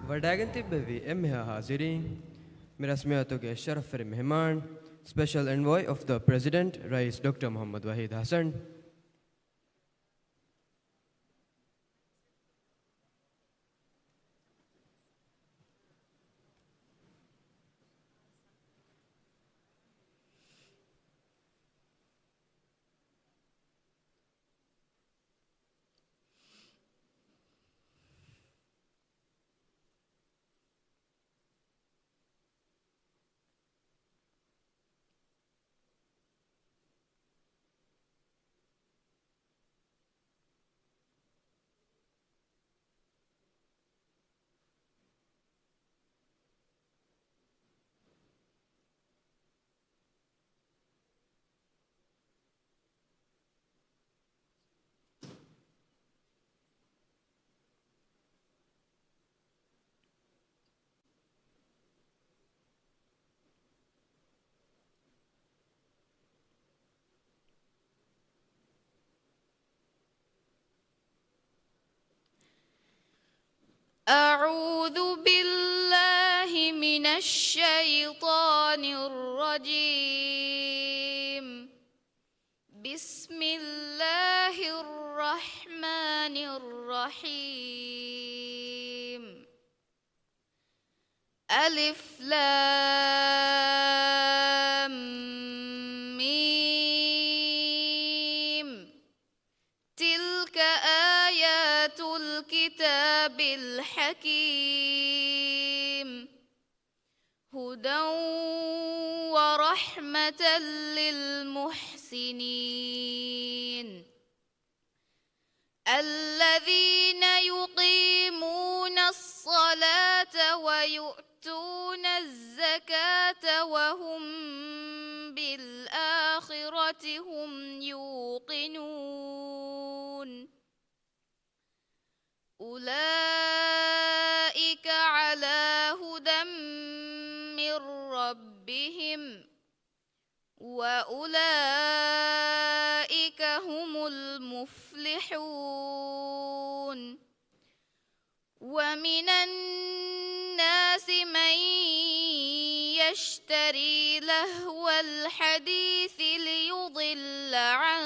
वरदागन तिब्बेवी एम्हा हाजिरीन मिरस्मियातों के शरफ मेहमान special envoy of the president रईस doctor Mohamed Waheed Hassan أعوذ بالله من الشيطان الرجيم بسم الله الرحمن الرحيم ألف لام ميم تلك آيات الكتاب الحكيم هدى ورحمة للمحسنين الذين يقيمون الصلاة ويؤتون الزكاة وهم بالآخرة هم يوقنون أولئك على هدى من ربهم وأولئك هم المفلحون ومن الناس من يشتري لهو الحديث ليضل عن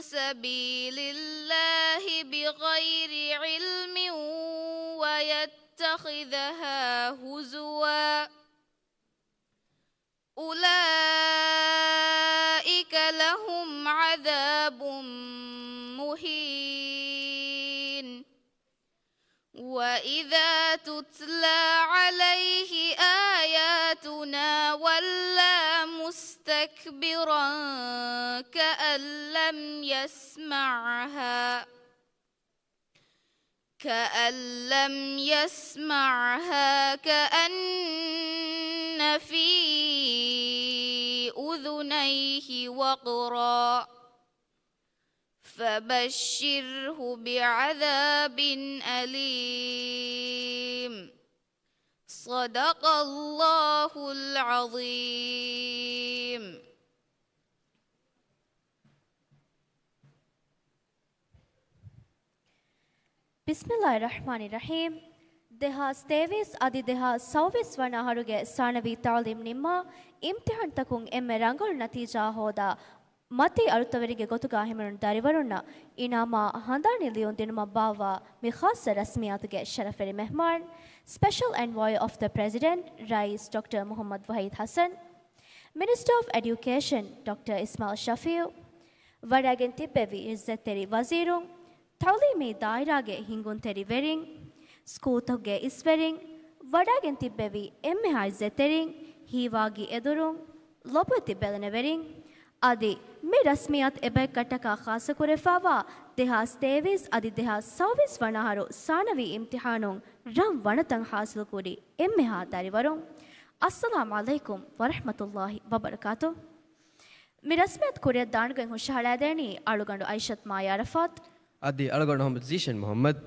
سبيل الله بغير علم ويتخذها هزوا أولئك لهم عذاب مهين وإذا تتلى عليه آياتنا ولى مستكبرا كأن لم يسمعها كأن في أذنيه وقرا فبشره بعذاب أليم صدق الله العظيم Bismillahirrahmanirrahim. Dehas tevis adi dehas sauvis vana haruge sanavi ta'lim nimma imtihan takun emme rangol natija hoda mati arutaverige gotuga himerun darivarunna inama handani liun dinuma bawa mi khassa rasmiyatuge sharaferi mehman special envoy of the president Rais Dr. Muhammad Wahid Hassan Minister of Education Dr. Ismail Shafiu Varagen Tibbevi Izzeteri Wazirun Taulimi dairage hingun teri vering, skutoge isvering, vadagen tibbevi emme haizetering, hiwagi edurung, lopati belene vering, adi me rasmiyat ebe kataka khasa kurefawa, dehas tevis adi dehas sauvis vanaharu sanavi imtihanung ram vanatang hasil kuri emme ha darivarung. Assalamu alaikum wa rahmatullahi wa barakatuh. Me rasmiyat kuriyat daangen hushaladeni alugandu Aishat Maya Arafat. Adi algon Muhammad Zishan Muhammad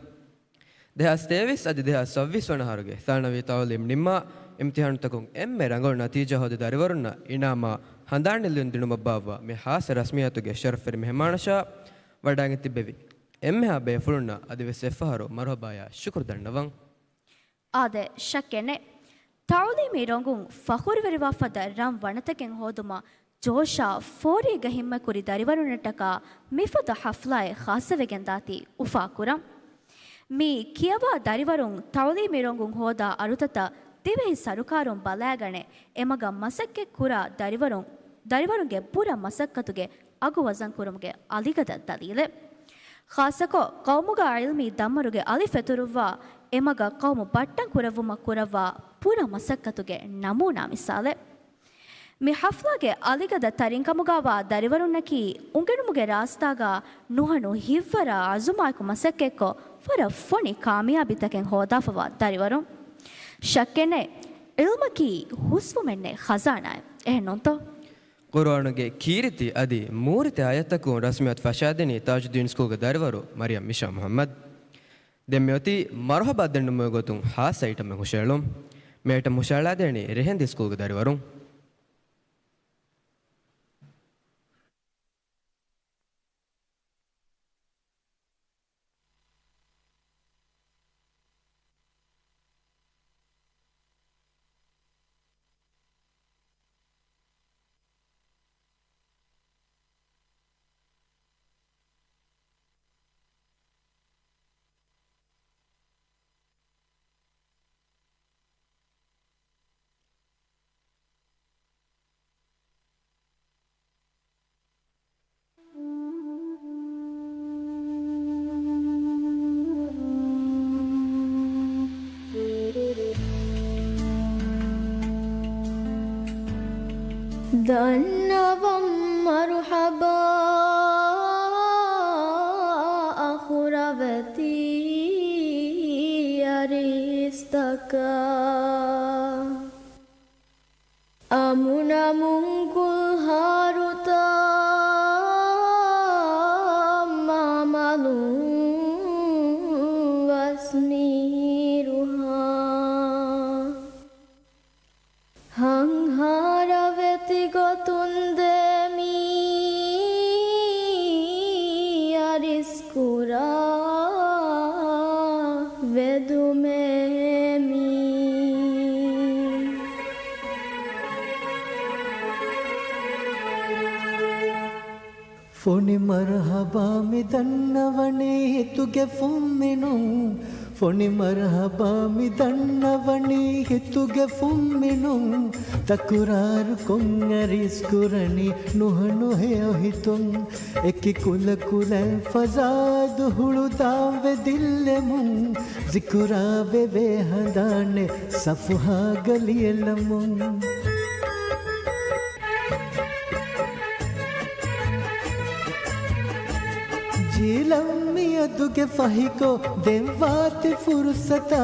Dehas tevis adi dehas savvis wana haruge thanavi ta'lim nimma imtihan takun emme rangol natija hode darivarunna inama handanilun dinumabbawa me has rasmiyatuge sharafir mehmanasha wadangi tibbevi emme ha be fulunna adi vesefaharo marhabaya shukr dannawan ade shakkene tawlimi rongun fakhur veriwa fada ram wanataken hoduma ಜೋಶಾ ಫೋರಿಗ ಹಿಮ್ಮ ಕುರಿ ದರಿವರುನಟಕ ಮಿಫದ ಹಫ್ಲಾಯ್ ಖಾಸವೆಗೆನ್ ದಾತಿ ಉಫಾಕುರಂ me ಕಿಯವಾ ದರಿವರುಂ ತೌಲಿ ಮಿರೊಂಗುಂ ಹೋದ ಅರುತತ ದಿವೆಹಿ ಸರುಕಾರುಂ ಬಲಾಗಣೆ ಎಮಗ ಮಸಕ್ಕೆ ಕುರ ದರಿವರುಂಗೆ ಪುರ ಮಸಕ್ಕತುಗೆ ಅಗು ವಜನ್ ಕುರುಂಗೆ ಅಲಿಗದ ದಲೀಲೆ ಖಾಸಕೋ ಕೌಮುಗ ಇಲ್ಮಿ ದಮ್ಮರುಗೆ ಅಲಿ ಫೆತುರುವ್ವಾ ಎಮಗ ಕೌಮು ಬಟ್ಟಂ ಕುರವುಮ ಕುರವ್ವಾ ಪುರ ಮಸಕ್ಕತುಗೆ ನಮೂನಾ ಮಿಸಾಲೆ ಮಿ ಹಫ್ಲಾಗೆ ಅಲಿಗದ ತರಿಂಕಮುಗಾವ ದರಿವರುನ್ನಕಿ ಉಂಗೆಣುಮುಗೆ ರಾಸ್ತಾಗ ನುಹಣು ಹಿವ್ವರ ಅಜುಮಾಯ್ಕು ಮಸಕ್ಕೆಕ್ಕೊ ಫರ ಫೊಣಿ ಕಾಮಿಯಾಬಿತಕೆನ್ ಹೋದಾಫವ ದರಿವರು ಶಕ್ಕೆನೆ ಇಲ್ಮಕಿ ಹುಸ್ವುಮೆನ್ನೆ ಖಜಾನಾಯ್ ಎಹನೊಂತೋ ಕುರಾನುಗೆ ಕೀರಿತಿ ಅದಿ ಮೂರಿತೆ ಆಯತಕು ರಸ್ಮಿಯತ್ ಫಶಾದಿನಿ ತಾಜುದ್ದೀನ್ ಸ್ಕೂಲ್ಗೆ ದರಿವರು Mariam Misha Mohammed ದೆಮ್ಯೋತಿ ಮರಹಬಾದ್ದೆಣ್ಣು ಮುಗೊತು ಹಾಸ್ item ಹುಷೇಳು Mete ಮುಷಾಳಾದೇಣಿ ರೆಹೆಂದಿ ಸ್ಕೂಲ್ಗೆ ದರಿವರು دنوم مرحبا أخربتي أريستكا أمنا منكل هاروتا مامالو واسميرها hangharavetti gotundemi ariskura vedumemi ಫೋನಿ ಮರಹಬಾ ಮಿದನ್ನವಣೆ ತುಗೆ ಫುಮ್ಮಿನು ಫೋನಿ ಮರಹಬಾ ಮಿದನ್ನವಣೆ ತುಗೆ ಫುಮ್ಮಿನು ತಕುರಾರು ಕೊಂಗರಿಸ್ಕುರಣಿ ನುಹನು ಹೇಹಿತುಂ ಎಕ್ಕಿ ಕುಲ ಕುಲ ಫಜಾದ್ ಹುಳುದಾವೆ ದಿಲ್ಲೆಮು ಜಿಕುರಾವೆ ವೇಹದಾನೆ ಸಫುಹಾ ಗಲಿಯಲಮು जीलम्मियदुगे फहिको देवाति फुर्सता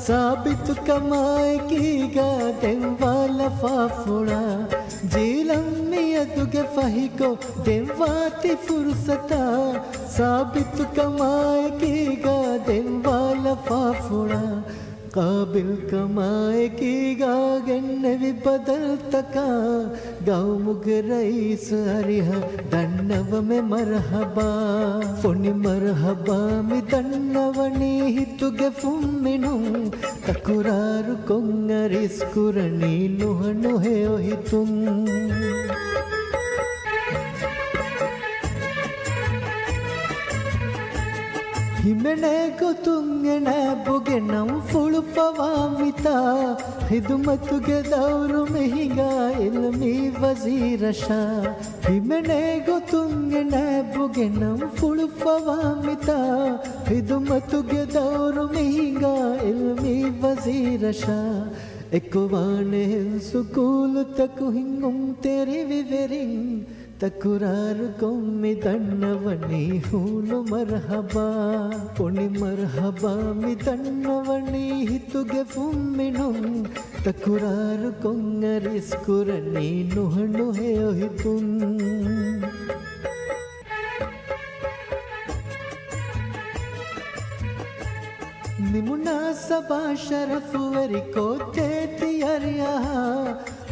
साबित कमाएगीगा देवाला फाफुड़ा जीलम्मियदुगे फहिको देवाति फुर्सता साबित कमाएगीगा देवाला फाफुड़ा काबिल कमाएगीगा गन्नवि बदल तका गाँव मुग रईस अरिह दन्नव में मरहबा फुनि मरहबा मि दन्नवनी हितुगे फुम्मिनु तकुरारु कोंगरिस्कुरनी नुह नुहे ओहितुं ಹಿಮೆನೆ ಗೊತ್ತುಂಗೆನೆ ಬುಗೆ ನಂ ಫುಳು ಪವಾಮಿತ ಹಿದುಮತುಗೆ ದೌರು ಮೆಹಿಗ ಇಲ್ಮಿ ವಜೀರಶ ಹಿಮೆನೆ ಗೊತ್ತುಂಗೆನೆ ಬುಗೆ ನಂ ಫುಳು ಪವಾಮಿತ ಹಿದುಮತುಗೆ ದೌರು ಮೆಹಿಗ ಇಲ್ಮಿ ವಜೀರಶ ಎಕ್ಕುವಾನೆ ಸುಕೂಲು ತಕು ಹಿಂಗುಂ ತೆರಿ ವಿವೆರಿಂ तकुरार कोम्मि दन्नवनी हूनु मरहबा पुनि मरहबा मि दन्नवनी हितुगे फुम्मिनु तकुरार कोंगरिस्कुरनी नुह नुहे ओहितुं ನಿಮುನಾಸಬಾ ಶರಫು ವರಿಕೋ ತೇತಿ ಅರಿಯಾ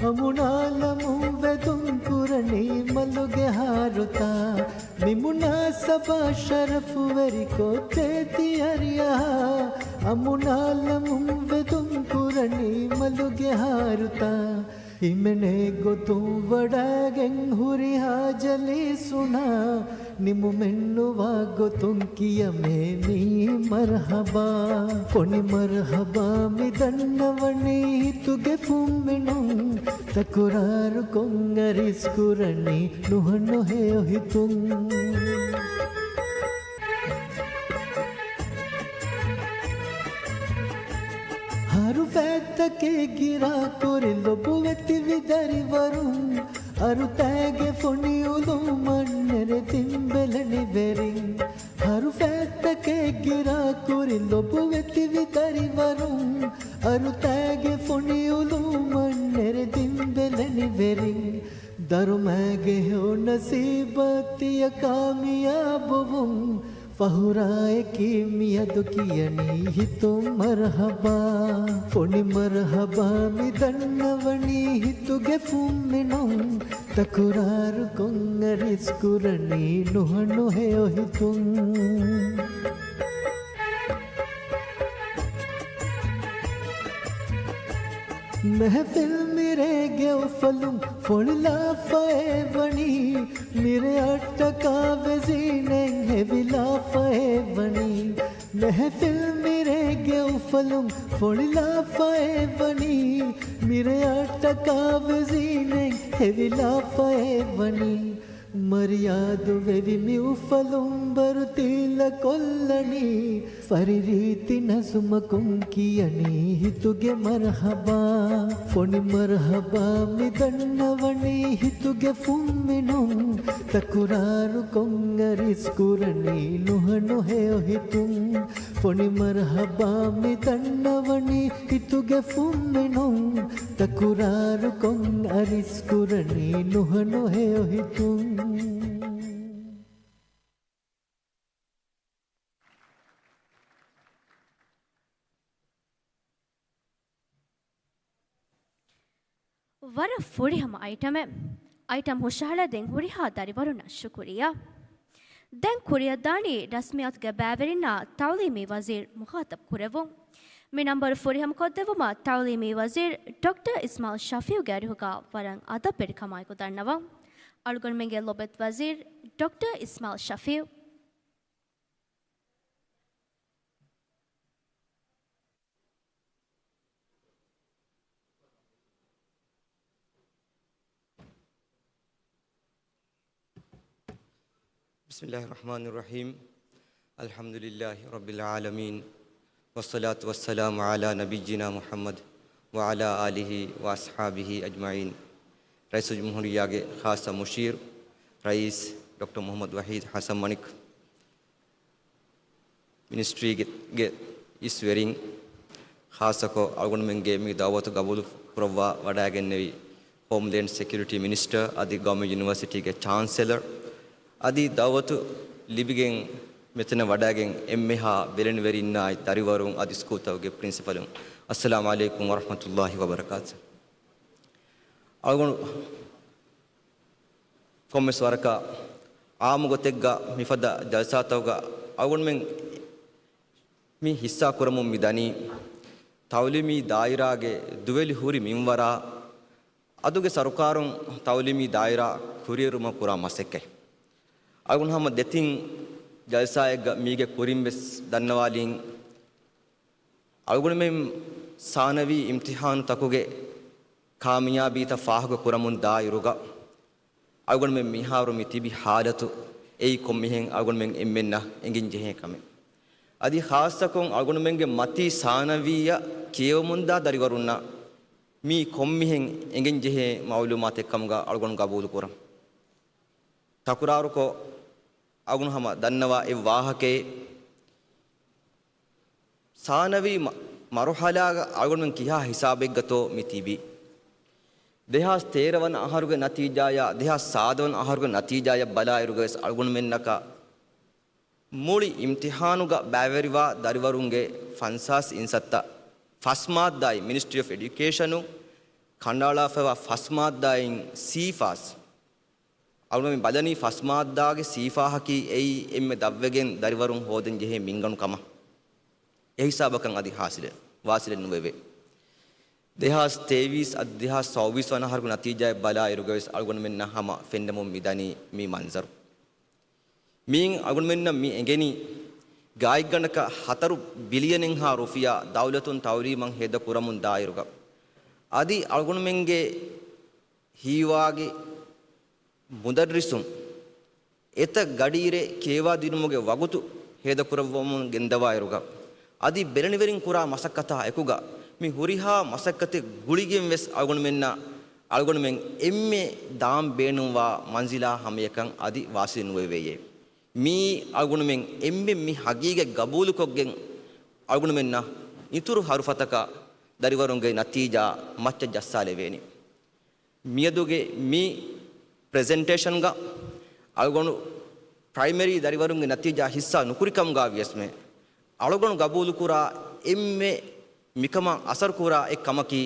ಅಮುನಾಲಮು ವೆದುಂ ಕುರಣಿ ಮಲುಗೆ ಹಾರುತಾ ನಿಮುನಾಸಬಾ ಶರಫು ವರಿಕೋ ತೇತಿ ಅರಿಯಾ ಅಮುನಾಲಮು ವೆದುಂ ಕುರಣಿ ಮಲುಗೆ ಹಾರುತಾ ಇಮೆನೆ ಗೊತ್ತು ವಡಗೆಂ ಹುರಿ ಹಾಜಲಿ ಸುನಾ ನಿಮು ಮೆನ್ನುವ ಗೊತ್ತುಂಕಿಯ ಮೇಮಿ ಮರ್ಹಬಾ ಪೊಣಿ ಮರ್ಹಬಾ ಮಿದನ್ನವಣಿ ತುಗೆ ಫುಮ್ಮಿನು ತಕುರಾರು ಕೊಂಗರಿಸ್ಕುರಣಿ ನುಹಣ್ಣು ಹೇಹಿತುಂ ಹಾರು ಫೆತ್ತಕ್ಕೆ ಗಿರಾ ಕೊರಿಲ್ಲೊಬ್ಬುವೆತ್ತಿ ವಿದರಿವರು ಅರು ತೇಗೆ ಫೊಣಿಯುಲು ಮಣ್ಣೆರೆ ತಿಂಬೆಲನಿ ಬೆರಿ ಹರು ಫೆತ್ತಕ್ಕೆ ಗಿರಾ ಕೊರಿಲ್ಲೊಬ್ಬುವೆತ್ತಿ ವಿದರಿವರು ಅರು ತೇಗೆ ಫೊಣಿಯುಲು ಮಣ್ಣೆರೆ ತಿಂಬೆಲನಿ ಬೆರಿ ದರುಮಗೆ ಹೋ ನಸೀಬತಿಯ ಕಾಮಿಯಾಬುವುಂ ಫಹುರಾಯ ಕಿ ಮಿಯದು ಕಿಯನಿ ಹಿತು ಮರ್ಹಬಾ ಫೊಣಿ ಮರ್ಹಬಾ ಮಿದನ್ನವಣಿ ಹಿತುಗೆ ಫುಮ್ಮಿನು ತಕುರಾರು ಕೊಂಗರಿಸ್ಕುರಣಿ ನುಹಣ್ಣು ಹೇಯೋ ಹಿತುಂ महफिल मेरे गे फलूं फुड़ला फए बनी मेरे अटका वजीने है विला फए बनी महफिल मेरे गे फलूं फुड़ला फए बनी मेरे अटका वजीने है विला फए बनी ಮರ್ಯಾದು ವೆವಿ ಮ್ಯೂಫಲುಂ ಬರುತ್ತಿಲ್ಲ ಕೊಲ್ಲಣಿ ಫರಿರೀತಿ ನಸುಮ ಕುಂಕಿಯಣಿ ಹಿತುಗೆ ಮರ್ಹಬಾ ಫೊಣಿ ಮರ್ಹಬಾ ಮಿದನ್ನವಣಿ ಹಿತುಗೆ ಫುಮ್ಮಿನು ತಕುರಾರು ಕೊಂಗರಿಸ್ಕುರಣಿ ನುಹಣ್ಣು ಹೇಯೋ ಹಿತುಂ ಫೊಣಿ ಮರ್ಹಬಾ ಮಿದನ್ನವಣಿ ಹಿತುಗೆ ಫುಮ್ಮಿನು ತಕುರಾರು ಕೊಂಗರಿಸ್ಕುರಣಿ ನುಹಣ್ಣು ಹೇಯೋ ಹಿತುಂ ವರ ಫುಡಿ ಹಮ ಐಟಮ್ ಹುಷಾಳ ದೆಂಗ್ ಹುಡಿ ಹಾದಾರಿ ವರುಣ ಶುಕ್ರಿಯಾ ದೆಂಗ್ ಕುರಿಯ ದಾಣಿ ರಸ್ಮಿಯಾತ್ಗೆ ಬ್ಯಾವೆರಿನ ತೌಲೀಮಿ ವಜೀರ್ ಮುಖಾತಬ್ ಕುರೆವು ಮಿ ನಂಬರ್ ಫುಡಿ ಹಮ ಕೊದ್ದೆವುಮ ತೌಲೀಮಿ ವಜೀರ್ ಡಾಕ್ಟರ್ ಇಸ್ಮಾಲ್ ಶಫೀವ್ ಗ್ಯಾರಿಹುಗ ವರಂಗ್ ಅದ ಪೆಡಿ ಕಮಾಯ್ಕು ದಣ್ಣವ ಅಳ್ಗೊಂಡ್ ಮೆಂಗೆ ಲೊಬೆತ್ ವಜೀರ್ doctor Ismail ಶಫೀವ್ بسم الله الرحمن الرحيم الحمد لله رب العالمين والصلاة والسلام على نبينا محمد وعلى آله وأصحابه أجمعين رئيس الجمهورية خاصة مشير رئيس دكتور محمد وحيد حسن مانك ministry is wearing خاصة كو أرغون من جميع دعوات قبول بروا وداعن نبي homeland security minister أدي government university के chancellor අදී දවතු ලිබිගෙන් මෙතන වඩාගෙන් එම්මෙහා වෙලෙන වෙරින්නයි දරිවරුන් අදි ස්කූතවගේ ප්‍රින්සිපලුන් අස්සලාමු අලයිකුම් වරහමතුල්ලාහි වබරකාත් අලගොන් කොම්මස් වරක ආමුගතෙග්ග මිෆද ජල්සාතවග අලගොන් මෙන් මි හිස්සා කරමුම් මිදනි තවලිමි දායිරාගේ දුවෙලි හුරි මින්වරා අදුගේ සරුකාරුන් තවලිමි දායිරා කුරියරුම පුරා මසෙක්කේ අගුණ හැම දෙතින් ජල්සායක මීගේ කුරින්බස් දන්නවාලින් අගුණ මෙම් සානවි ඉම්තිහාන් තකුගේ කාමියාබීත ෆාහක කුරමුන් දායුරුග අගුණ මෙම් මිහාරු මිතිබි හාලතු එයි කොම්මිහෙන් අගුණ මෙන් එම්මෙන්න එංගින් ජෙහෙ කමෙ අදි ખાસකොන් අගුණ මෙන්ගේ මති සානවිය කියවමුන්දා දරිවරුන්නා මී කොම්මිහෙන් එංගින් ජෙහෙ මවුලුමාත් එක්කම්ගා අගුණ ගබූල් කුරම් තකුරාරුකෝ අගුණ හැම දන්නවා ඒ වාහකේ සානවි මරුහලාග අගුණ මෙන් කියා හිසාබෙක් ගතෝ මිතිබි දෙහස් තේරවන අහරුගේ නතිජාය දෙහස් සාදවන අහරුගේ නතිජාය බලායරුගේ අගුණ මෙන්නක ಮೂಳಿ ಇಮ್ತಿಹಾನುಗ ಬ್ಯಾವೆರಿವಾ ದರಿವರುಂಗೆ ಫನ್ಸಾಸ್ ಇನ್ಸತ್ತ ಫಸ್ಮಾದ್ದಾಯಿ ಮಿನಿಸ್ಟ್ರಿ ಆಫ್ ಎಡ್ಯುಕೇಷನು ಕಂಡಾಳಾಫೆವ ಫಸ್ಮಾದ್ದಾಯಿನ್ ಸೀಫಾಸ್ ಅವನು ಬದನಿ ಫಸ್ಮಾದ್ದಾಗೆ ಸೀಫಾಹಕಿ ಎಯಿ ಎಮ್ಮೆ ದವ್ವೆಗೆನ್ ದರಿವರುಂ ಹೋದೆನ್ ಜೆಹೆ ಮಿಂಗಣು ಕಮ ಎ ಹಿಸಾಬಕಂ ಅದಿ ಹಾಸಿಲೆ ವಾಸಿಲೆ ನುವೆವೆ දෙහස් තේවිස් අධ්‍යහස් සෞවිස් වනහරකු නතිජය බලා ඉරුගවෙස් අල්ගොන මෙන්න හම ෆෙන්ඩමුම් මිදනී මී මන්සරු. මීන් අගුණ මෙන්න මී එගෙනි ගායිගණක 4 බිලියනෙන් හා රුෆියා දෞලතුන් තවරීමන් හෙද කුරමුන් දායිරුග. අදි අල්ගොන මෙන්ගේ හීවාගේ මුදරිසුම් එත ගඩීරේ කේවා දිනුමුගේ වගුතු හෙද කුරවමුන් ගෙන්දවා ඉරුග. අදි බෙරණිවරින් කුරා මසක්කතා එකුගා මේ හුරිහා මසක්කතේ ගුලිගෙන් වෙස් අල්ගොන මෙන්න අල්ගොන මෙන් එම්මේ දාම් බේනුවා මන්සිලා හැමයකන් අදි වාසිය නුවේවේ මේ අල්ගොන මෙන් එම්මේ මේ හගීගේ ගබූලුකොක්ගෙන් අල්ගොන මෙන්න ඉතුරු හරුෆතක දරිවරුන්ගේ නතිජා මච්ච ජස්සාලේ වේනි මියදුගේ මේ ප්‍රෙසන්ටේෂන් ගා අල්ගොන ප්‍රයිමරි දරිවරුන්ගේ නතිජා හිස්සා නුකුරිකම් ගා වියස්මේ අල්ගොන ගබූලු කුරා එම්මේ මිකම අසර් කුරා එක්කමකි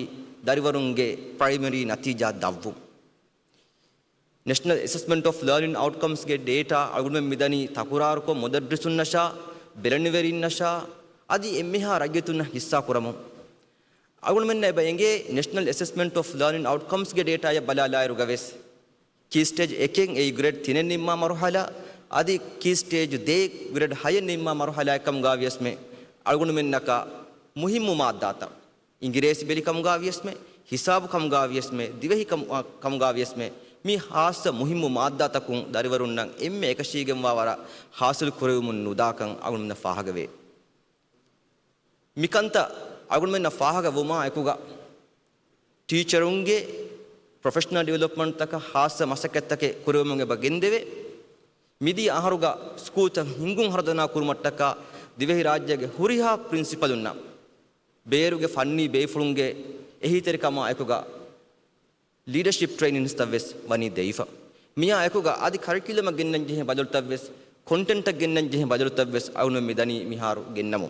දරිවරුන්ගේ ප්‍රයිමරි නතිජා දව්වු National Assessment of Learning Outcomes ගේ data අගුණ මිදනි තකුරාරුකෝ මොදද්රිසුන් නෂා බෙරණිවරින් නෂා আদি එම්මෙහා රජ්‍යතුන් හිස්සා කරමු අගුණ මෙන්න එබැංගේ National Assessment of Learning Outcomes ගේ data ය බලාලායරු ගවෙස් key stage 1 ඒ grade 3 නිම්මා මරහලා আদি key stage 2 grade 6 නිම්මා මරහලා එකම් ගාවියස්මේ අගුණ මෙන්නක मुहिम्मु माद्दाता इंग्रेसी बेली कम गावियस में हिसाब कम गावियस में दिवहि कम गावियस में मी हास मुहिम्मु माद्दाता कुं दरिवरुन्नं एम्मे एकशीगेम वावरा हासिल कुरेवुमुन नुदाकं अगुन फाहगवे मिकंत अगुन में फाहग वुमा एकुगा टीचरुंगे प्रोफेशनल डेवलपमेंट तक हास मसकेत्तके कुरेवुमुगे बगेंदेवे मिदी आहारुगा स्कूल त हिंगुं हरदना कुरुमट्टक दिवहि राज्यगे हुरिहा प्रिंसिपल उन्ना ಬೇರುಗೆ ಫನ್ನಿ ಬೇಫುಳುಂಗೆ ಎಹಿತರಿಕಮ ಐಕುಗ ಲೀಡರ್ಶಿಪ್ ಟ್ರೈನಿಂಗ್ ತವ್ವೆಸ್ ವನಿ ದೈಫ ಮಿಯಾ ಐಕುಗ ಆದಿ ಕರಿಕ್ಯುಲಮ್ ಗೆನ್ನಂ ಜೆಹೆ ಬದಲು ತವ್ವೆಸ್ ಕಂಟೆಂಟ್ ಗೆನ್ನಂ ಜೆಹೆ ಬದಲು ತವ್ವೆಸ್ ಅವನು ಮಿದನಿ ಮಿಹಾರು ಗೆನ್ನಮು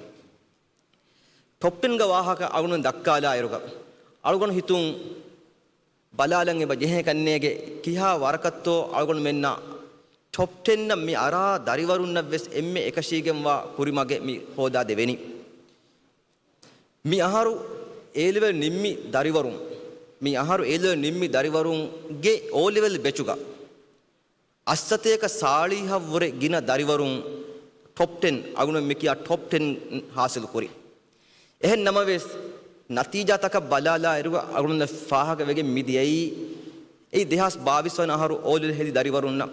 ಟಾಪ್ 10 ಗ ವಾಹಕ ಅವನು ದಕ್ಕಾಲ ಐರುಗ ಅಳುಗನು ಹಿತುಂ ಬಲಾಲಂಗೆ ಬಜೆಹೆ ಕನ್ನೆಗೆ ಕಿಹಾ ವರಕತ್ತೋ ಅಳುಗನು ಮೆನ್ನ ಟಾಪ್ 10 ನ ಮಿ ಅರಾ ದರಿವರುನ್ನವ್ವೆಸ್ ಎಮ್ಮೆ ಏಕಶೀಗೆಂ ವಾ ಕುರಿಮಗೆ ಮಿ ಹೋದಾ දෙවෙනි මේ අහරු A level නිම්මි දරිවරුන් මේ අහරු A level නිම්මි දරිවරුන්ගේ O level බෙචුගා අස්සතේක සාලිහවර ගින දරිවරුන් top 10 අගුණ මෙකියා top 10 හාසිල් කුරි එහෙන් නමවෙස් නතිජා තක බලාලා ඉරුව අගුණ ෆාහක වෙගේ මිදියයි ඒ 2022 වන අහරු O level හෙදි දරිවරුන් නම්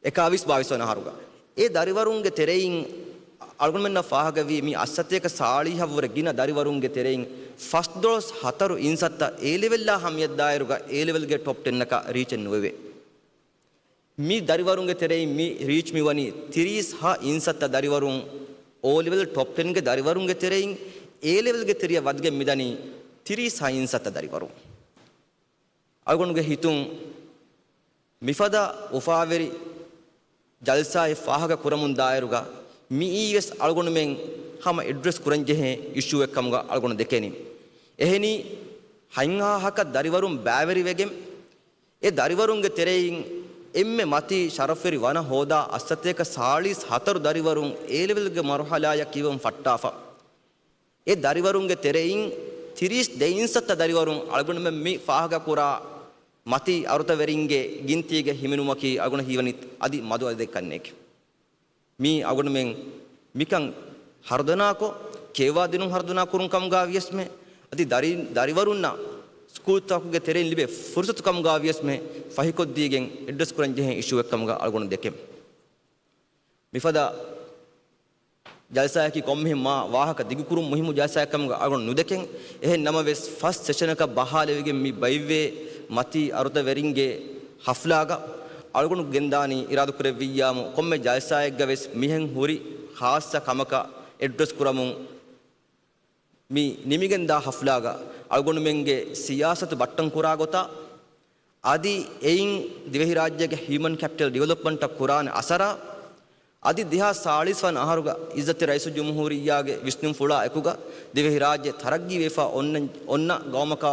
21 22 වන අහරුගා ඒ දරිවරුන්ගේ තෙරෙයින් අල්ගොන මෙන්න ෆාහගවි මි අස්සතේක සාලිහවර ගින දරිවරුන්ගේ තෙරෙයින් ෆස්ට් ඩෝස් 4 ඉන්සත්ත A level ලා හමියත් දායරුගා A level ගේ top 10 එක රීච් නුවේ මි දරිවරුන්ගේ තෙරෙයින් මි රීච් මි වනි 30 හා ඉන්සත්ත දරිවරුන් O level top 10 ගේ දරිවරුන්ගේ තෙරෙයින් A level ගේ තෙරිය වද්ගේ මිදනි 30 හා ඉන්සත්ත දරිවරුන් අල්ගොන්ගේ හිතුන් මිෆදා උෆාවෙරි ජල්සායි ෆාහග කුරමුන් දායරුගා मी ईवेस अल्गुण में हम एड्रेस कुरंजे हैं इश्यू एक कम अल्गुण देखेनी एहनी हंगा हक दरिवरुम बैवरी वेगेम ए दरिवरुंगे तेरेइंग एम्मे मती शरफेरी वन होदा अस्सतेक सालिस हतर दरिवरुं ए लेवल गे मरहलाय किवम फट्टाफा ए दरिवरुंगे तेरेइंग 30 දෙයින්සත් දරිවරුන් අල්ගුණ में मी फाहगा कुरा मती अरुत वेरिंगे गिनतीगे हिमिनुमकी अगुण हिवनित अदि मधु अदे कन्नेक मी अगुण में मिकं हरदना को केवा दिनु हरदना कुरुं कम गावियस में अति दरिवरुन्ना स्कूल तक तेरे लिबे फुर्सत कम गावियस में फहिको दीगें एड्रेस कुरंजे हैं इशू कम गा अगुण देखे मिफदा जलसा की कम में माँ वाहक दिगु कुरुं मुहिमु जलसा कम गा अगुण नु देखें एह नमवेस फर्स्ट सेशन का बहालेगे मी बैवे मती अरुत वेरिंगे हफ्लागा अळगुण ගෙන්දානි ඉරාදු කරෙවියාම කොම්මේ ජයසායක් ගවෙස් මිහෙන් හුරි ખાસ කමක එඩ්‍රස් කුරමුන් මි නිමිගෙන්දා හෆ්ලාගා අळගුණ මෙන්ගේ සියාසත බට්ටන් කුරා ගොතා ආදි එයින් දිවෙහි රාජ්‍යයේ හියුමන් කැපිටල් ඩෙවලොප්මන්ට් කුරාන අසරා අදි දිහා 40 වන අහරුග ඉස්සත් රයිස් ජුම්හූරියාගේ විස්නුම් ෆුලා එකුග දෙවෙහි රාජ්‍ය තරග්ගී වේෆා ඔන්න ගෞමක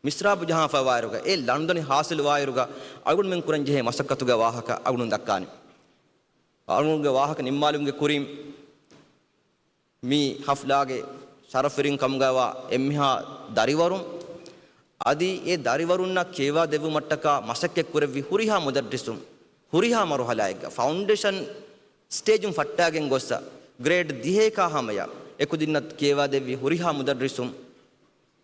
මිස්රාබ් ජහා ෆවායරුග ඒ ලන්ඩනි හාසිල් වායරුග අගුන් මෙන් කුරන් ජෙහෙ මසක්කතුග වාහක අගුන් දක්කානි අගුන්ගේ වාහක නිම්මාලුන්ගේ කුරීම් මේ හෆ්ලාගේ ශරෆරින් කම්ගවා එම්හා දරිවරුන් අදි ඒ දරිවරුන්නා කේවා දෙවු මට්ටක මසක්කෙක් කුරවි හුරිහා මුදද්දිසුම් හුරිහා මරුහලායක ෆවුන්ඩේෂන් ස්ටේජුම් ෆට්ටාගෙන් ගොස්ස ග්‍රේඩ් 10 කා හමය එකුදින්නත් කේවා දෙවි හුරිහා මුදද්දිසුම්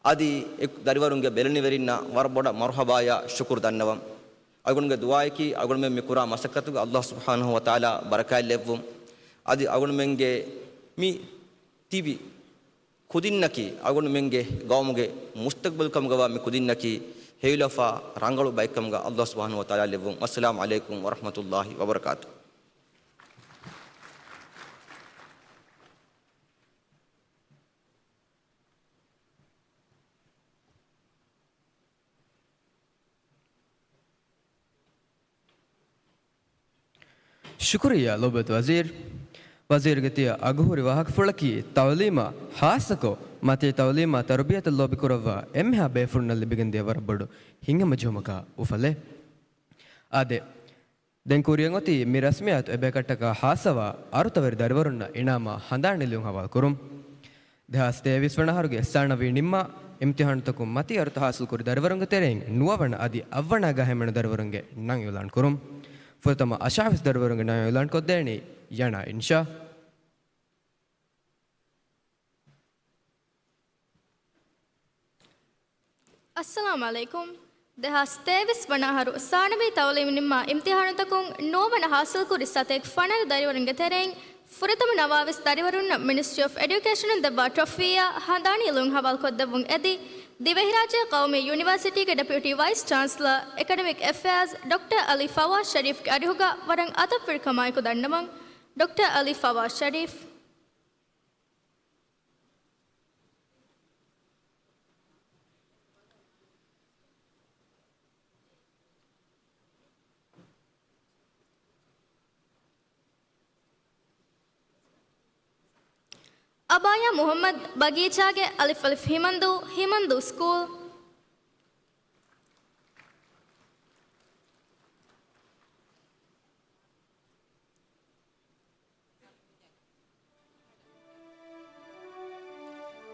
අදි එක් දරිවරුන්ගේ බෙලනි වෙරින්න වරබොඩ මර්හබාය ශුක්‍ර් දන්නවම් අගුන්ගේ දුආයකි අගුන් මෙ මිකුරා මසක්කතුග අල්ලාහ් සුබ්හානහු වතාලා බරකයි ලෙව්වම් අදි අගුන් මෙන්ගේ මි තිබි ಕುದಿನ್ನಕಿ ಅಗುಣ ಮೆಂಗೆ ಗೌಮುಗೆ ಮುಸ್ತಕ್ಬಲ್ ಕಮ್ಗವ ಮಿ ಕುದಿನ್ನಕಿ ಹೇಲಫಾ ರಂಗಳು ಬೈಕಮ್ಗ ಅಲ್ಲಾಹ್ ಸುಬ್ಹಾನಹು ವ ತಆಲಾ ಲೆವು ಅಸ್ಸಲಾಮು ಅಲೈಕುಂ ವ ರಹಮತುಲ್ಲಾಹಿ ವ ಬರಕಾತು ಶುಕ್ರಿಯಾ ಲೋಬತ್ ವಜೀರ್ ವಜೀರ್ಗತಿಯ ಅಗುಹುರಿ ವಾಹಕ ಫುಳಕಿ ತವಲೀಮಾ ಹಾಸಕೋ ಮತ್ತೆ ತವಲೀಮಾ ತರಬಿಯತ ಲೋಬಿ ಕುರವ್ವ ಎಮ್ಮೆಹ ಬೇಫುಣ್ಣಲ್ಲಿ ಬಿಗಂದಿಯ ವರಬಡು ಹಿಂಗ ಮಜುಮಕ ಉಫಲೆ ಆದೆ ದೆಂಕೂರಿಯಂಗೊತಿ ಮಿ ರಸ್ಮಿಯಾತ್ ಎಬೆಕಟ್ಟಕ ಹಾಸವ ಅರುತವರಿ ದರಿವರುನ್ನ ಇನಾಮ ಹಂದಾಣಿಲಿಯು ಹವಾಲ್ ಕುರುಂ ದಹಾಸ್ ತೇವಿಸ್ವಣಹರುಗೆ ಸಣ್ಣವಿ ನಿಮ್ಮ ಇಮ್ತಿಹಾನ್ ತಕು ಮತಿ ಅರುತ ಹಾಸಲ್ ಕುರಿ ದರಿವರುಂಗ ತೆರೆಂಗ್ ನುವವಣ ಅದಿ ಅವ್ವಣಾಗ ಹೆಮಣ ದರಿವರುಂಗೆ ನಂಗ್ ಯುಲಾನ್ ಕುರುಂ ಫುತಮ ಅಶಾಫಿಸ್ ದರಿವರುಂಗೆ ನಂಗ್ ಯುಲಾನ್ ಕೊದ್ದೇಣಿ ಯಣ ಇನ್ಶಾ ಅಸ್ಸಲಾಮು ಅಲೈಕುಂ ದಹಾಸ್ ತೇವಿಸ್ ವಣಹರು ಸಾಣಬಿ ತವಲೀಮ್ ನಿಮ್ಮ ಇಮ್ತಿಹಾನು ತಕುಂ ನೋವಣ ಹಾಸಲ್ ಕುರಿ ಸತೆಕ್ ಫಣಗ ದರಿವರುಂಗೆ ತೆರೆಂಗ್ ಫುರತಮ ನವಾವಿಸ್ ದರಿವರುನ್ನ ಮಿನಿಸ್ಟ್ರಿ ಆಫ್ ಎಡ್ಯುಕೇಷನ್ ದಬ್ಬ ಟ್ರಫಿಯಾ ಹಂದಾಣಿ ಲುಂ ಹವಾಲ್ ಕೊದ್ದವುಂ ಎದಿ ದಿವೆಹಿರಾಜ ಕೌಮಿ ಯೂನಿವರ್ಸಿಟಿ ಗೆ deputy vice chancellor academic affairs doctor Ali Fawad Shareef ಗೆ ಅರಿಹುಗ ವರಂಗ್ ಅದಫಿರ್ ಕಮಾಯ್ಕು ದಂಡಮಂ ಡಾಕ್ಟರ್ ಅಲಿ ಫವಾದ್ ಶರೀಫ್ ಅಬಾಯ ಮುಹಮ್ಮದ್ ಬಗೀಚಾಗೆ ಅಲಿಫ್ ಅಲಿಫ್ ಹಿಮಂದು ಸ್ಕೂಲ್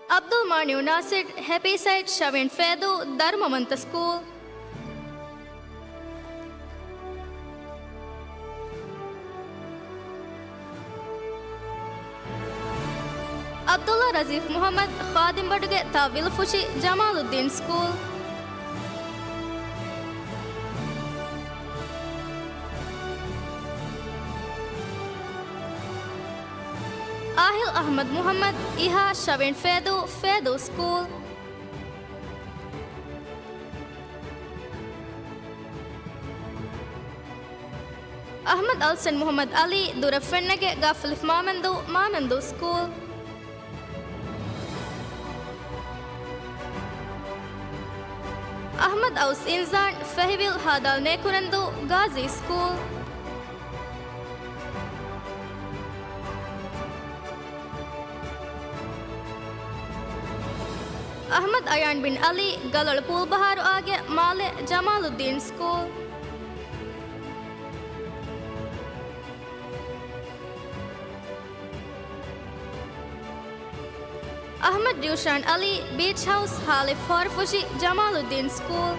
ಅಬ್ದುಲ್ ಮಾನ್ಯು ನಾಸಿರ್ ಹ್ಯಾಪಿ ಸೈಡ್ ಶವೀನ್ ಫೇದು ಧರ್ಮವಂತ ಸ್ಕೂಲ್ ಅಬ್ದುಲ್ಲಾ ರಜೀಫ್ ಮುಹಮ್ಮದ್ ಖಾದಿಮ್ ಬಡುಗೆ ತಾ ವಿಲ್ಫುಶಿ ಜಮಾಲುದ್ದೀನ್ ಸ್ಕೂಲ್ ಆಹಿಲ್ ಅಹಮದ್ ಮುಹಮ್ಮದ್ ಇಹಾ ಶವೀನ್ ಫೇದು ಸ್ಕೂಲ್ ಅಹಮದ್ ಅಲ್ಸನ್ ಮುಹಮ್ಮದ್ ಅಲಿ ದುರಫೆನ್ನಗೆ ಗಾಫಲಿಫ್ ಮಾಮೆಂದು ಸ್ಕೂಲ್ ಅಹಮದ್ ಔಸ್ ಇನ್ಸಾನ್ ಫೆಹಿವಿಲ್ ಹಾದಾಲ್ ನೇಕುರಂದು ಗಾಜಿ ಸ್ಕೂಲ್ ಅಹಮದ್ ಅಯಾನ್ ಬಿನ್ ಅಲಿ ಗಲೊಳ ಪೂಲ್ ಬಹಾರು ಆಗೆ Male Jamaluddin school Ahmed Dyushan Ali beach house ಹಾಲಿಫ್ ಫಾರ್ಫುಶಿ ಜಮಾಲುದ್ದೀನ್ ಸ್ಕೂಲ್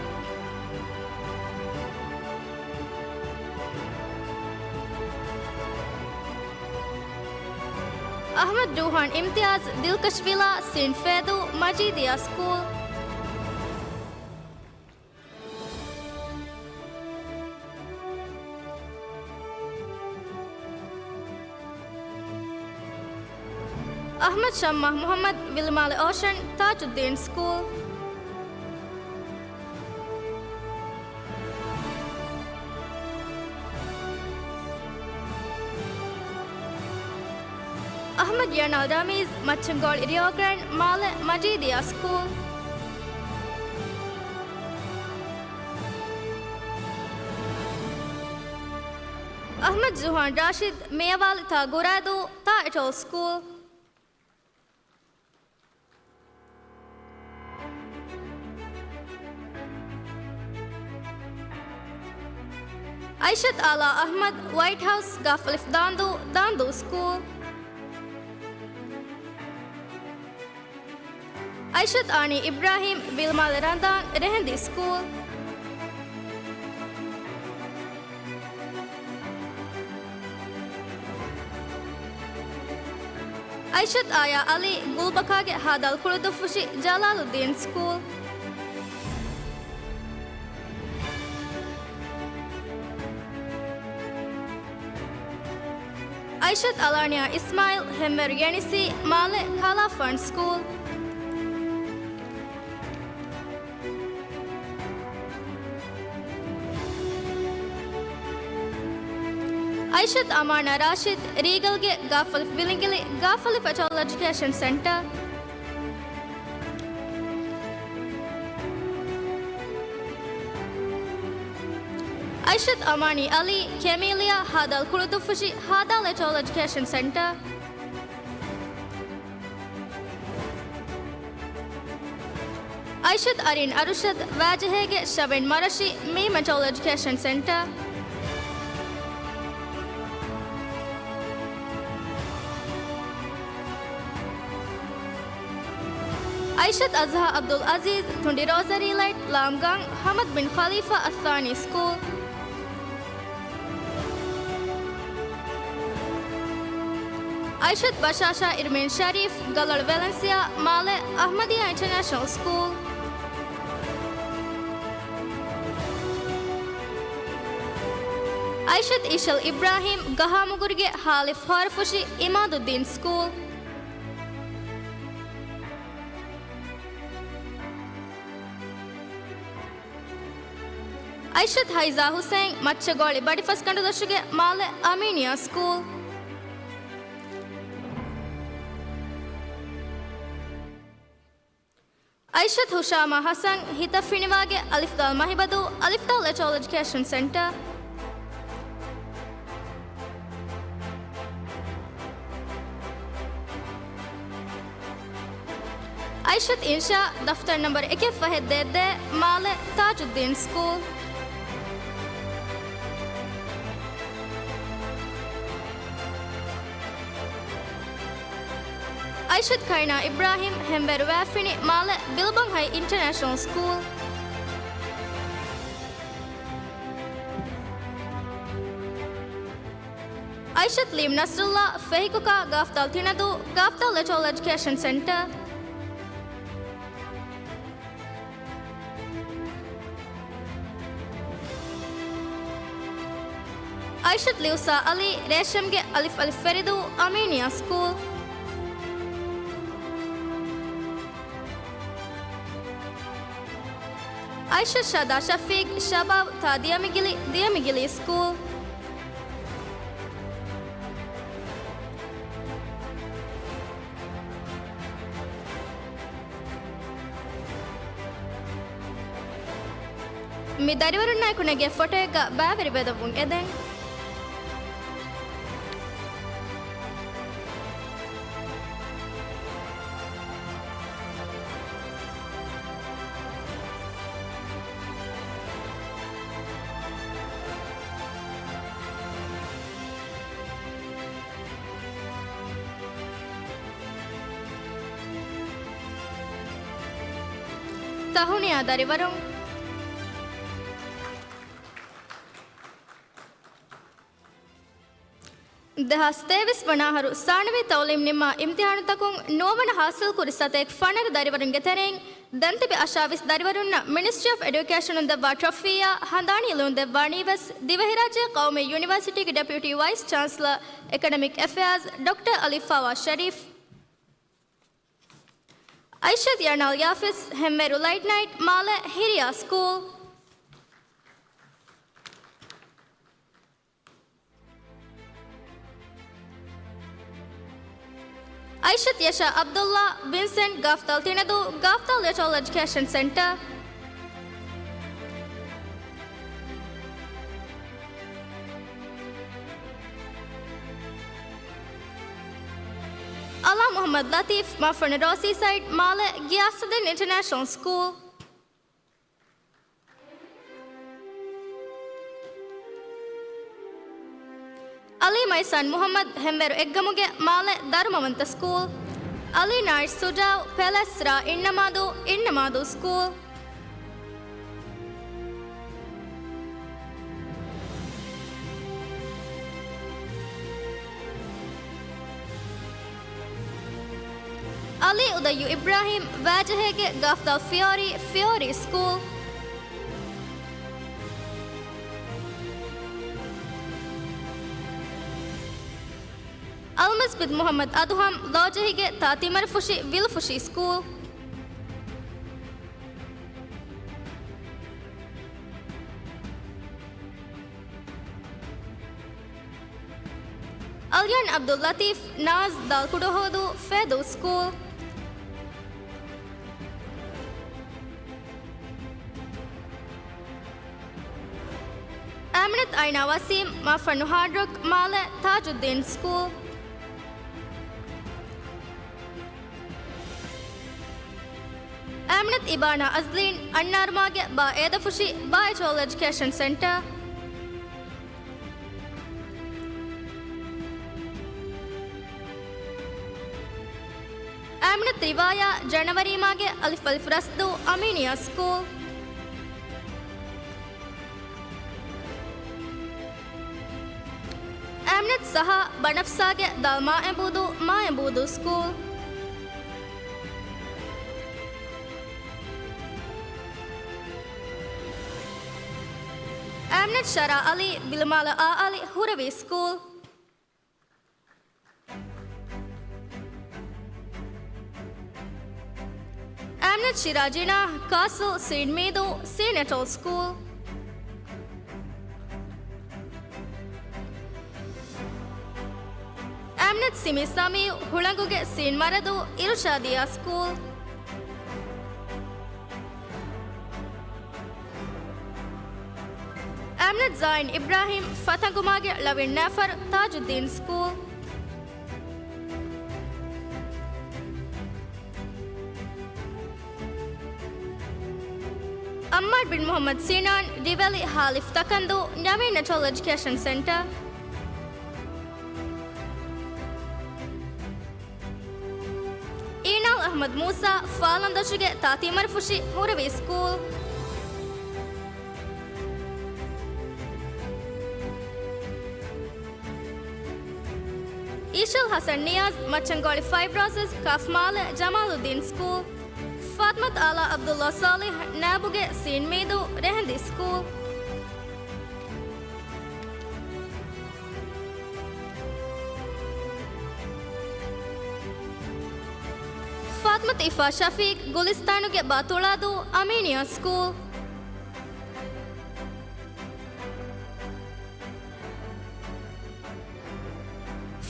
ಅಹಮದ್ ರೂಹಾನ್ ಇಮ್ತಿಯಾಜ್ ದಿಲ್ಕಶ್ ವಿಲಾ ಸಿನ್ ಫೇದು ಮಜೀದಿಯಾ ಸ್ಕೂಲ್ ಅಹಮದ್ ಶಮ್ಮಾ ಮುಹಮ್ಮದ್ ವಿಲ್ಮಾಲ್ ಓಷನ್ ತಾಜುದ್ದೀನ್ ಸ್ಕೂಲ್ ಅಹಮದ್ ಯರ್ನಾಲ್ Rameez Machchangolhi Rio Grande Male Majeediyya school Ahmad Zuhan Rashid Meyawal Ta Gorado Ta Etol School. Aishat Ala Ahmad White House Gafalif Dando School. Aishat Ani Ibrahim Bilmal Randan Rehendi School. Aishat Aya Ali Gulbakage Hadal Kurudufushi Jalaluddin School. Aishat Alania Ismail Hemmer Yenisi Male Kala Fund School. Aishat Amana Rashid Regalge Gafalif Willingili Gafalif Atol Education Center. Aishat Amani Ali Camellia Hadal Kurudufushi Hadal Atol Education Center. Aishat Arin Arushad Vajahege Shabin Marashi Meme Atol Education Center. Aishat Azha Abdul Aziz Thundi Rosary Light Lamgang Hamad bin Khalifa Athani School. Aishat Bashasha Irmin Sharif Galar Valencia Male Ahmadiyya International School. Aishat Ishal Ibrahim Gahamugurge Halif Harfushi Imaduddin School. Aishat Haiza Hussain Machagoli Badifas Kandadashuge Male Armenia School. Aishat Hushama Hassan Hita Finivage Alifdal Mahibadu Alifdal Etol Education Center. Aishat Insha Daftar number 1 Fahed Dede Male Tajuddin School. Aishat Kaina Ibrahim Hember Wafini Male Bilbang High International School. Aishat Lim Nasrullah Fehikuka Gaftal Tinadu Gaftal Etol Education Center. Aishat Liusa Ali Reshamge Alif Alif Feridu Armenia School. Aishat Shada Shafiq Shabab Ta Diamigili School. Mi darivarunna kunege photo eka baveri bedavun eden. Tahunia darivarun Dehastēvis vanaharu sānavi taulim nimma imtihānu takun novana hasil kurisatek fanar darivarun getereng dantibi ashavis darivarunna Ministry of Education und the Trophiya handani lun the Varnives Divahiraje Qawmi University ke Deputy Vice Chancellor Academic Affairs Dr. Alifawa Sharif Aishat Yarnal Yafis Hemmeru Light Night Male Hiria School Aishat Yasha Abdullah Vincent Gaftal Tinadu Gaftal Etol Education Center Muhammad Latif from Rossi side Male Gyasadin International School. Ali my son Muhammad Hemveru Eggamuge Male Dharmavanta School. Ali Nars Sujav Pelesra Innamadu School. Ali Udayu Ibrahim Vajahege Gafdal Fiori School. Almasbid Muhammad Aduham Lojahige Tatimar Fushi Wilfushi School. Alyan Abdul Latif Naz Dalkudohodu Fedu School. Aminat Aina Wasim Mafanu Hardrock Male Tajuddin School. Aminat Ibana Azlin Annarmage Ba Edafushi Baichol Education Center. Aminat Rivaya January Mage Alif Rasdu Aminia School. Aminat Saha Banafsage Dalma Embudu School. Aminat Shara Ali Bilmala A Ali Huravi School. Aminat Shirajina Castle St. Meadow Senator School. Aminat Simisami Hulanguge St. Maradu Irushadia School. Aminat Zain Ibrahim Fatangumage Lavin Nafar Tajuddin School. Ammar bin Muhammad Sinan Divali Halif Takandu Navi Natural Education Center. Inal Ahmad Musa Falandashuge Tatimar Fushi Huravi School. Ishal Hassan Niaz Machangoli 5 Roses Kafmale Jamaluddin School. Fatmat Ala Abdullah Salih Nabuge St. Meadow Rehandi School. Fatmat Ifa Shafiq Gulistanuge Batuladu Aminia School.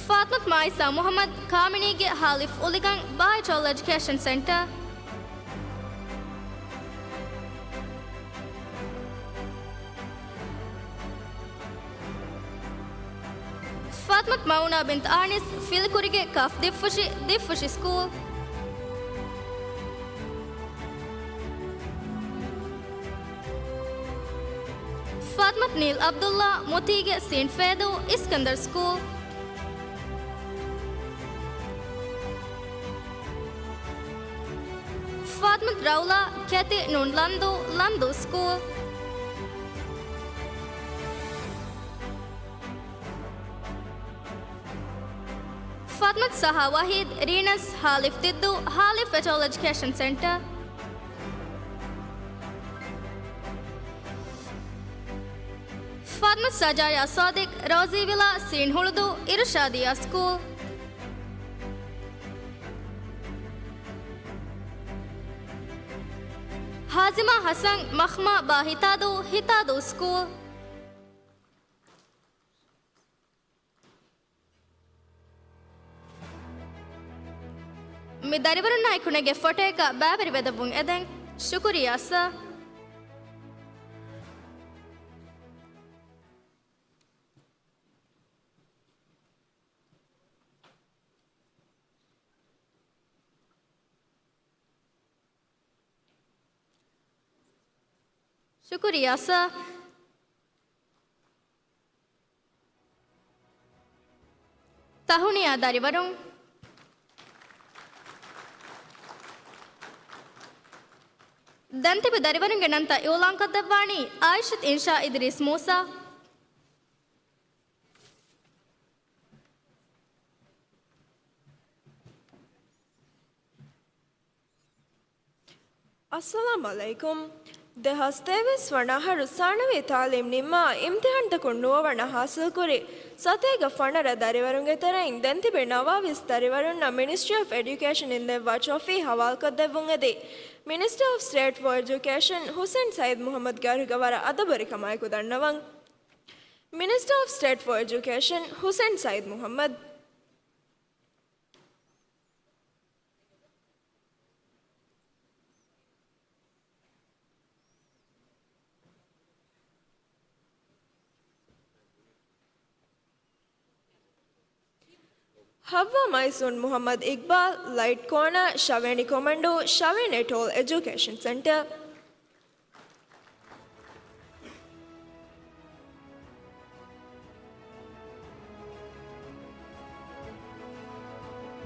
Fatmat Maisa Muhammad Kaminige Halif Uligang Baichol Education Center. Fatmat Mauna bint Anis Filkurige Kaf Diffushi School. Fatmat Neil Abdullah Mutige St. Fedu Iskandar School. Fatmat Raula Keti Nun Landu School. Fatmat Saha Wahid Renas Halif Tiddu Halif Vetol Education Center. Fatmat Sajaya Sadiq Rozi Villa St. Huludu Irushadia School. Hazima Hassan Makhma Hitadu School. Mi darivarun naikunege foteka baberi vedabun eden shukriya sir. ಶುಕ್ರಿಯಾ sir. ತಹುಣಿಯಾ ದರಿವರುಣ್. ದಂತಿಬ ದರಿವರುಂಗೆ ನಂತ ಯೋಲಾಂಕದ್ದವಾಣಿ ಆಯಿಷತ್ ಇನ್ಶಾ ಇದ್ರಿಸ್ ಮೂಸಾ. अस्सलाम वालेकुम. දෙහස්තේවිස් වනහරු සානවේ තාලිම් නිම්මා ඉම්තිහන්තකුන් නුවවන හාසල් කුරි සතේග ෆනර දරිවරුන්ගේ තරයින් දැන්තිබේ නවාවිස් දරිවරුන්න Ministry of Education in the Vachofi හවල්කදෙවුන් එදී Minister of State for Education Hussein Said Muhammad Garigawara අදබරිකමයිකු දන්නවන්. Minister of State for Education Hussein Said Muhammad. Havva Maisun Muhammad Iqbal, Light Corner, Shaveni Commando, Shaveni Toll Education Center.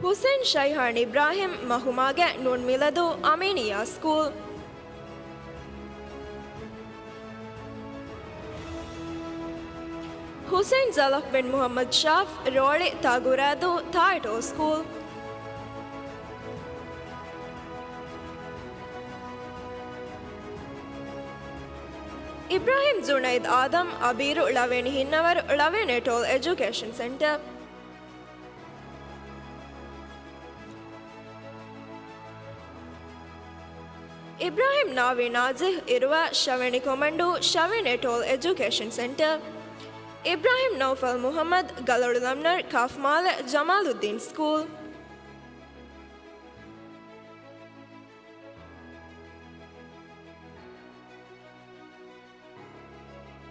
Hussein Shaihan Ibrahim, Mahumage Nun Milado, Aminiya School. Hussein Zalaf bin Muhammad Shaf, Roli Tagurado, Taito School. Ibrahim Zunaid Adam, Abiru Laveni Hinnavar, Laveni Toll Education Center. Ibrahim Navi Nazih Irwa, Shaveni Commando, Shaveni Toll Education Center. Ibrahim Naufal Muhammad, Galur Lamnar, Kafmal, Jamaluddin School.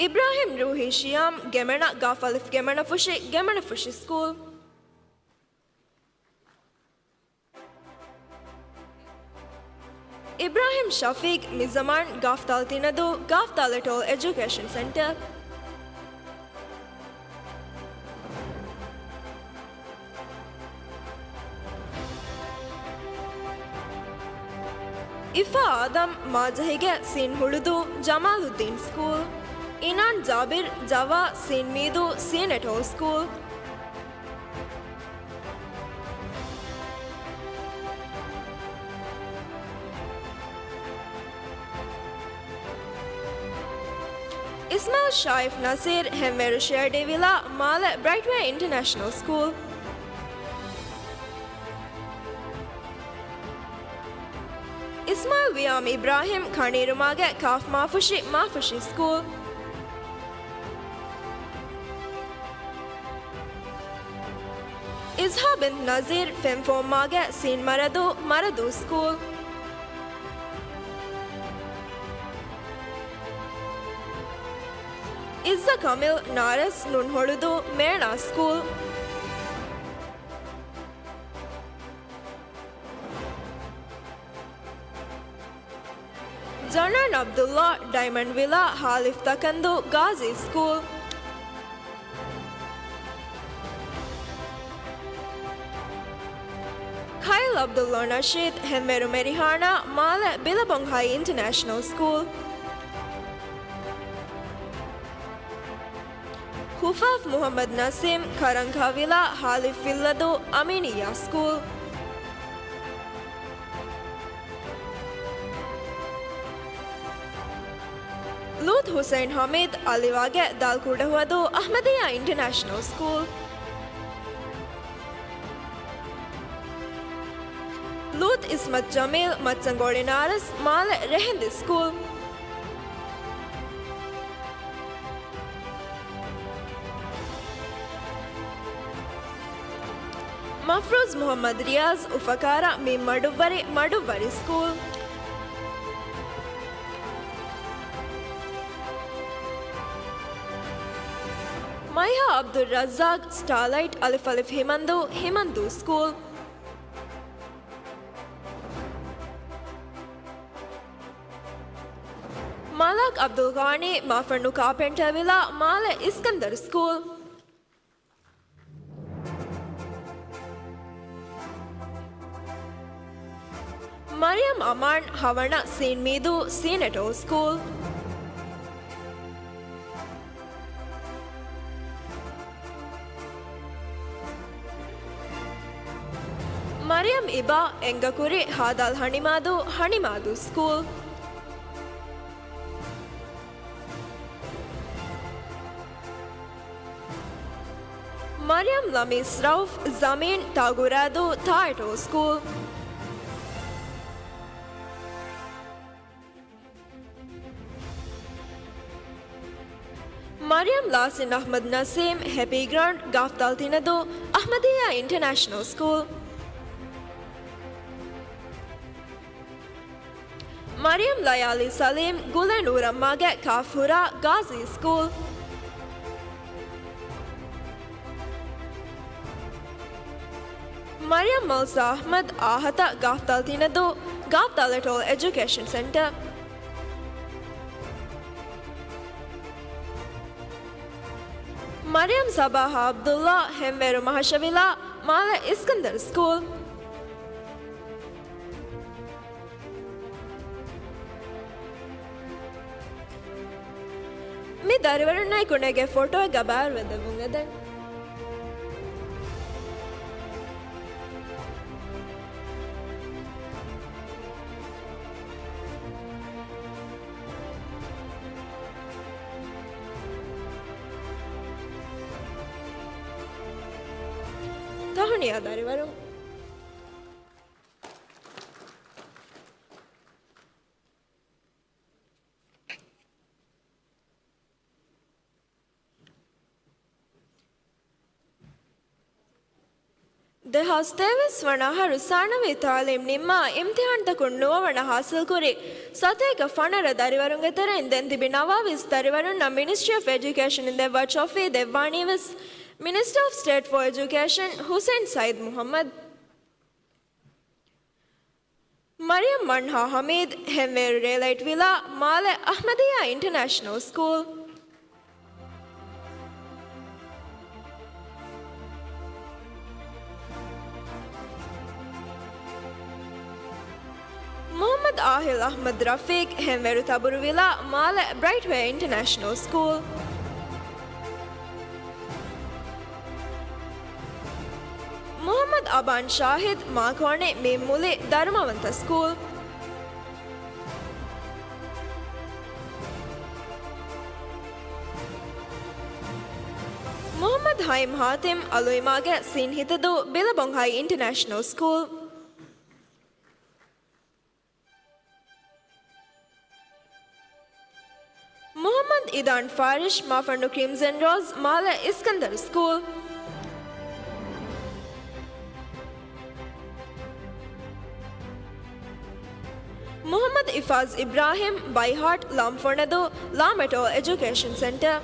Ibrahim Ruhi Shiam, Gemena Gafalif Gemena Fushi School. Ibrahim Shafiq Mizaman, Gaftal Tinadu, Gaftal Atoll Education Center. Ifa Adam Mazahige Sin Huludu Jamaluddin School. Inan Zabir Java Sin Midu Sin Atoll School. Ismail Shaif Nasir Hemmeru Sherdi Villa Male Brightway International School. Ismail Viam Ibrahim Khanirumage Kaf Mafushi School. Izha bint Nazir Femfom Mage Sin Maradu School. Izza Kamil Nares Nunholudu Merna School. Zanan Abdullah Diamond Villa Halif Takandu Ghazi School. Khail Abdullah Nasheed Hemmeru Merihana Male Billabong High International School. Hufaf Muhammad Nasim Karankha Villa Halif Villadu Aminiya School. Lut Hussein Hamid Aliwage Dalkudahwadu Ahmadiyya International School. Lut Ismat Jamil Matsangodi Naras Male Rehindi School. Mafruz Muhammad Riaz Ufakara Mim Maduvari School. Maya Abdul Razzaq Starlight Alif Himandu School. Malak Abdul Ghani Mafarnu Carpenter Villa Male Iskandar School. Mariam Aman Havana Saint Medu Senator School. Mariam Iba Engakuri Hadal Hanimadu School. Mariam Lamis Rauf Zamin Tagurado Taito School. Mariam Lasin Ahmad Nasim Happy Grant Gaftal Tinado Ahmadiyya International School. Mariam Layali Salim Gulanur Mage Kafura Ghazi School. Mariam Malsa Ahmad Ahata Gaftal Tinado Gaftal et al. Education Center. Mariam Sabaha Abdullah Hemveru Mahashavila Mala Iskandar School. Me darivarunai kunege photo gabar vedavungada. Tahuniya darivarun. දෙහස්තේවස් වනහරු සානවේ තාලෙම් නිම්මා ඉම්තිහාන්තකුන් නුවවන හාසල් කුරි සතේක ෆනර දරිවරුන්ගේ තරෙන් දැන් තිබි නවාවිස් දරිවරුන් Ministry of Education in the watch of දෙවානීවස් Minister of State for Education Hussein Said Muhammad Mariam Manha Hamid Hemver Relight Villa Male Ahmadiyya International School Muhammad Ahil Ahmad Rafiq Hemveru Taburu Villa Male Brightway International School Muhammad Aban Shahid Makone Mimule Dharmavanta School Muhammad Haim Hatim Aluimage Sinhitadu Billabonghai International School Muhammad Idan Farish Mafarnu Crimson Rose Mala Iskandar School Muhammad Ifaz Ibrahim Byheart Lamfornado Lameto Education Center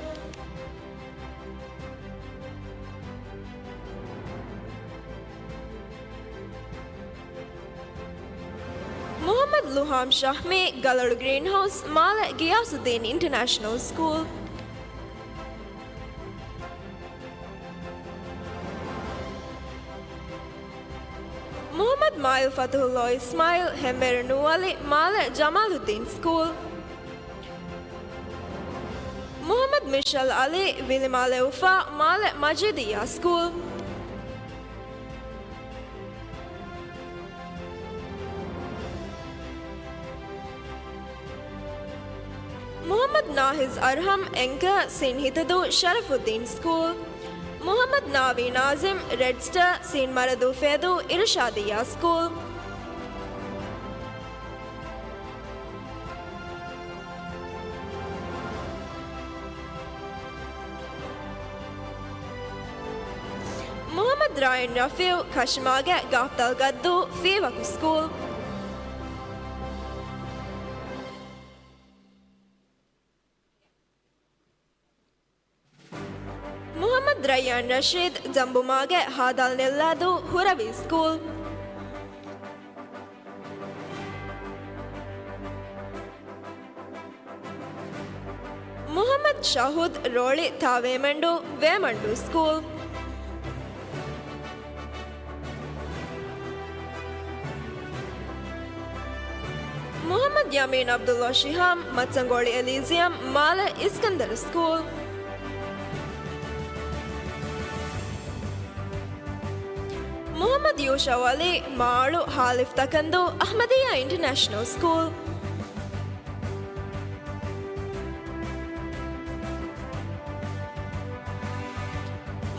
Muhammad Luham Shahme Galad Greenhouse Mala Giyasuddin International School Muhammad Mail Fatullah Ismail Hember Nuwali Mala Jamaluddin School Muhammad Mishal Ali Vilimale Ufa Mala Majidiya School Muhammad Nahiz Arham Enka Sinhitadu Sharafuddin School Muhammad Navi Nazim Redster Sin Maradu Fedu Irshadiya School Muhammad Ryan Rafiu Kashmage Gaftal Gaddu Fevaku School Muhammad Rayyan Rashid Zambumage Hadal Nilladu Huravi School Muhammad Shahud Roli Vemandu School. Muhammad Yamin Abdullah Shiham Matsangoli Elysium Mala Iskandar School. Muhammad Yusha Ali Maru Halif Takandu Ahmadiyya International School.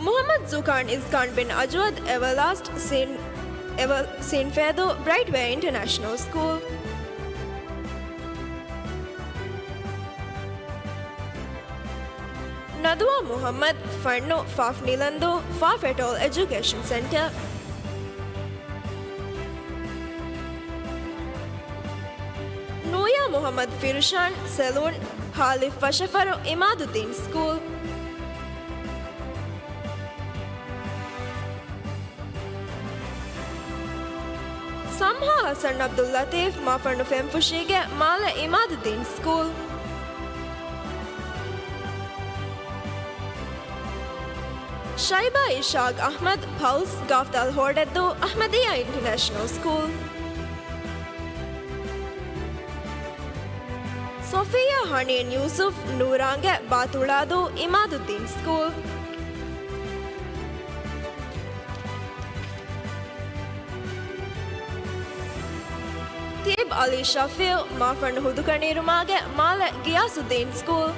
Muhammad Zukan Izkan bin Ajwad Everlast Saint Fedo Brightway International School. Nadwa Muhammad Farno Faf Nilando Faf et al. Education Center. Nuya Muhammad Firshan Saloon Halif Fashafaro Imaduddin School. Samha Hassan Abdul Latif Mafarnu Femfushige Mala Imaduddin School. Shaiba Ishaq Ahmad Pulse Gaftal Hordeddu Ahmadiyya International School. Sophia Hanin Yusuf Nurange Batuladu Imaduddin School. Tib Ali Shafil Mafan Hudukani Rumage Mala Giyasuddin School.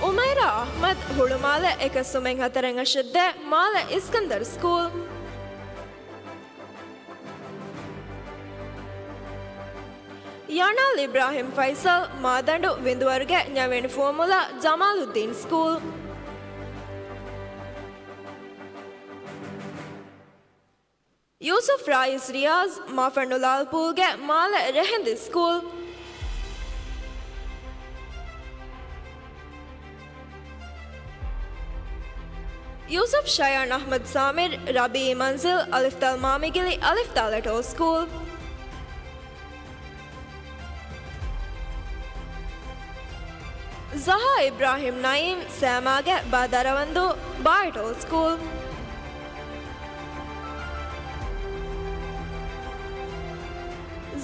Umaira Ahmad Hudumala Ekasumeng Hataranga Shidde Mala Iskandar School. Yanal Ibrahim Faisal Madandu Vinduarge Nyaven Formula Jamaluddin School. Yusuf Rais Riaz Mafanulal Pulge Mala Rehendi School. Yusuf Shayan Ahmad Samir Rabi Manzil Aliftal Mamigili Aliftal et al. School. Zaha Ibrahim Naim Samage Badaravandu Bar et al. School.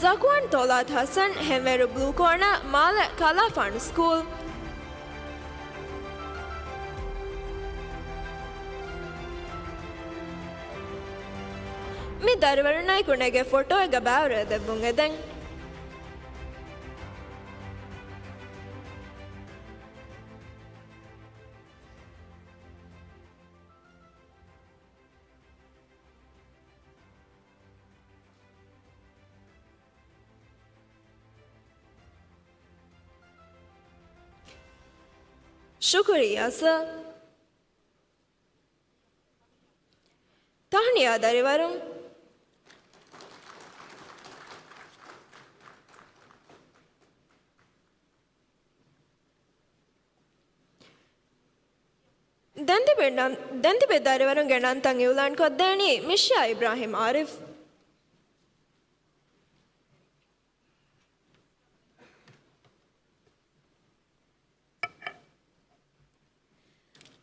Zakwan Tolat Hassan Hemeru Blue Corner Mala Kalafan School. Mi darvarunai kunege photo ega bavre debbunge den. Shukriya sir. Tahniya darivarun. Danti Bedarivarun Ganantang Yulan Kodani, Misha Ibrahim Arif.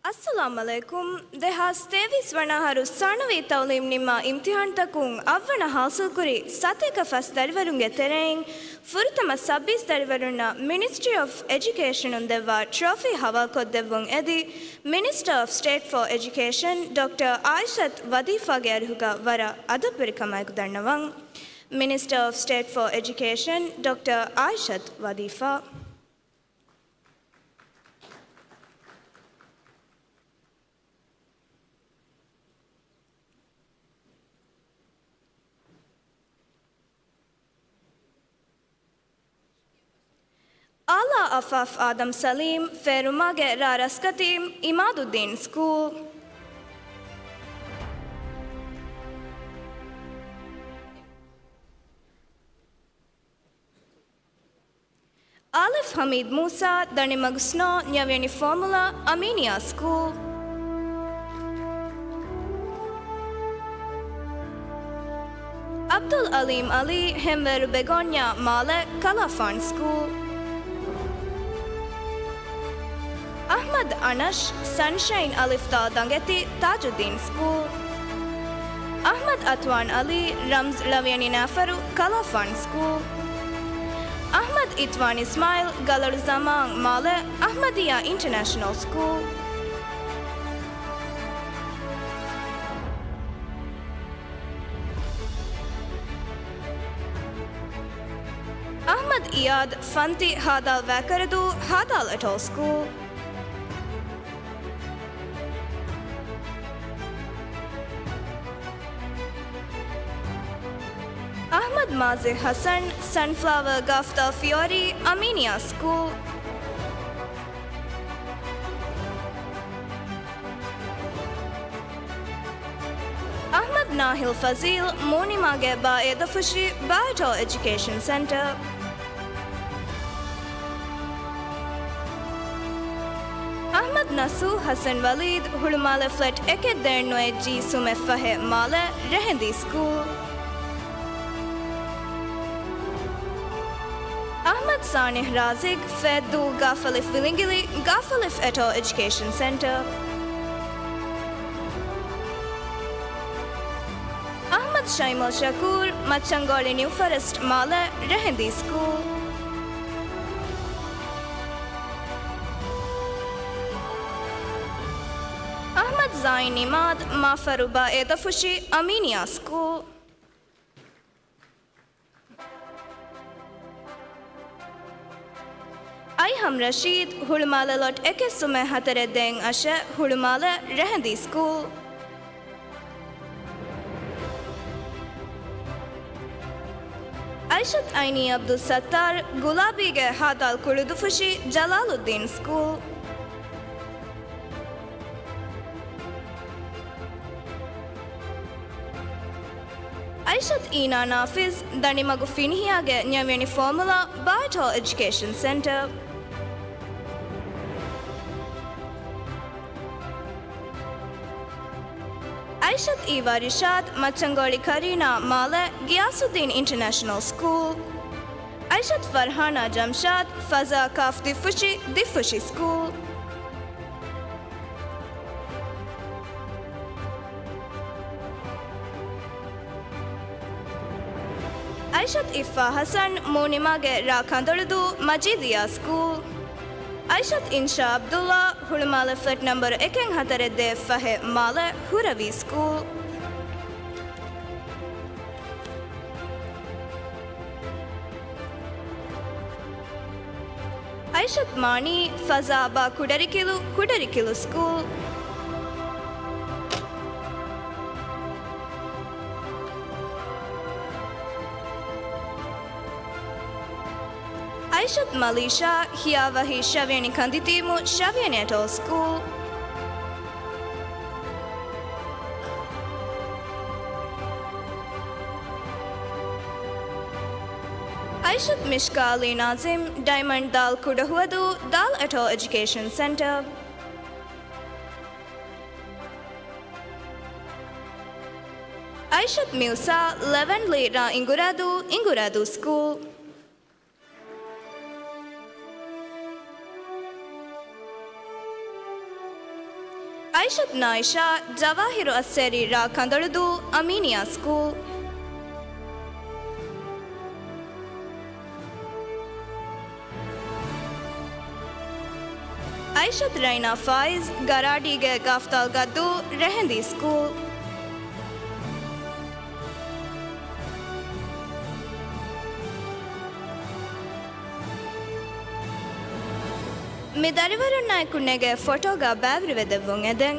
Assalamu alaikum. Dehas tevis vanaharu sanavi taulim nimma imtihan takung avvana hasil kuri sateka fas darivarunge tereng furtama sabbis darivarunna Ministry of Education undeva trophy hawal koddevun edi Minister of State for Education Dr. Aishat Wadifa gerhuga vara adapirikamayaku dannavan Minister of State for Education Dr. Aishat Wadifa. Ala Afaf Adam Salim Ferumage Raraskatim Imaduddin School. Alif Hamid Musa Danimagusno Nyaveni Formula Aminia School. Abdul Alim Ali Hemveru Begonia Male Kalafan School. Ahmad Anash Sunshine Alifta Dangeti Tajuddin School. Ahmad Atwan Ali Rams Laviani Nafaru Kalafan School. Ahmad Itwan Ismail Galar Zaman Male Ahmadiyya International School. Ahmad Iyad Fanti Hadal Vakaradu Hadal Atoll School. Ahmad Mazir Hassan Sunflower Gafta Fiori Armenia School. Ahmad Nahil Fazil Monimage Baedafushi Baito Education Center. Ahmad Nasu Hassan Walid Hulmale Flat Eket Dernoe G Sumefahe Male Rehendi School. Ahmad Sanih Razik Feddu Gafalif Willingili Gafalif Eto Education Center. Ahmad Shaimul Shakur Machangoli New Forest Male Rehendi School. Ahmad Zain Imad Mafaruba Edafushi Armenia School. Ayham Rashid Hulmala Lot Ekesume Hatare Deng Ashe Hulmala Rehendi School. Aishat Aini Abdul Sattar Gulabige Hadal Kuludufushi Jalaluddin School. Aishat Ina Nafiz Danimagu Finhiage Nyaveni Formula Baito Education Center. Aishat Eva Rishad Machangoli Karina Male Giyasuddin International School. Aishat Farhana Jamshad Faza Kaf Diffushi School. Aishat Iffa Hassan Monimage Rakandoludu Majidiya School. Aishat Insha Abdullah Hulmale Flat number Ekeng Hatare De Fahe Male Huravi School. Aishat Mani Fazaba Kudarikilu School. Aishat Malisha Hiavahi Shaviani Kanditimu Shaviani Atoll School. Aishat Mishka Ali Nazim Diamond Dal Kudahuadu Dal Atoll Education Center. Aishat Musa Levan Lera Inguradu School. Aishat Naisha Jawahiru Asseri Rakandoludu Armenia School. Aishat Raina Faiz Garadige Gaftal Gaddu Rehendi School. Midarivaru Naikunege Photoga Bavrivedevung Eden.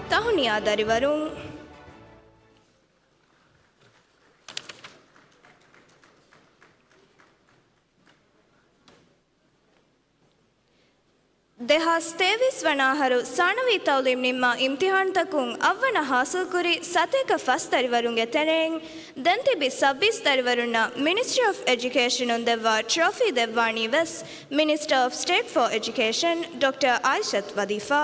Tahunia Darivarung. දෙහස් Thewis වනාහරු සානවී තවලිම් නිම්ම ඉම්තිහාන්තකුන් අවවන හාසල්කුරි සතේක first තරිවරුන්ගේ තැනෙන් දැන්තිබි සබ්බිස් තරිවරුන්න Ministry of Education on දෙවා trophy දෙවානී වෙස් Minister of State for Education Dr. Aishat Wadifa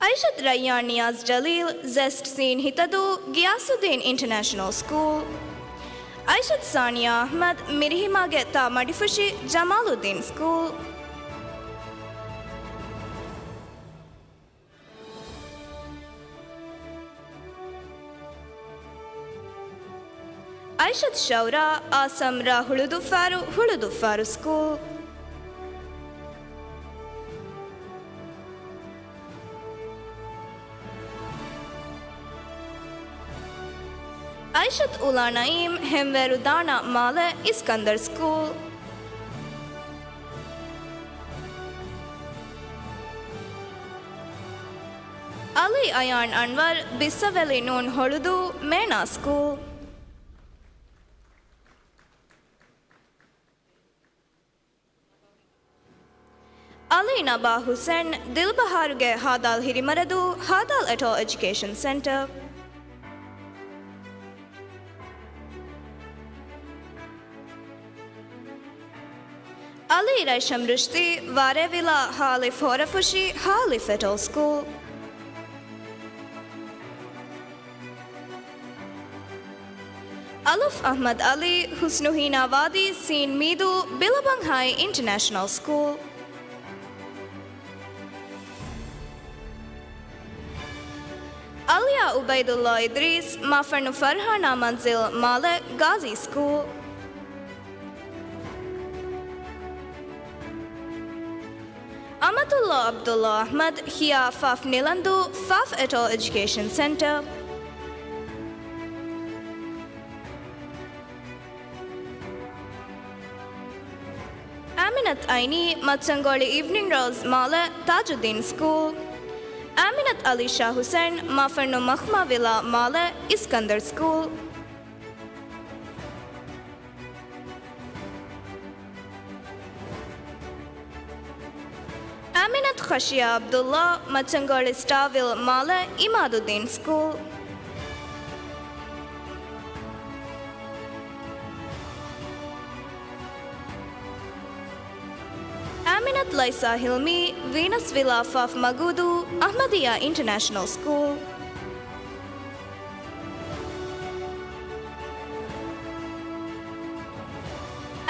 Aishat Rayyan Niyaz Jalil Zest Seen Hitadu Giyasuddin International School Aishat Sania Ahmad Mirihimage Ta Madifushi Jamaluddin School Aishat Shaura Asamra Huludufaru School Aishat Ula Naim Hemverudana Male Iskandar School Ali Ayan Anwar Bissaveli Noon Holudu Mena School Ali Naba Hussain Dilbaharuge Hadal Hirimaradu Hadal Eto Education Center Ali Raisham Rushdi Varevila Halif Horafushi Halif Eto School Aluf Ahmad Ali Husnuhina Wadi Seen Midu Billabong High International School Alia Ubaidullah Idris Mafarnu Farhana Manzil Male Ghazi School Amatullah Abdullah Ahmad Hia Faf Nilandu Faf Eto Education Center Aminat Aini Matsangoli Evening Rose Male Tajuddin School Aminat Ali Shah Hussain Mafarnu Makhma Villa Male Iskandar School Aminat Khashia Abdullah Matsangoli Starville Male Imaduddin School Aminat Laisa Hilmi Venus Villa Faf Magudu Ahmadiyya International School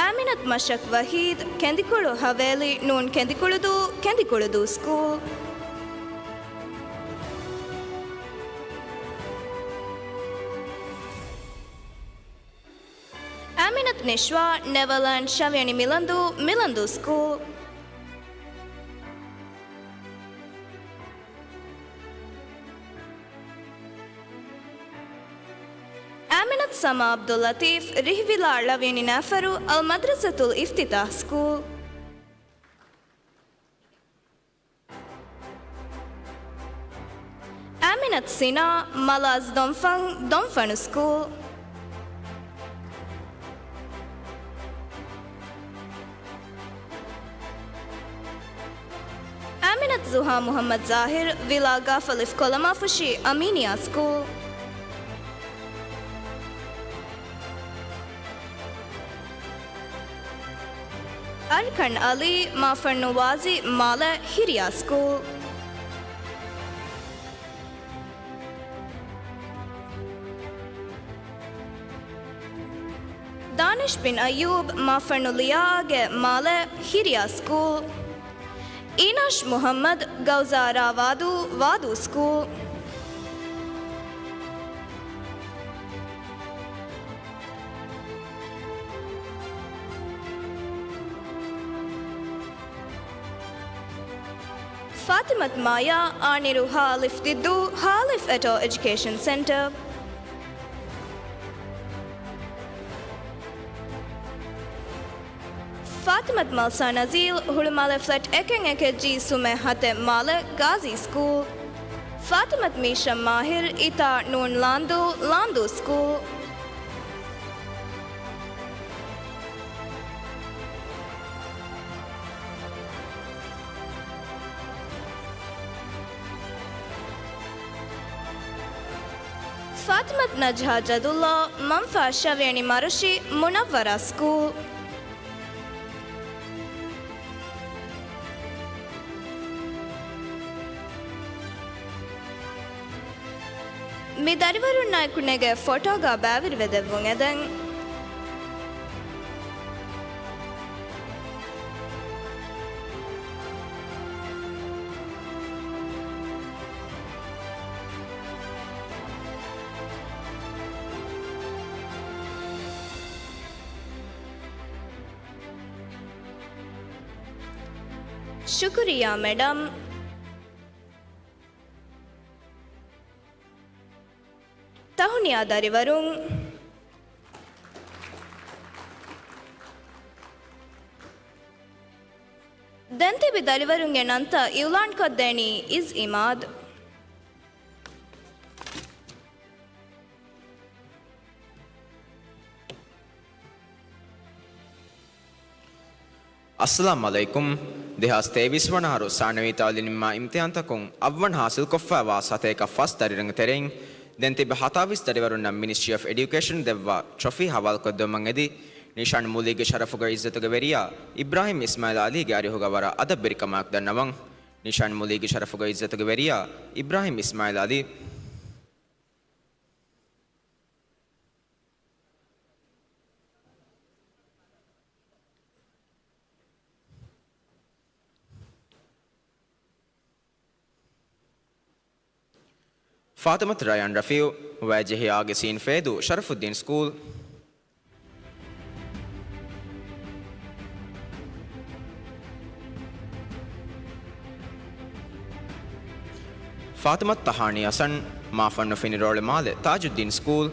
Aminat Mashak Wahid Kendikulu Haveli Noon Kendikuludu School Aminat Nishwa Neverland Shavyani Milandu School Aminat Sama Abdul Latif Rihvila Lavini Nafaru Al Madrasatul Iftitah School Aminat Sina Malaz Domfanu School Aminat Zuha Muhammad Zahir Villa Gafalif Kolamafushi Aminia School Arkan Ali Mafar Nawazi Mala Hiria School Danish bin Ayub Mafar Nuliage Mala Hiria School Inash Muhammad Gauzara Wadu School Fatimat Maya Aniru Halif Diddu Halif Eto Education Center Fatimat Malsa Nazil Hulmale Flat Eke G Sume Hate Male Ghazi School Fatimat Misha Mahir Ita Noon Landu School Fathimath Najha ಜದುಲ್ಲಾ ಮಂಫಾ ಶವೇಣಿ ಮರುಷಿ Munawwara school ಮಿ ದರಿವರುಣ್ಣ ಕುಣೆಗೆ ಫೋಟೋಗ ಬ್ಯಾವಿರ್ವೆದೆವುಂಗೆದೆಂಗ್ ಶುಕ್ರಿಯಾ ಮೇಡಮ್. ತಹುನಿಯಾ ದರಿವರುಂಗ್ ದಂತಿಬಿ ದರಿವರುಂಗೆ ನಂತ ಇವ್ಲಾನ್ ಕೊದ್ದೇಣಿ ಇಸ್ ಇಮಾದ್. अस्सलाम वालेकुम. 2023 වනහරු සානවී තාලිනිම්මා ඉම්තිහාන්තකුන් අවවන් හාසිල් කොෆ්ෆාවා සතේක ෆස් දරිරංග තෙරෙන් දැන් තිබ 27 දරිවරුන් නම් මිනිස්ට්‍රි ඔෆ් එඩියුකේෂන් දෙවවා ට්‍රොෆි හවල් කොද්දොමන් එදි නිෂාන් මූලිගේ ශරෆුගේ ඉස්සතුගේ වෙරියා ඉබ්‍රාහිම් ඉස්මායිල් අලිගේ අරිහුගේ වර අද බෙරිකමක් දන්නවන් නිෂාන් මූලිගේ ශරෆුගේ ඉස්සතුගේ වෙරියා ඉබ්‍රාහිම් ඉස්මායිල් අලි فاطمة ريان رفيع واجهي آغسين فيدو شرف الدين سكول فاطمة طهاني حسن ما فن فين رول مال تاج الدين سكول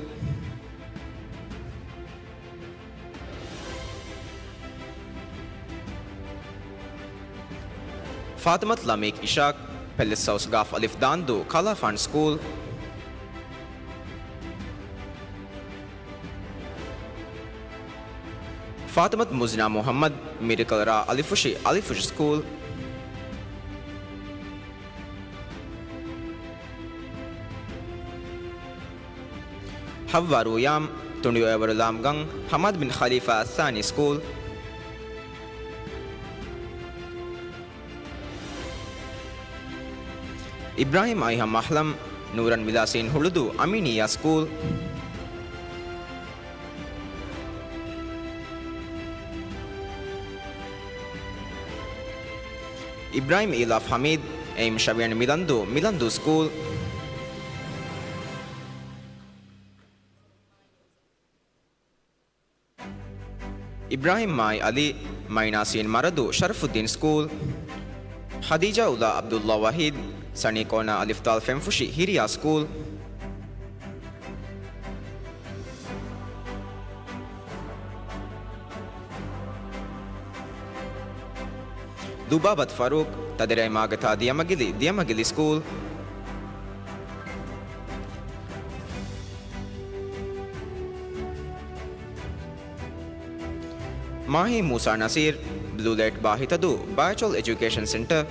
فاطمة لاميك إشاق Pellissaus Gaf Alif Dandu Kalafan School Fatimat Muzna Muhammad Miracle Ra Alifushi Alifush School Havwa Ruyam Tundiyo Everulam Gang Hamad bin Khalifa Thani School Ibrahim Ayham Mahlam Nuran Milasin Huludu Aminiya School Ibrahim Ilaf Hamid Aim Shavian Milandu School Ibrahim Mai Ali Mainasin Maradu Sharafuddin School Khadija Ula Abdullah Wahid Sani Kona Alif Tal Femfushi Hiriya School Dubabat Farooq Tadirai Magata Diamagili School Mahi Musa Nasir Blue Light Bahitadu Bachol Education Center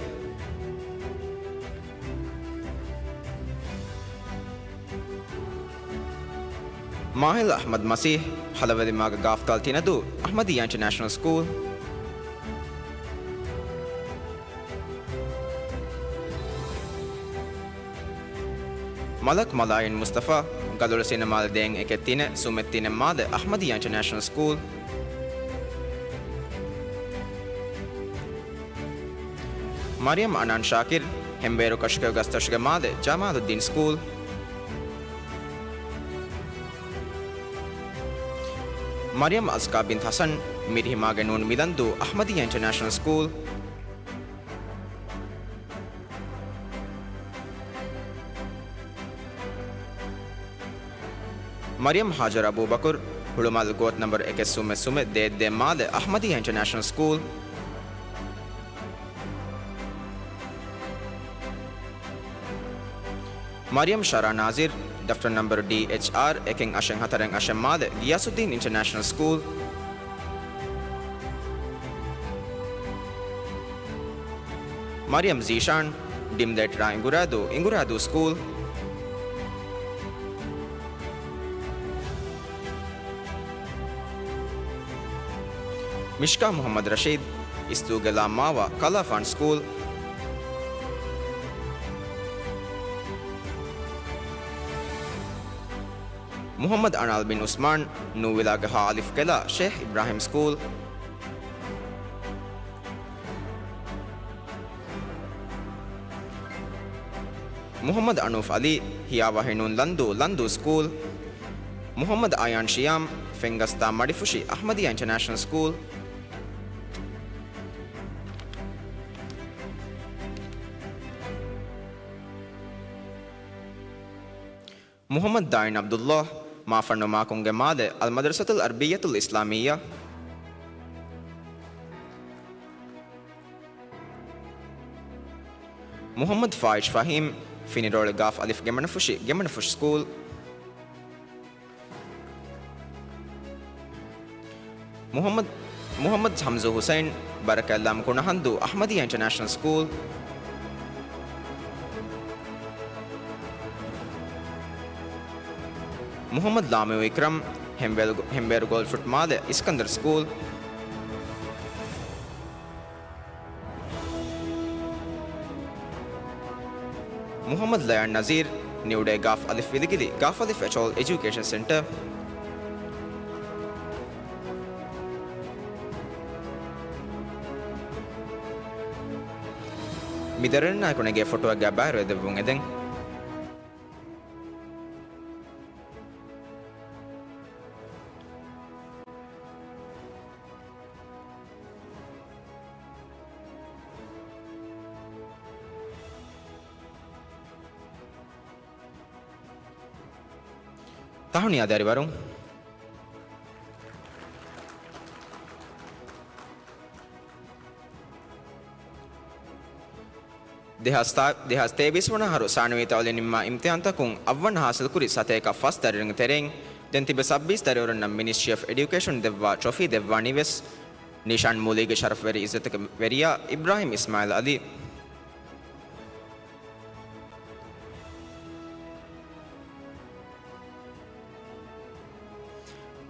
Mahil Ahmad Masih Halawadi Maga Gaftal Tinadu Ahmadiyya International School Malak Malayan Mustafa Galurasina Maldeng Eketine Sumetine Made Ahmadiyya International School Mariam Anan Shakir Hemberu Kashka Gastashga Made Jamaluddin School Mariam Azka bint Hassan Mirhima Ganun Milandu Ahmadiyya International School Mariam Hajar Abu Bakr Hulumal Got number Sume De Male Ahmadiyya International School Mariam Shara Nazir Daftar number DHR Eking Asheng Hatareng Ashem Made Giyasuddin International School Mariam Zishan Dimdet Ra Inguradu School Mishka Muhammad Rashid, Istugela Mawa Kala Fund School, Muhammad Anal bin Usman, Nuwila Gaha Alif Kela Sheikh Ibrahim School, Muhammad Anuf Ali, Hiyawa Hinun Landu School, Muhammad Ayan Shiam, Fengasta Madifushi Ahmadiyya International School, Muhammad Dain Abdullah, Mafarno Makunge Made, Al Madrasatul Arbiyatul Islamiyya, Muhammad Faiz Fahim, Finirol Gaf Alif Gemanafush School, Muhammad Hamza Hussain, Barakallam Kunahandu, Ahmadiyya International School, Muhammad Lamiu Ikram, Hember Goldfruit Made, Iskandar School, Muhammad Layan Nazir, New Day Gaf Alif Viligili, Gaf Alif Echol Education Center, Midaran Nakunage photo Gabaro the Vungedeng. Tahun ada dari warung. දෙහස් Thewis වන හරු සානවීතවල නිම්ම ඉම්තිහන්තකුන් අවවන් හාසල් කුරි සතේක ෆස් දරිරංග තෙරෙන් දැන් තිබ සබ්බිස් දරිවරන් නම් ministry of education දෙවවා ට්‍රොෆී දෙවවා නිවෙස් නිෂාන් මූලිගේ ශරෆ් වෙරි ඉස්සතක වෙරියා ඉබ්‍රාහිම් ඉස්මායිල් අලි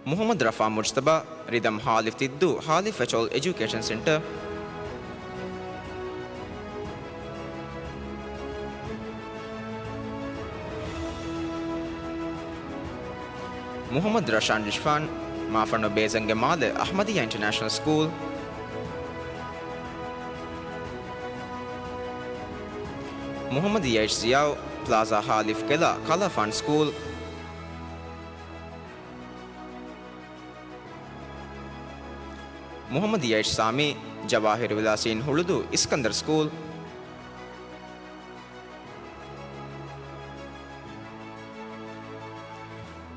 Muhammad Rafa Mujtaba Ridam Halif Tiddu Halif Fechol Education Center Muhammad Rashan Rishfan Mafano Bezange Male Ahmadiyya International School Muhammad Yash Ziao Plaza Halif Kela Kala Fund School Muhammad Yash Sami Jawahir Vilasin Huludu Iskandar School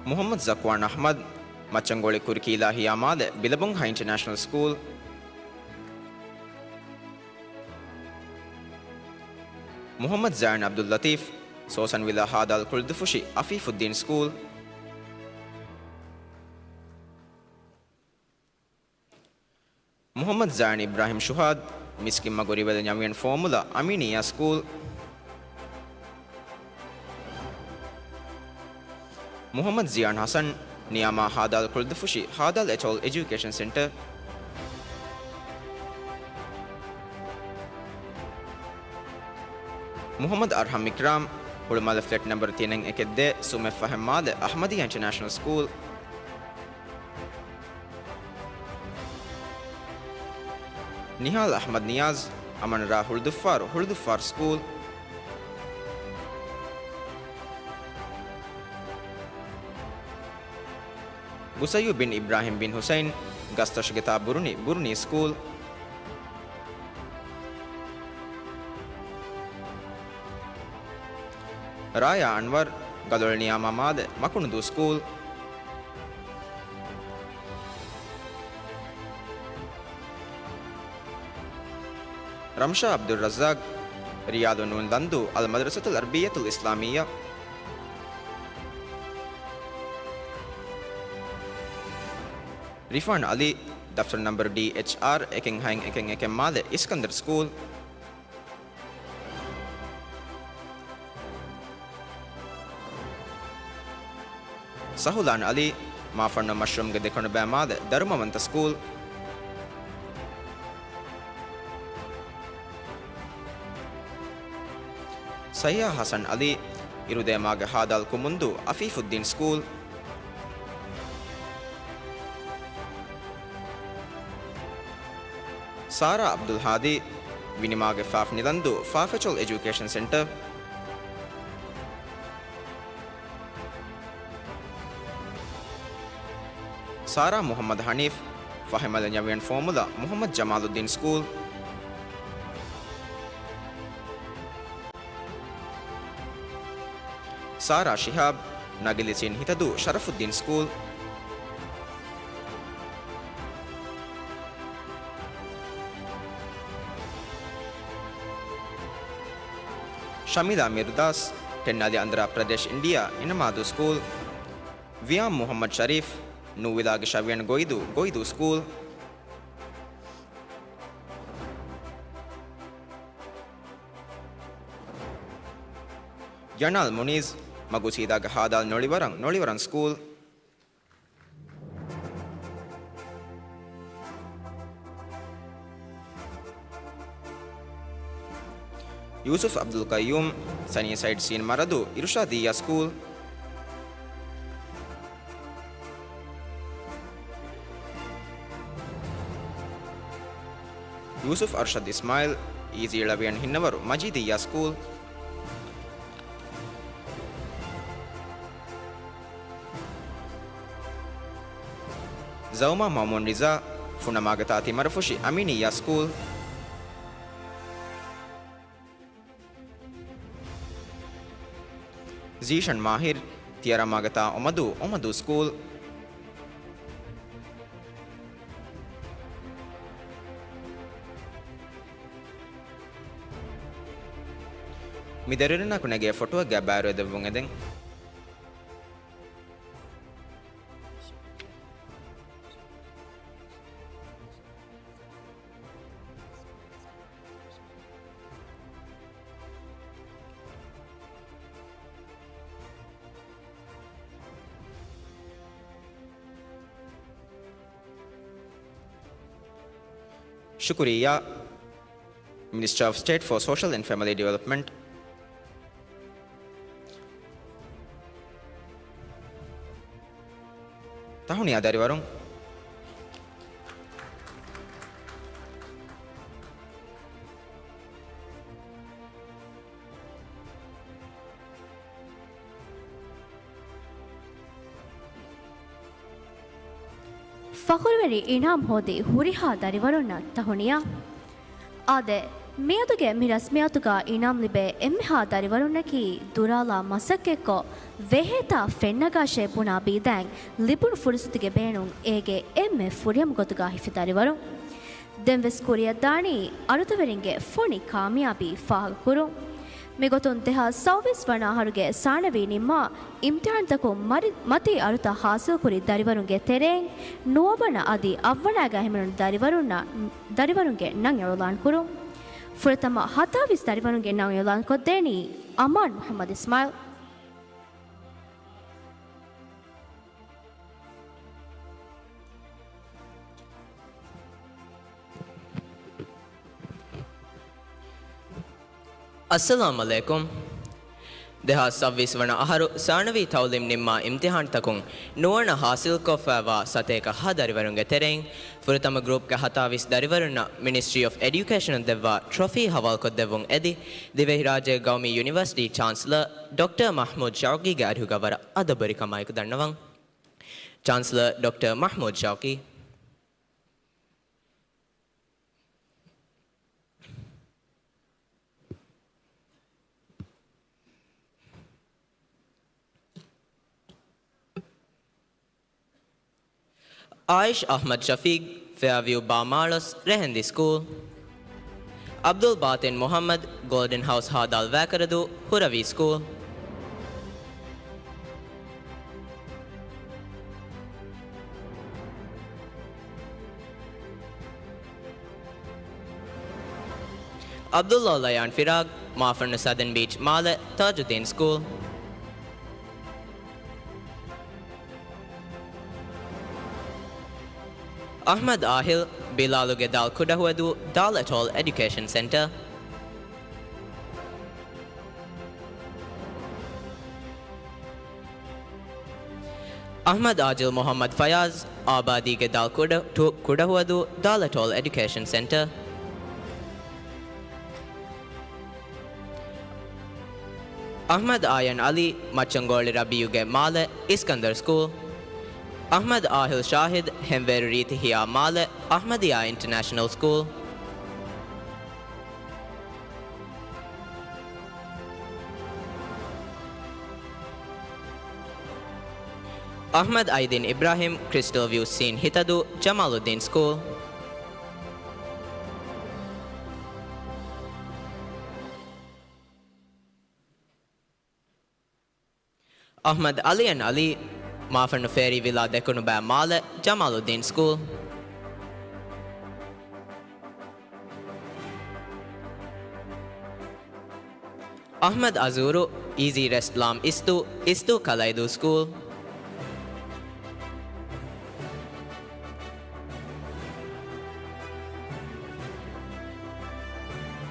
Muhammad Zakwan Ahmad Machangoli Kurkila Hiyamade Bilabungha International School Muhammad Zain Abdul Latif Sosan Villa Hadal Kuldufushi Afifuddin School Muhammad Zain Ibrahim Shuhad Miskim Magori Nyamian Formula Aminia School Muhammad Zian Hassan Niyama Hadal Kuldufushi Hadal Echol Education Center Muhammad Arham Ikram Ulmal Flat number 3 Ekedde Sumef Fahemade Ahmadiyya International School Nihal Ahmad Niyaz Amanra Huldufar School Busayu bin Ibrahim bin Hussein Gastosh Geta Buruni School Raya Anwar Gadolniya Mamad Makunudu School Ramsha Abdul Razzaq Riyadun Landu Al Madrasatul Arbiyatul Islamiyya Rifan Ali Daftar number DHR Ekeng Male Iskandar School Sahulan Ali Mafarna Mushroom Gedekon Bamade Darumamanta School Sayya Hasan Ali Irudemaga Hadal Kumundu Afifuddin School Sara Abdul Hadi Vinimage Faf Nilandu Farfetchol Education Center Sara Muhammad Hanif Fahimad Nyavian Formula Muhammad Jamaluddin School Sara Shihab Nagilisin Hitadu Sharafuddin School Shamila Mirdas Tennali Andhra Pradesh India Inamadu School Viam Muhammad Sharif Nuvilag Shavian Goidu School Yanal Muniz Magusida Hadal Nolivaran School Yusuf Abdul Qayyum Sunnyside Sin Maradu Irshadiya School Yusuf Arshad Ismail Easy Lavian Hinnavaru Majidiya School Zauma Mamun Riza Funamagatati Marafushi Aminiya School Zishan Mahir Tiara Magata Omadu School Midarina Kunage photo Gabaro the Vungading Shukuriya Minister of State for Social and Family Development Tahuni Adari Warung ಫಖುರ್ವೆರಿ ಇನಾಮ್ ಹೋದಿ ಹುರಿಹಾ ದರಿವರುನ್ನ ತಹುಣಿಯ ಆದೆ ಮಿಯದುಗೆ ಮಿರಸ್ಮಿಯತುಗ ಇನಾಮ್ ಲಿಬೆ ಎಮ್ಮೆಹಾ ದರಿವರುನ್ನಕಿ ದುರಾಲ ಮಸಕ್ಕೆಕ್ಕೊ ವೆಹೇತಾ ಫೆನ್ನಗಾಶೆ ಪುನಾ ಬೀದ್ಯಾಂಗ್ ಲಿಬುಣು ಫುರಿಸುತಿಗೆ ಬೇಣುಂ ಏಗೆ ಎಮ್ಮೆ ಫುರಿಯಂ ಗೊತುಗ ಹಿಫಿ ದರಿವರು ದೆಂವೆಸ್ ಕುರಿಯದ್ದಾಣಿ ಅರುತವೆರಿಂಗೆ ಫೊಣಿ ಕಾಮಿಯಾಬಿ ಫಾಹ ಕುರು ಮಿಗೊತುನ್ ತೆಹ ಸೌವಿಸ್ ವಣಾಹರುಗೆ ಸಾಣವಿ ನಿಮ್ಮ ಇಮ್ತಿಹಾನ್ತಕು ಮತಿ ಅರುತ ಹಾಸಿಲ್ ಕುರಿ ದರಿವರುಂಗೆ ತೆರೆಂಗ್ ನುವವಣ ಅದಿ ಅವ್ವಣಾಗ ಹಿಮನು ದರಿವರುಂಗೆ ನಂಗ್ ಎಳಲಾನ್ ಕುರು ಫುರತಮ ಹತಾವಿಸ್ ದರಿವರುಂಗೆ ನಂಗ್ ಎಳಲಾನ್ ಕೊದ್ದೇನಿ ಅಮಾನ್ ಮೊಹಮ್ಮದ್ ಇಸ್ಮಾಯಿಲ್ अस्सलाम अलैकुम देहा सव्वीस वण अहरु साणवी तौलिम निम्मा इम्तिहान तकुं नुवर्ण हासिल कोफावा सतेक हदरिवरुंगे तेरेंग फुरतम ग्रुप के हताविस दरिवरुन्न मिनिस्ट्री ऑफ एजुकेशन देवा ट्रॉफी हवाल को देवुं एदि दिवेहि राज्य गौमी university chancellor doctor Mahmood Shougee गे अरुगवर अदबरि कमायक दन्नवं chancellor doctor Mahmood Shougee Aish Ahmad Shafiq, Fairview Bamalas, Rehendi School. Abdul Batin Muhammad, Golden House Hadal Vakaradu, Huravi School. Abdullah Layan Firag, Mafan Southern Beach, Male, Tajuddin School. Ahmad Ahil, Bilaluge Dal Kudahuadu, Dal Atoll Education Center. Ahmad Ajil Muhammad Fayaz, Abadi ke Dal Kudahuadu, Dalatol Education Center. Ahmad Ayan Ali, Machangoli Rabiuge Male, Iskandar School. Ahmad Ahil Shahid, Hemverit Hiya Male, Ahmadiyya International School. Ahmad Aidin Ibrahim, Crystal View Scene Hitadu, Jamaluddin School. Ahmad Ali and Ali, Mafan Ferry Villa Dekunubay Male, Jamaluddin School. Ahmad Azuru, Easy Rest Lam Istu Kalaidu School.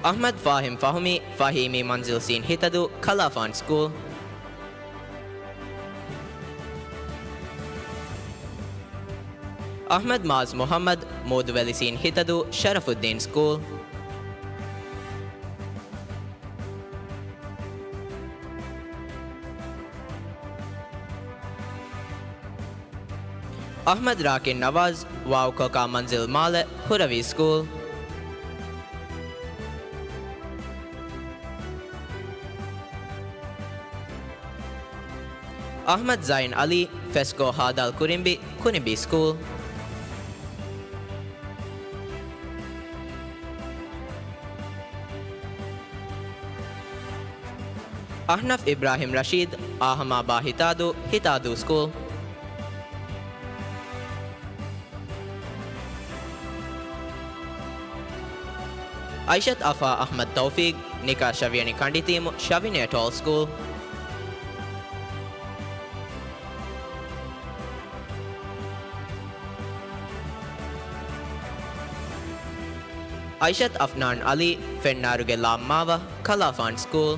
Ahmad Fahim Fahumi, Fahimi Manzil Scene Hitadu, Kalafan School. Ahmad Maz Muhammad, Moduveli Scene Hitadu, Sharafuddin School. Ahmad Rakin Nawaz, Waukoka Manzil Male, Huravi School. Ahmad Zain Ali, Fesco Hadal Kurimbi, Kunimbi School. Ahnaf Ibrahim Rashid, Ahama Bahitadu, Hitadu School. Aishat Afa Ahmad Tawfiq, Nika Shaviani Kanditimu, Shavini et al. School. Aishat Afnan Ali, Fennaruge Lammawa, Kalafan School.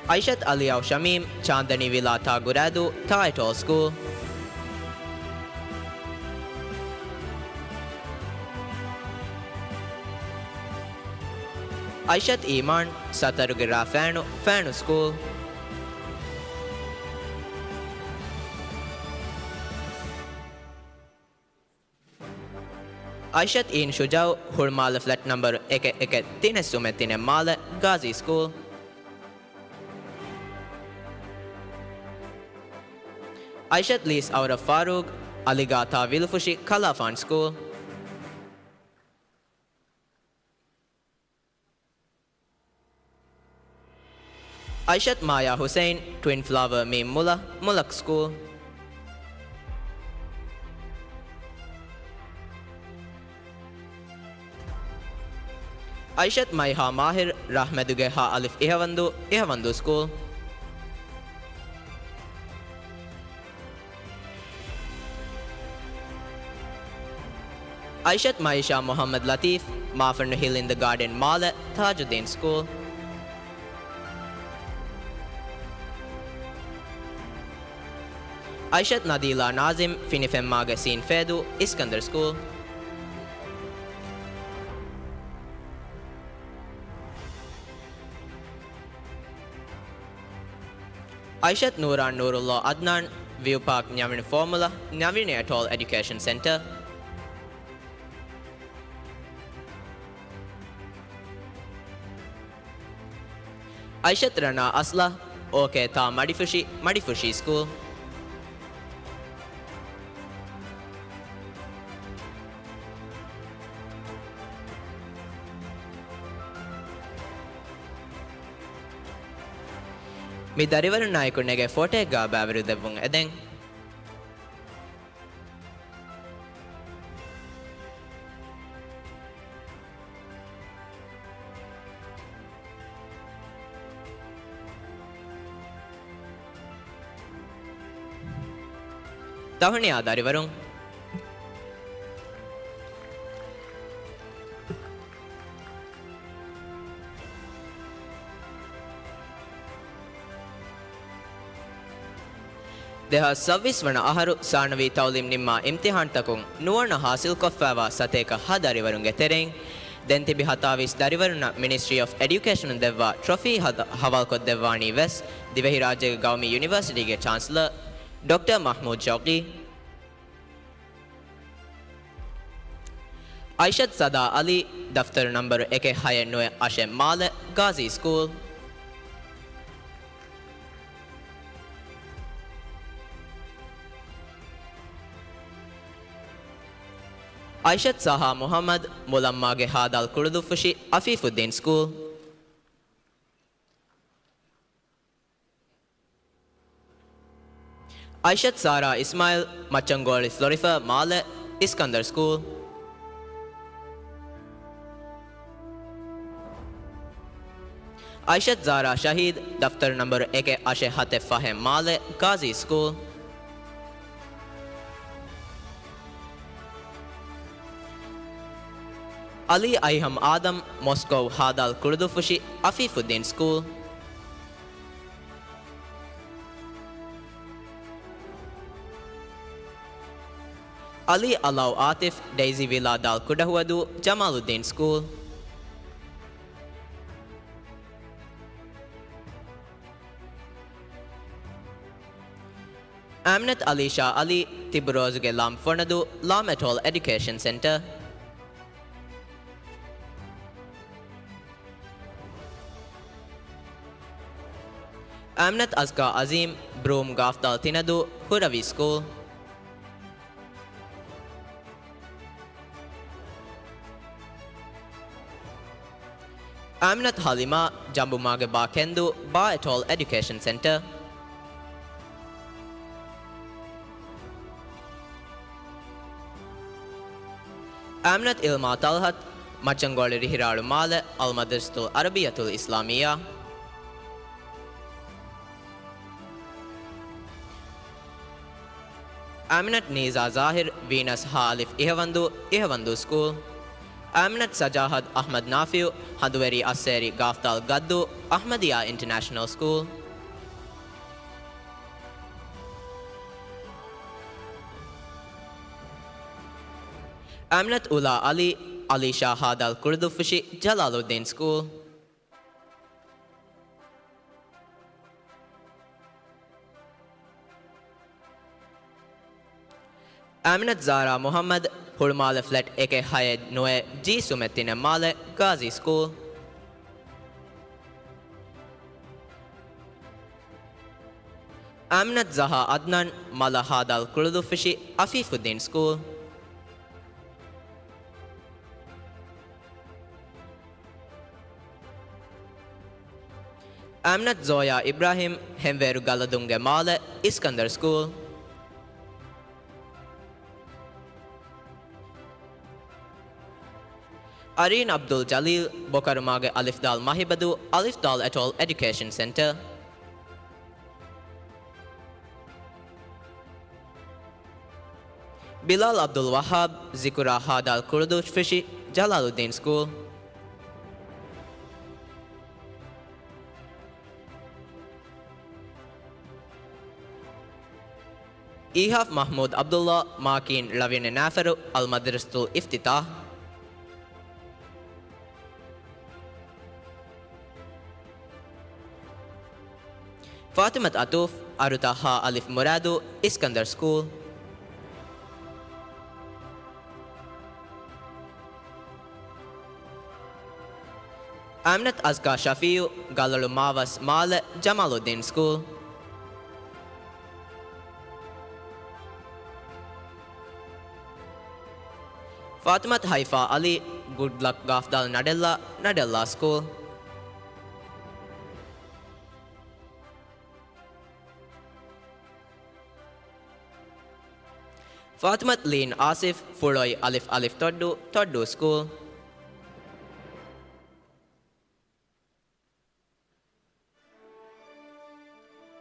Aishat Ali Au Shamim, Chandani Villa Taguradu, Ta et al. School. Aishat Iman, Sataruge Rafanu, Fanu School. Aishat In Shujau, Hurmala flat number Eke Tine Sumetine Male, Ghazi School. Aishat Lis Aura Farooq, Aligata Vilfushi, Kalafan School. Aishat Maya Hussain, Twin Flower Mim Mullah, Mulak School. Aishat Maiha Mahir, Rahmeduge Ha Alif Ihavandu School. Aishat Maisha Muhammad Latif, Mafan Hill in the Garden Male, Tajuddin School. Aishat Nadila Nazim, Finifem Magazine Fedu, Iskandar School. Aishat Nooran Noorullah Adnan, View Park Nyavini Formula, Nyavini et al. Education Center. Aishat Rana Asla, OK Ta Madifushi School. Mi darivaru nayakunege photo ga baveru devun eden. Tahuniya darivarun දෙහස් සව්විස් වන අහරු සානවී තවලිම් නිම්මා ඉම්තිහාන් තකුන් නුවණ හාසිල් කොෆ්ෆාවා සතේක හදරිවරුන්ගේ තෙරෙන් දැන් තිබි හතාවිස් දරිවරුණ Ministry of Education දෙවවා ට්‍රොෆී හවල්කොත් දෙවවානී වෙස් දිවෙහි රාජ්‍ය ගෞමි යුනිවර්සිටිගේ chancellor doctor Mahmood Shaukee Aishat Sada Ali daftar number 169 Ashe Male Gazi School Aishat Saha Muhammad Mulammage Hadal Kurdufushi Afifuddin School Aishat Sara Ismail Machangoli Florifa Male Iskandar School Aishat Zara Shahid daftar number 1 Ashe Hatef Fahem Male Gazi School Ali Aiham Adam Moscow Hadal Kurdufushi Afifuddin School Ali Alau Atif Daisy Villa Dal Kudahuadu Jamaluddin School Amnat Ali Shah Ali Tibrozge Lam Fornadu Lam Atoll Education Center Amnat Azka Azim Broom Gafdal Tinadu Huravi School Amnat Halima Jambumage Ba Kendu Ba Atoll Education Center Amnat Ilma Talhat Machangoli Rihiralu Male Al Madrasatul Arabiyatul Islamiyah Aminat Niza Zahir Venus Halif Ihavandu School Aminat Sajahad Ahmad Nafiu Hadweri Asseri Gafdal Gaddu Ahmadiyya International School Aminat Ula Ali Ali Shah Hadal Kurdufushi Jalaluddin School Aminat Zara Muhammad Hurmale Flat Eke Hayed Noe G Sumetine Male Gazi School Aminat Zaha Adnan Mala Hadal Kurdufushi Afifuddin School Aminat Zoya Ibrahim Hemveru Galadunge Male Iskandar School Areen Abdul Jalil Bokarumage Alif Dal Mahibadu Alif Dal Atoll Education Center Bilal Abdul Wahab Zikura Hadal Kurdush Fishi Jalaluddin School Ihaf Mahmud Abdullah Makin Lavine Nafaru Al Madrasatul Iftitah Fatimat Atuf Arutaha Alif Muradu Iskandar School Amnat Azka Shafiu Galalu Mavas Male Jamaluddin School Fatimat Haifa Ali Good Luck Gafdal Nadella School Fatimat Leen Asif Furoy Alif Alif Toddu School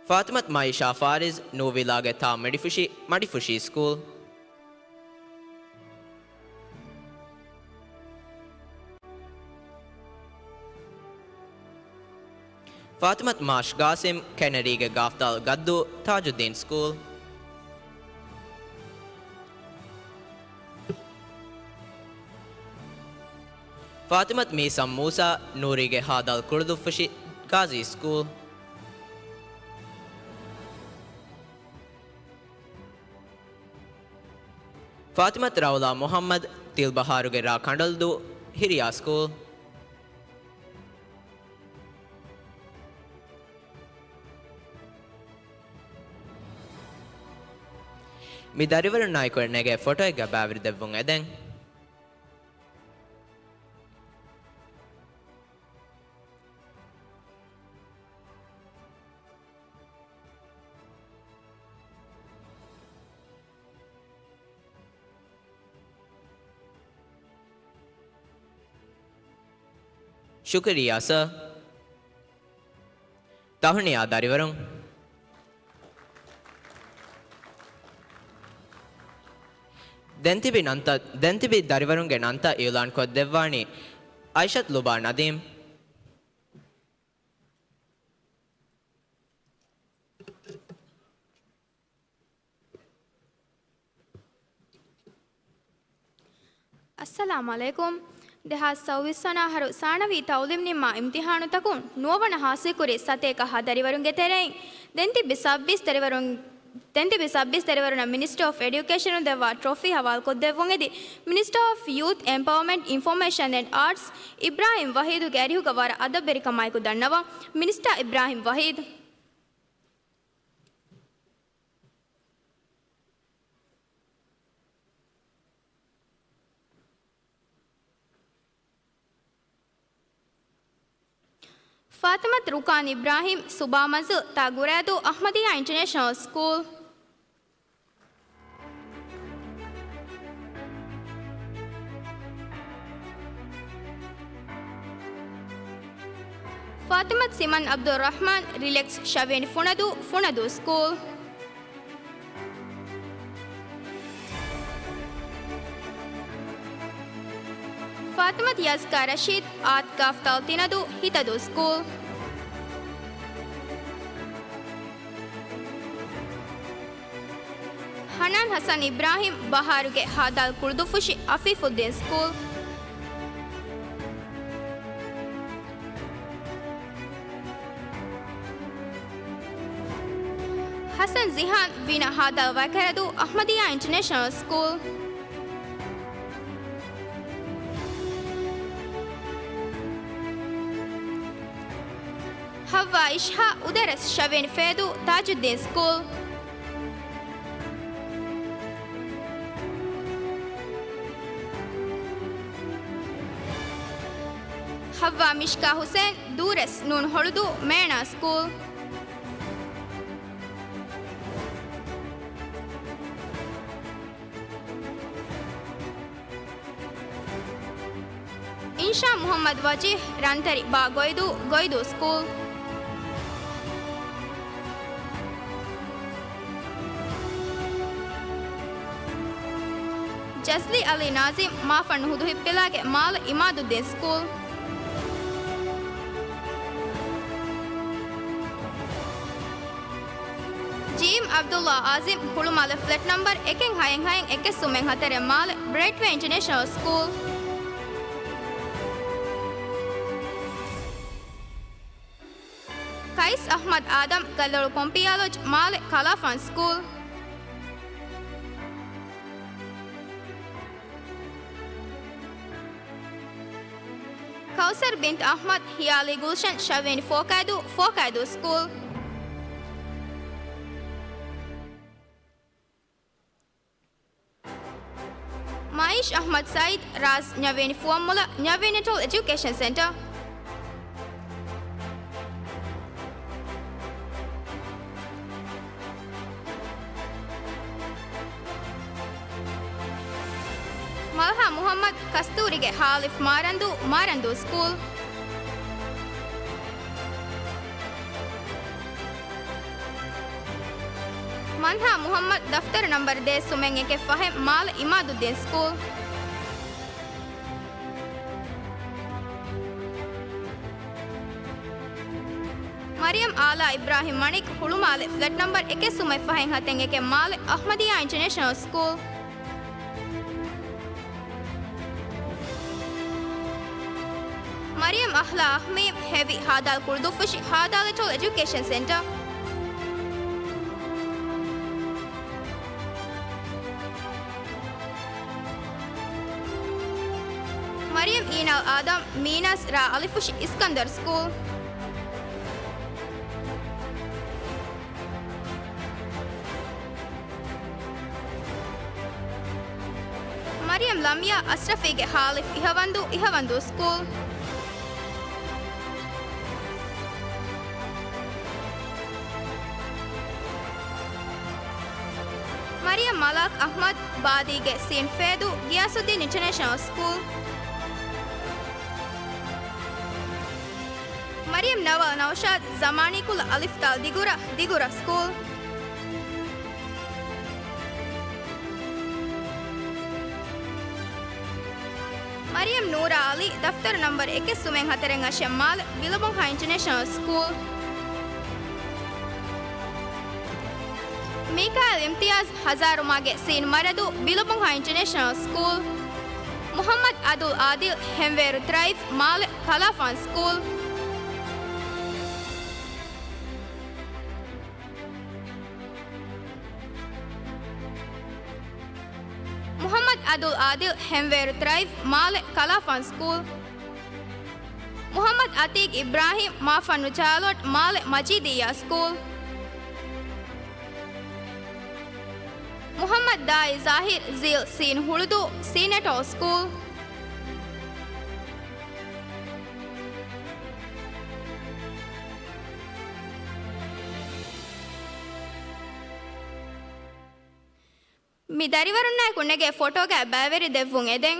Fatimat Maisha Fariz Novilageta Madifushi School Fatimat Mash Qasim Kennedy Gafdal Gaddu Tajuddin School Fathimath Meesam Moosa ನೂರಿಗೆ ಹಾದಲ್ Kulhudhuffushi Ghaazee school Fathimath Raula Mohamed ತಿಲ್ಬಹಾರುಗೆ ರಾ ಕಂಡಲ್ದು Hiriya school ಮಿ ದರಿವರ ನಾಯ್ಕೊಳ್ನೆಗೆ photo ಎಗ್ಗ ಬಾವಿರಿ ದೆವ್ವುಂ ಎದೆಂ ಶುಕ್ರಿಯಾ ಸರ್ ತಹುಣಿಯಾ ದರಿವರುಂ ದೆಂತಿಬಿ ದರಿವರುಂಗೆ ನಂತ ಇಲಾನ್ ಕೊದ್ದೆವ್ವಾಣಿ ಐಷತ್ ಲುಬಾ ನದೀಂ ಅಸ್ಸಲಾಮು ಅಲೈಕುಂ දෙහස් සෞවිස්සනාහරු සානවී තවුලිම් නිම්මා ඉම්තිහානු තකුන් නුවවන හාසිකුරි සතේක හදරිවරුන්ගේ තෙරෙයින් දෙන්තිබි සබ්බිස් තෙරවරුණ මිනිස්ටර් of education දෙවා trophy හවල් කොද්දෙවුන් එදි minister of youth empowerment information and arts ඉබ්‍රාහිම් වහීදු ගැරිහුග වර අද බෙරිකමයිකු දන්නවා මිනිස්ටර් ඉබ්‍රාහිම් වහීද් ಫಾತಿಮತ್ ರುಕಾನ್ ಇಬ್ರಾಹಿಂ ಸುಬಾ ಮಂಜಿಲ್ ತಾ ಗುರೇದು Ahmadiyya international school Fathimath Simaan Abdul Rahman relax ಶವೇನ್ ಫುಣದು ಸ್ಕೂಲ್ ಫಾತಿಮತ್ ಯಜ್ಕಾ ರಶೀದ್ ಆತ್ ಕಾಫ್ ತಲ್ತಿನದು ಹಿತದು ಸ್ಕೂಲ್ ಹನಾನ್ ಹಸನ್ ಇಬ್ರಾಹಿಂ ಬಹಾರುಗೆ ಹಾದಾಲ್ ಕುರ್ದುಫುಶಿ ಅಫೀಫುದ್ದೀನ್ ಸ್ಕೂಲ್ ಹಸನ್ ಜಿಹಾನ್ ವಿನ ಹಾದಾಲ್ ವೈಕರದು ಅಹ್ಮದಿಯಾ ಇಂಟರ್ನ್ಯಾಷನಲ್ ಸ್ಕೂಲ್ ಹವ್ವಾ ಇಶ್ಹಾ ಉದರಸ್ ಶವೇನ್ ಫೇದು ತಾಜುದ್ದೀನ್ ಸ್ಕೂಲ್ ಹವ್ವಾ ಮಿಷ್ಕಾ ಹುಸೇನ್ ದೂರಸ್ ನೂನ್ ಹೊಳುದು ಮೇಣಾ ಸ್ಕೂಲ್ ಇನ್ಶಾ ಮುಹಮ್ಮದ್ ವಜೀಹ್ ರಂತರಿ ಬಾ ಗೊಯ್ದು ಸ್ಕೂಲ್ ಜಸ್ಲಿ ಅಲಿ ನಾಜಿಮ್ ಮಾಫನ್ ಹುದು ಹಿಪ್ಪಿಲಾಗೆ ಮಾಲ್ ಇಮಾದುದ್ದೀನ್ ಸ್ಕೂಲ್ ಜೀಮ್ ಅಬ್ದುಲ್ಲಾ ಆಜಿಮ್ ಹುಳುಮಾಲೆ ಫ್ಲೆಟ್ ನಂಬರ್ ಎಕೆಂಗ್ ಹಾಯಂಗ್ ಎಕೆ ಸುಮೆಂಗ್ ಹತೆರೆ Male Brightway international school Qais Ahmed Adam ಕಲ್ಲಳು ಪೊಂಪಿಯಾಲೋಜ್ ಮಾಲ್ ಕಲಾಫಾನ್ ಸ್ಕೂಲ್ ಕೌಸರ್ ಬಿಂತ್ ಅಹ್ಮದ್ ಹಿಯಾಲಿ ಗುಲ್ಶನ್ ಶವೇನ್ ಫೋಕಾಯ್ದು ಸ್ಕೂಲ್ ಮಾಯಿಶ್ ಅಹ್ಮದ್ ಸೈದ್ ರಾಸ್ ನ್ಯವೇನ್ ಫುವಮ್ಮುಲ ನ್ಯವೇನೆಟಲ್ ಎಜುಕೇಶನ್ ಸೆಂಟರ್ ಮಲ್ಹಾ ಮುಹಮ್ಮದ್ ಕಸ್ತೂರಿಗೆ ಹಾಲಿಫ್ ಮಾರಂದು ಸ್ಕೂಲ್ ಮನ್ಹಾ ಮುಹಮ್ಮದ್ ದಫ್ತರ್ ನಂಬರ್ ದೇ ಸುಮೆಂಗೆ ಕೆ ಫಹೆಮ್ Male Imaduddeen school Mariyam Aala Ibrahim Manik Hulhumale flat number ಎಕೆ ಸುಮೈ ಫಹೆಂ ಹತೆಂಗೆ K mall Ahmadiyya international school Mariam Ahla Ahmed Heavy Hadal Kurdufish Hadal Little Education Center. Mariam Inal Adam Minas Ra Alifush Iskandar School. Mariam Lamia Asrafige Halif Ihavandu School. Mariam Malak Ahmad Badige Saint Fedu Giyasuddin International School. Mariam Nawal Naushad Zamanikul Aliftal Digura School. Mariam Noora Ali Daftar number 1 Sumeng Hatereng Ashamal Billabongha International School. Mikael Imtiaz Hazarumage Saint Maradu Billabongha International School. Muhammad Adul Adil Hemver Drive Mal Kalafan School. Muhammad Adul Adil Hemver Drive Mal Kalafan School. Muhammad Atiq Ibrahim Mafan Chalot Mal Majidiya School. Muhammad Dai Zahir Zil Sin Huludu Senator School. Mi darivarunna kunnege photo ga baveri devvun eden.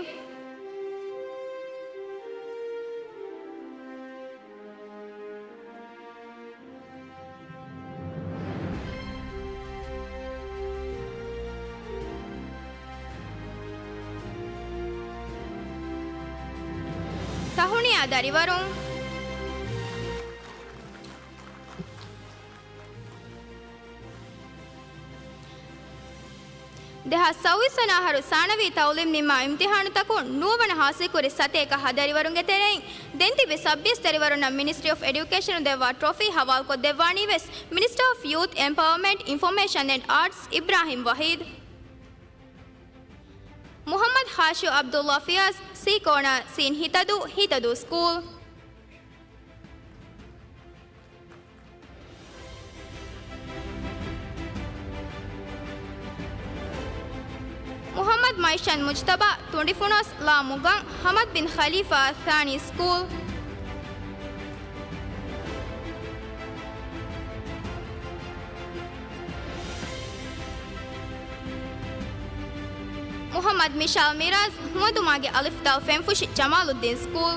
Tahuniya darivarun දෙහස් සව්විස්වන අහරු සානවී තවුලිම් නිම්මා ඉම්තිහානු තකු නුවවන හාසිකුරි සතේක හදරිවරුන්ගේ තෙරෙයින් දෙන්තිබි සබ්බිස් තෙරිවරුන්න Ministry of Education දෙවා trophy හවල් කොත් දෙවානී වෙස් Minister of Youth Empowerment Information and Arts Ibrahim Wahid Muhammad Hashu Abdullah Fiaz Sikona Sin Hitadu School Muhammad Maishan Mujtaba Tundifunos La Mugang Hamad bin Khalifa Thani School Muhammad Mishal Miraz Humadumage Alif Dal Femfush Jamaluddin School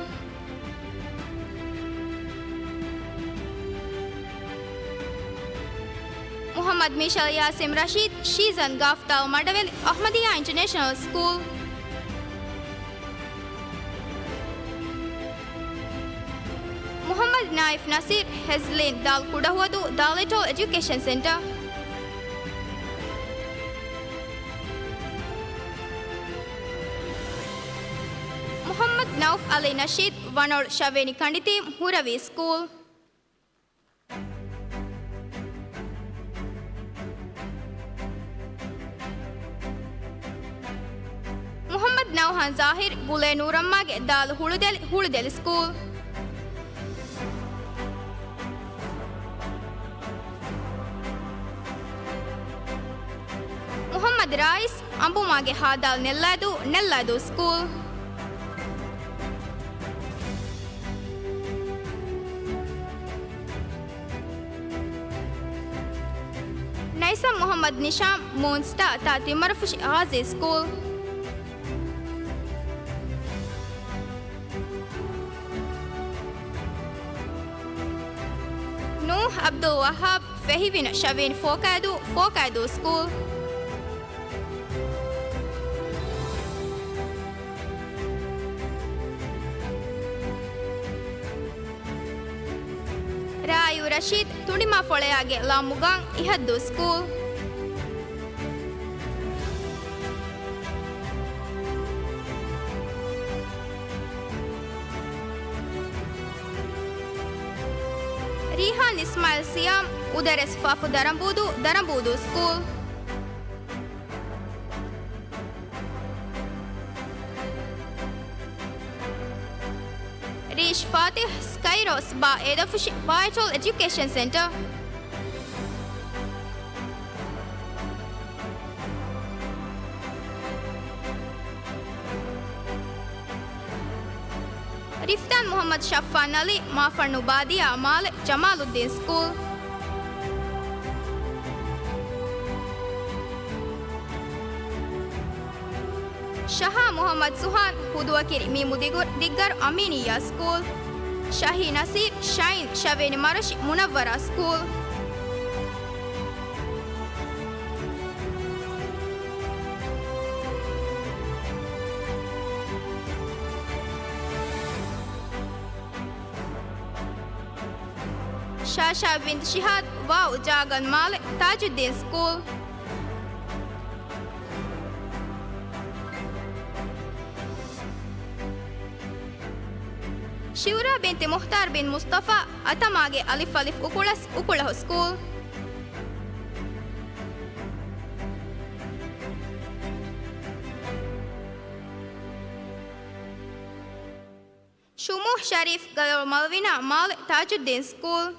Muhammad Mishal Yasim Rashid Shizan Gaftal Madavel Ahmadiyya International School Muhammad Naif Nasir Hezlin Dal Kudahwadu Daleto Education Center Muhammad Nauf Ali Nasheed Vanor Shaveni Kanditi Huravi School Muhammad Nauhan Zahir Gule Nurammage Dal Huludel School Muhammad Rais Ambumage Hadal Nelladu School Naisa Muhammad Nisham Moonsta Tati Marfush Ghazi School Nuh Abdul Wahab Fehivin Shavin Fokadu School Rayu Rashid Tudima Foleage La Mugang Ihaddu School Ismail Siam, Udares Fafu Darambudu School. Rish Fatih Skyros Ba Edafushi Vital Education Center. Riftan Muhammad Shaffan Ali Mafar Nubadia Amal Jamaluddin School. Shaha Muhammad Suhan Huduakiri Mimu Diggar Aminiya School. Shahi Nasir Shine Shaveni Marash Munawwara School. Shasha bint Shihad Wow Jagan Malik Tajuddin School. Shura binti Muhtar bin Mustafa Atamage Alif Alif Ukulah School. Shumuh Sharif Galal Malvina Malik Tajuddin School.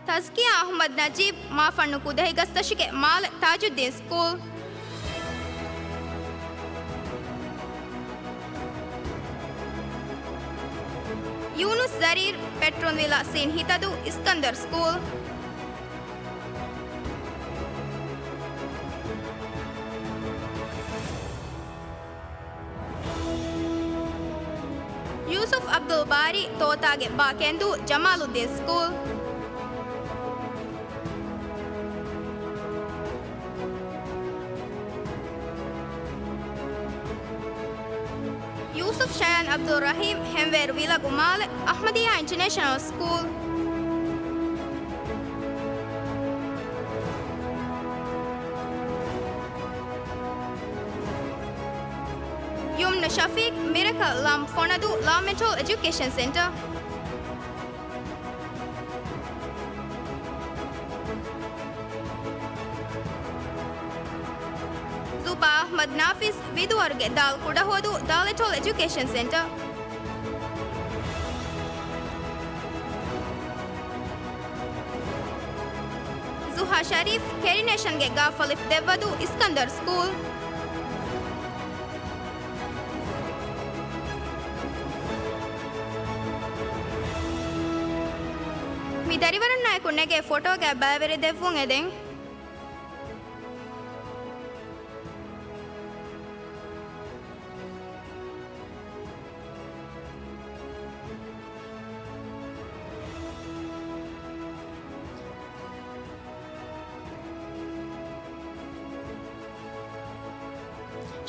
Tazkiya Ahmad Najib Mafanu Kudahi Gastashike Mal Tajuddin School. Yunus Zarir Petronvilla Sin Hitadu Iskandar School. Yusuf Abdul Bari Totage Bakendu Jamaluddin School. Yusuf Shayan Abdul Rahim Hemwer Villa Gumal Ahmadiyya International School. Yumna Shafiq Miracle Lam Fonadu Lamentol Education Center. Zuba Ahmad Nafis Viduarge Dal Kudahodu Daletol Education Center. Zuha Sharif Kerination Ge Gafalif Devadu Iskandar School. Mi darivaran nayaku nege photo ge bavere devun eden.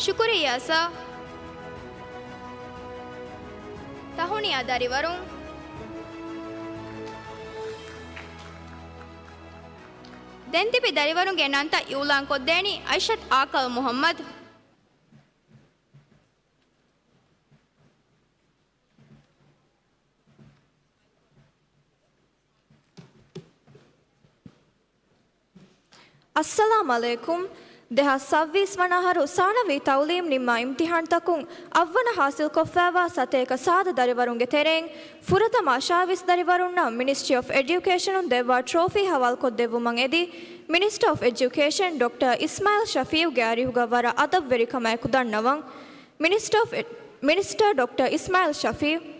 Shukriya sir. Tahuniya darivarun. Dentipi darivarunge nanta Yulan Koddeni Aishat Akal Muhammad. Assalamu alaikum. Deha savvis vanaharu sanavi taulim nimma imtihan takun avvana hasil koffava sateka sada darivarunge tereng furatama shavis darivarunna Ministry of Education un devwa trophy hawal koddevumang edi Minister of Education Dr. Ismail Shafiu ge arihuga wara adab verikama ekudannawang Minister Dr. Ismail Shafiu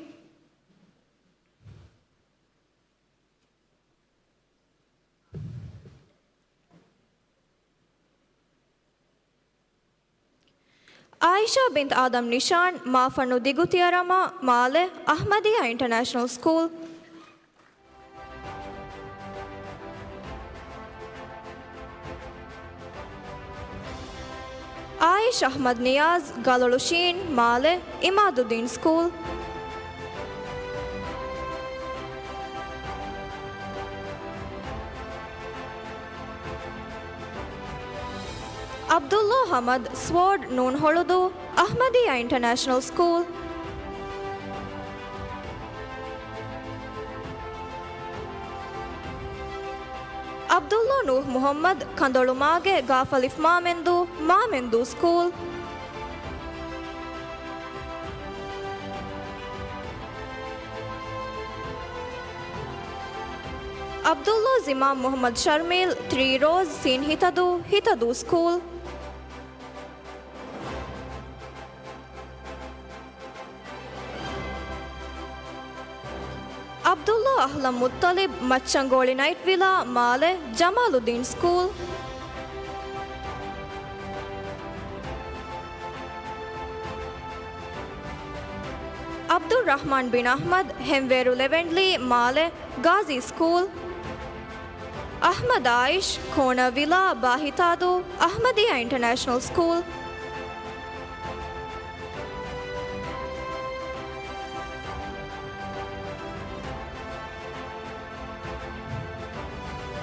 Aisha bint Adam Nishan Mafanu Digutiyarama Male Ahmadiyya International School. Aish Ahmad Niyaz Galolushin Male Imaduddin School. Muhammad Sword Noon Holudu, Ahmadiyya International School. Abdullah Nuh Muhammad Kandolumage Gafalif Mamendu School. Abdullah Zimam Muhammad Sharmil 3 Rose Sin Hitadu School. Abdullah Ahlam Muttalib Machangoli Night Villa Male Jamaluddin School. Abdul Rahman bin Ahmad Hemveru Levendli Male Ghazi School. Ahmad Aish Kona Villa Bahitadu Ahmadiyya International School.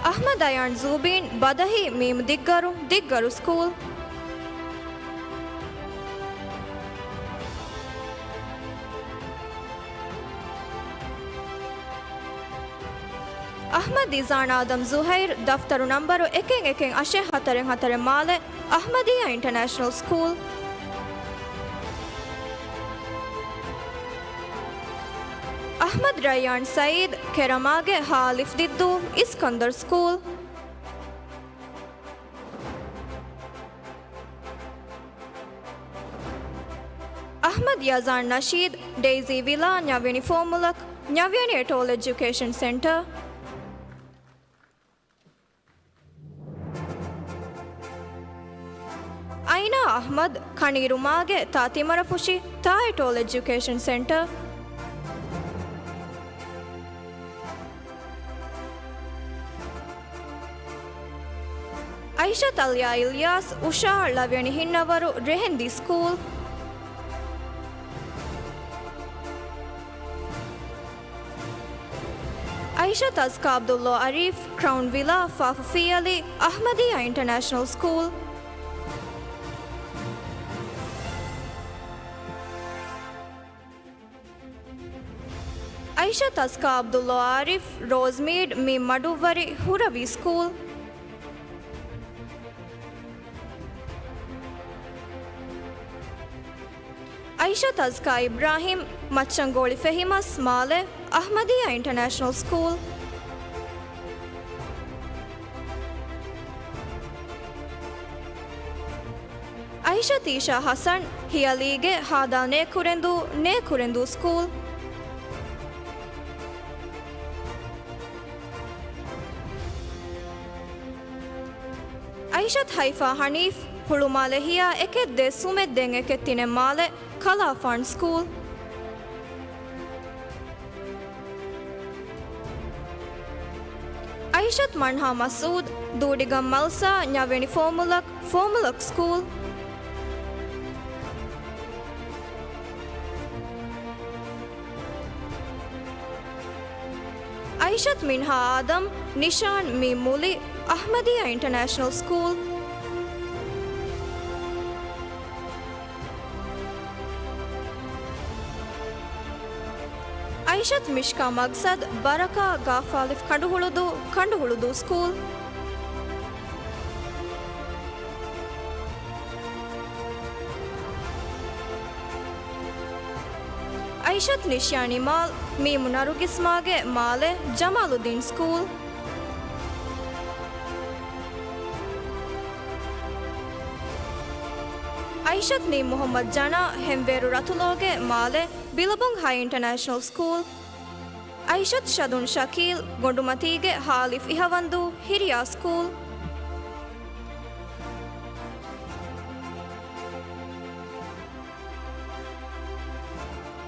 Ahmad Ayan Zubin Badahi Mim Diggaru School. Ahmad Izan Adam Zuhair Daftaru Numberu Eken Ashe Hatare Male Ahmadiyya International School. Ahmad Rayyan Saeed Keramage Halif Diddu Iskandar School. Ahmad Yazan Nasheed Daisy Villa Nyavini Formulak Nyavini Atoll Education Center. Aina Ahmad Kanirumage Tatimarafushi Ta Atoll Education Center. Aisha Talia Ilyas Usha Lavyani Hinnavaru Rehendi School. Aisha Tazka Abdullah Arif Crown Villa Fafafi Ali Ahmadiyya International School. Aisha Tazka Abdullah Arif Rosemead Mim Maduvari Huravi School. Aisha Tazka Ibrahim Machangoli Fehimas Male Ahmadiyya International School. Aisha Tisha Hassan Hiyalige Hada Nekurendu School. Aishat Haifa Hanif Hulumalehiya Eket de Sumed Deng Eketine Male Kala Fund School. Aishat Manha Masood Dudigam Malsa Nyaveni Formulak School. Aishat Minha Adam Nishan Mimuli Ahmadiyya International School. Aishat Mishka Magsad Baraka Gafalif Kanduhuludu School. Aishat Nishyani Mal Mimunarugismage Male Jamaluddin School. Aishat Ni Muhammad Jana Hemveru Ratuloge Male Billabong High International School. Aishat Shadun Shakil Gondumatige Halif Ihavandu Hiriya School.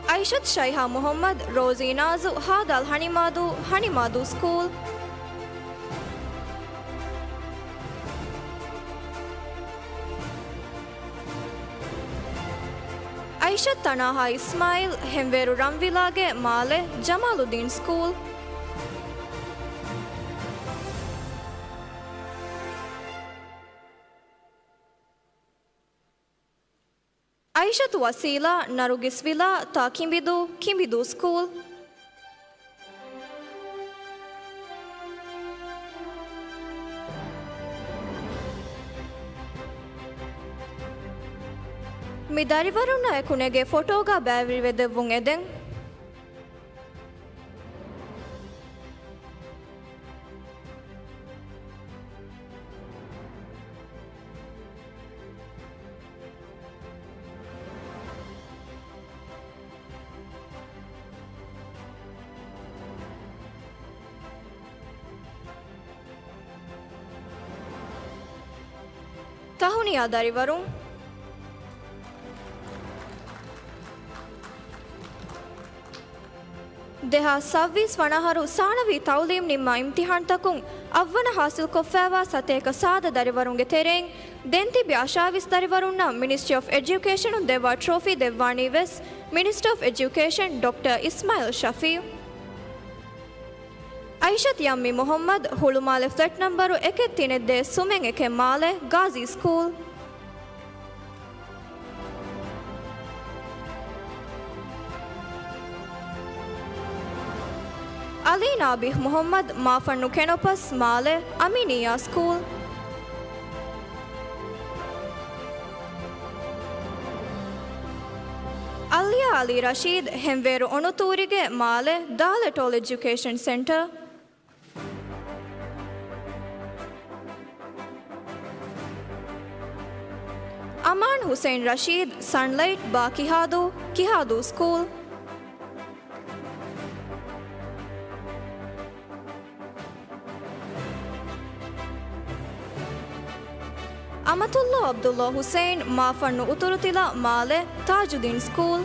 Aishat Shaiha Muhammad Rozi Nazu Hadal Hanimadu School. Aishat Tanaha Ismail Hemveru Ramvilage Male Jamaluddin School. Aishatu Wasila Narugisvila Ta Kimbidu School. Midarivaruna ekunege fotoga bævrivedevun eden. Tahuniya darivarun දෙහා සව්වීස් වනහරු සානවී තවලීම් නිම්ම ඉම්තිහන්තකුන් අවවන හාසිල් කොෆෑවා සතේක සාද දරිවරුන්ගේ තෙරෙන් දෙන්තිබි අශාවිස් දරිවරුන්න Ministry of Education උන් දෙවා trophy දෙවවානී වෙස් Minister of Education Dr. Ismail Shafi Aishat Yammi Muhammad Hulumale flat numberu එකෙත් තිනෙද්දේ සුමෙන් එකෙන් මාලේ Gazi School Ali Nabih Muhammad Mafannu Kenopas Male Aminiya School Alia Ali Rashid Hemveru Onuturige Male Daletol Education Center Aman Hussein Rashid Sunlight Ba Kihadu School Amatullah Abdullah Hussein Mafannu Uturutila Male Tajuddin School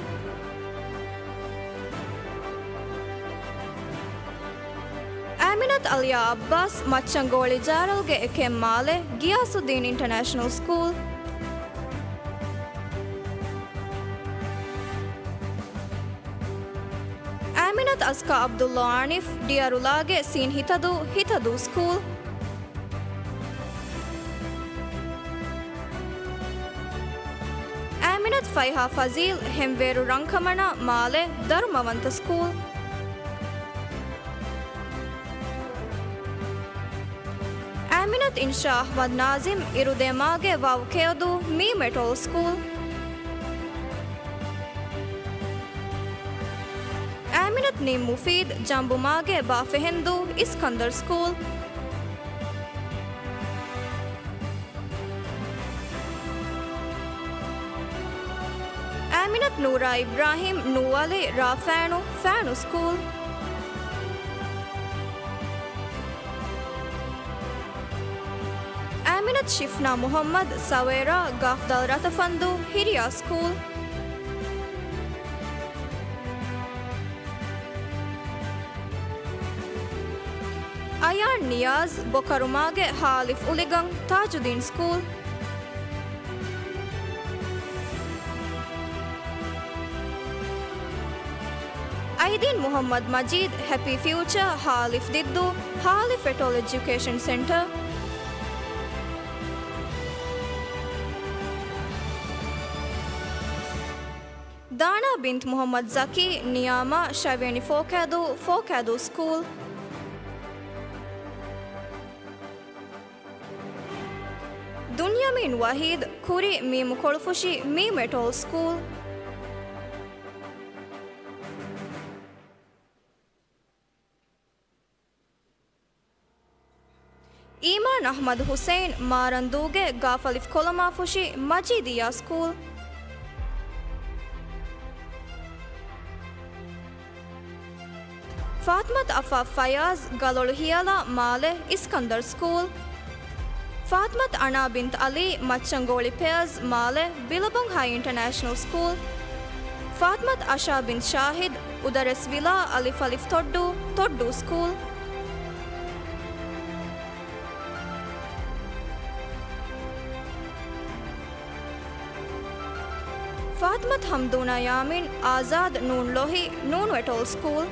Aminat Alia Abbas Machangoli Jaralge Ekem Male Giyasuddin International School Aminat Aska Abdullah Anif Diarulage Sin Hitadu School Aminat Faiha Fazil Hemveru Rankamana Male Dharmavanta School Aminat Insha Ahmad Nazim Irudemage Vavkeodu Mi Metal School Aminat Nim Mufid Jambumage Bafehendu Iskandar School Aminat Noora Ibrahim Nuwale Fanu School Aminat Shifna Muhammad Sawera Gafdal Ratafandu Hiriya School Ayan Niyaz Bokarumage Halif Uligang Tajuddin School Aidin Muhammad Majid Happy Future Halif Diddu Halif Etol Education Center Dana bint Muhammad Zaki Niyama Shaveni Fokadu School Dunyamin Wahid Kuri Mim Kolfushi Mim Etol School Iman Ahmad Hussein Maranduge Gafalif Kolamafushi Majidiya School Fatmat Afaf Fayaz Galol Hiyala Male Iskandar School Fatmat Ana bint Ali Machangoli Pairs Male Billabong High International School Fatmat Asha bint Shahid Udaresvila Alif Alif Toddu School Fatmat Hamduna Yamin Azad Noon Lohi Noon Etol School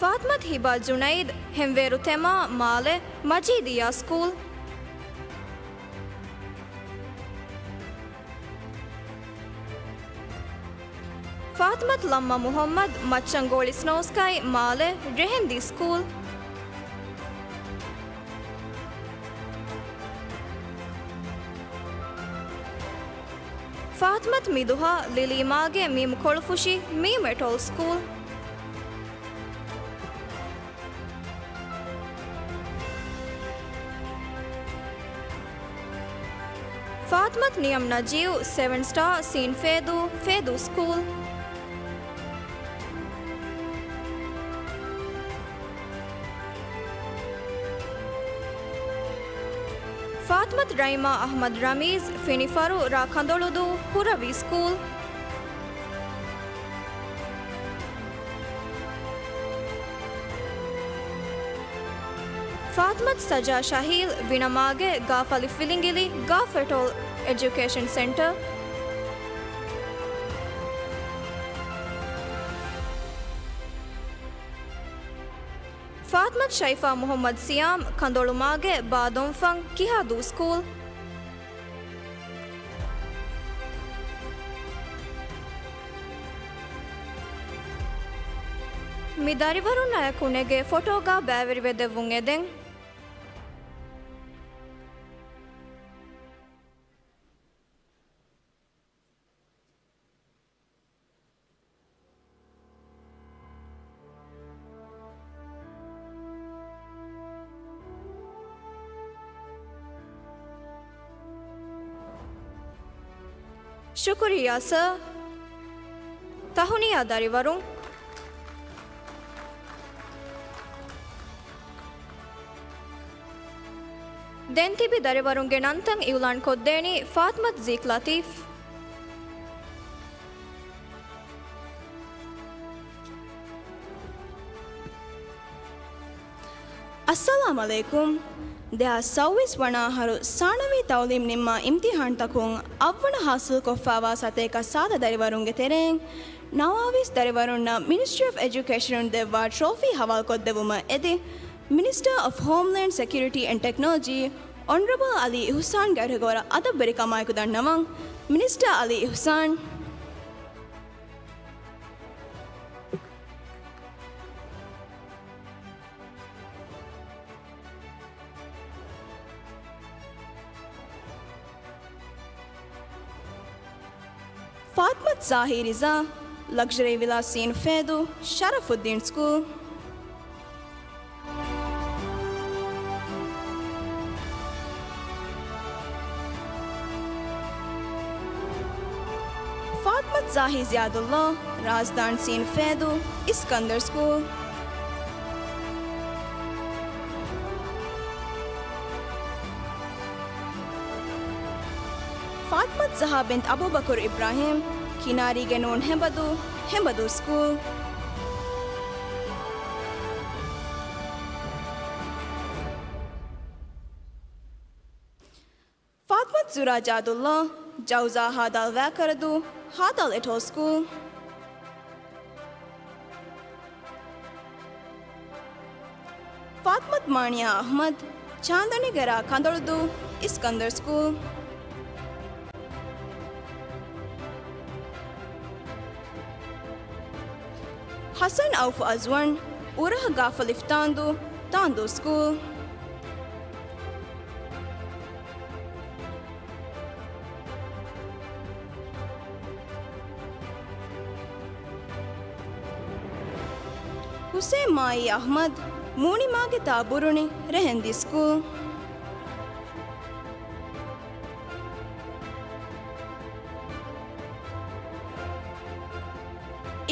Fatmat ಫಾತ್ಮತ್ ಹಿಬಾ Junaid ಹೆಂವೇರು ತೆಮಾ ಮಾಲೆ Majeediyya school ಫಾತ್ಮತ್ ಲಮ್ಮ Muhammad ಮಚ್ಚಂಗೋಳಿ ಸ್ನೋಸ್ಕೈ Male Rehendi school Fathmath Midhuha ಲಿಲಿಮಾಗೆ ಮೀಮ್ ಕೊಳುಫುಶಿ ಮೀಮ್ atoll school Fathmath Niyam Najeeb 7 star ಸೀನ್ Feydhoo school Fathmath Raima Ahmed Rameez ಫಿನಿಫರು ರಾಖಂದೊಳುದು ಹುರವಿ ಸ್ಕೂಲ್ ಫಾತ್ಮತ್ ಸಜಾ ಶಹೀಲ್ ವಿನಮಾಗೆ ಗಾಫಲಿ ಫಿಲಿಂಗಿಲಿ ಗಾಫೆಟೋಲ್ ಎಜುಕೇಷನ್ ಸೆಂಟರ್ ಫಾತ್ಮತ್ ಶೈಫಾ ಮೊಹಮ್ಮದ್ ಸಿಯಾಮ್ ಕಂದೊಳುಮಾಗೆ ಬಾದೊಂಫಂಗ್ ಕಿಹಾದು ಸ್ಕೂಲ್ ಮಿದಾರಿವರು ನಯಕುನೆಗೆ ಫೋಟೋಗಾ ಬ್ಯಾವೆರಿವೆದೆವುಂ ಎದೆಂ ಶುಕ್ರಿಯಾ ಸರ್ ತಹುನಿಯಾ ದರಿವರು ದೆಂತಿಬಿ ದರಿವರುಂಗೆ ನಂತಂ ಇವ್ಲಾನ್ ಕೊದ್ದೇಣಿ ಫಾತ್ಮತ್ ಝೀಕ್ ಲತೀಫ್ ಅಸ್ಸಲಾಮು ಅಲೈಕುಂ දෙයා සෞවිස් වනාහරු සානවී තවලිම් නිම්මා ඉම්තිහාන් තකුන් අවවන හාසල් කොෆ්ෆාවා සතේක සාද දරිවරුන්ගේ තෙරෙන් නවාවිස් දරිවරුන්න Ministry of Education දෙවා trophy හවල් කොද්දවුම එදි Minister of Homeland Security and Technology Honorable Ali Ihsan ගරගොර අද බෙරි කමායකු දන්නවන් Minister Ali Ihsan ಫಾತ್ಮತ್ ಝಾಹಿರಿಜಾ ಲಕ್ಸುರಿ ವಿಲಾಸೀನ್ ಫೇದು ಶರಫುದ್ದೀನ್ ಸ್ಕೂಲ್ ಫಾತ್ಮತ್ ಝಾಹಿ ಜಿಯಾದುಲ್ಲಾ ರಾಜದಾನ್ ಸೀನ್ ಫೇದು ಇಸ್ಕಂದರ್ ಸ್ಕೂಲ್ ಫಾತ್ಮತ್ ಝಹಾ ಬಿಂತ್ ಅಬೂಬಕರ್ ಇಬ್ರಾಹಿಂ ಕಿನಾರಿಗೆ ನೋನ್ ಹೆಂಬದು ಸ್ಕೂಲ್ ಫಾತ್ಮತ್ ಜುರಾ ಜಾದುಲ್ಲಾ ಜೌಜಾ ಹಾದಾಲ್ ವ್ಯಾಕರದು ಹಾದಾಲ್ ಎಟೋ ಸ್ಕೂಲ್ ಫಾತ್ಮತ್ ಮಾಣಿಯಾ ಅಹ್ಮದ್ ಚಾಂದನಿಗರ ಕಂದೊಳುದು ಇಸ್ಕಂದರ್ ಸ್ಕೂಲ್ ಹಸನ್ ಔಫ್ ಅಜ್ವನ್ ಉರಹ ಗಾಫಲಿಫ್ ತಾಂದು ಸ್ಕೂಲ್ ಹುಸೇನ್ ಮಾಯಿ ಅಹ್ಮದ್ ಮೂಣಿಮಾಗೆ ತಾಬುರುಣಿ ರೆಹೆಂದಿ ಸ್ಕೂಲ್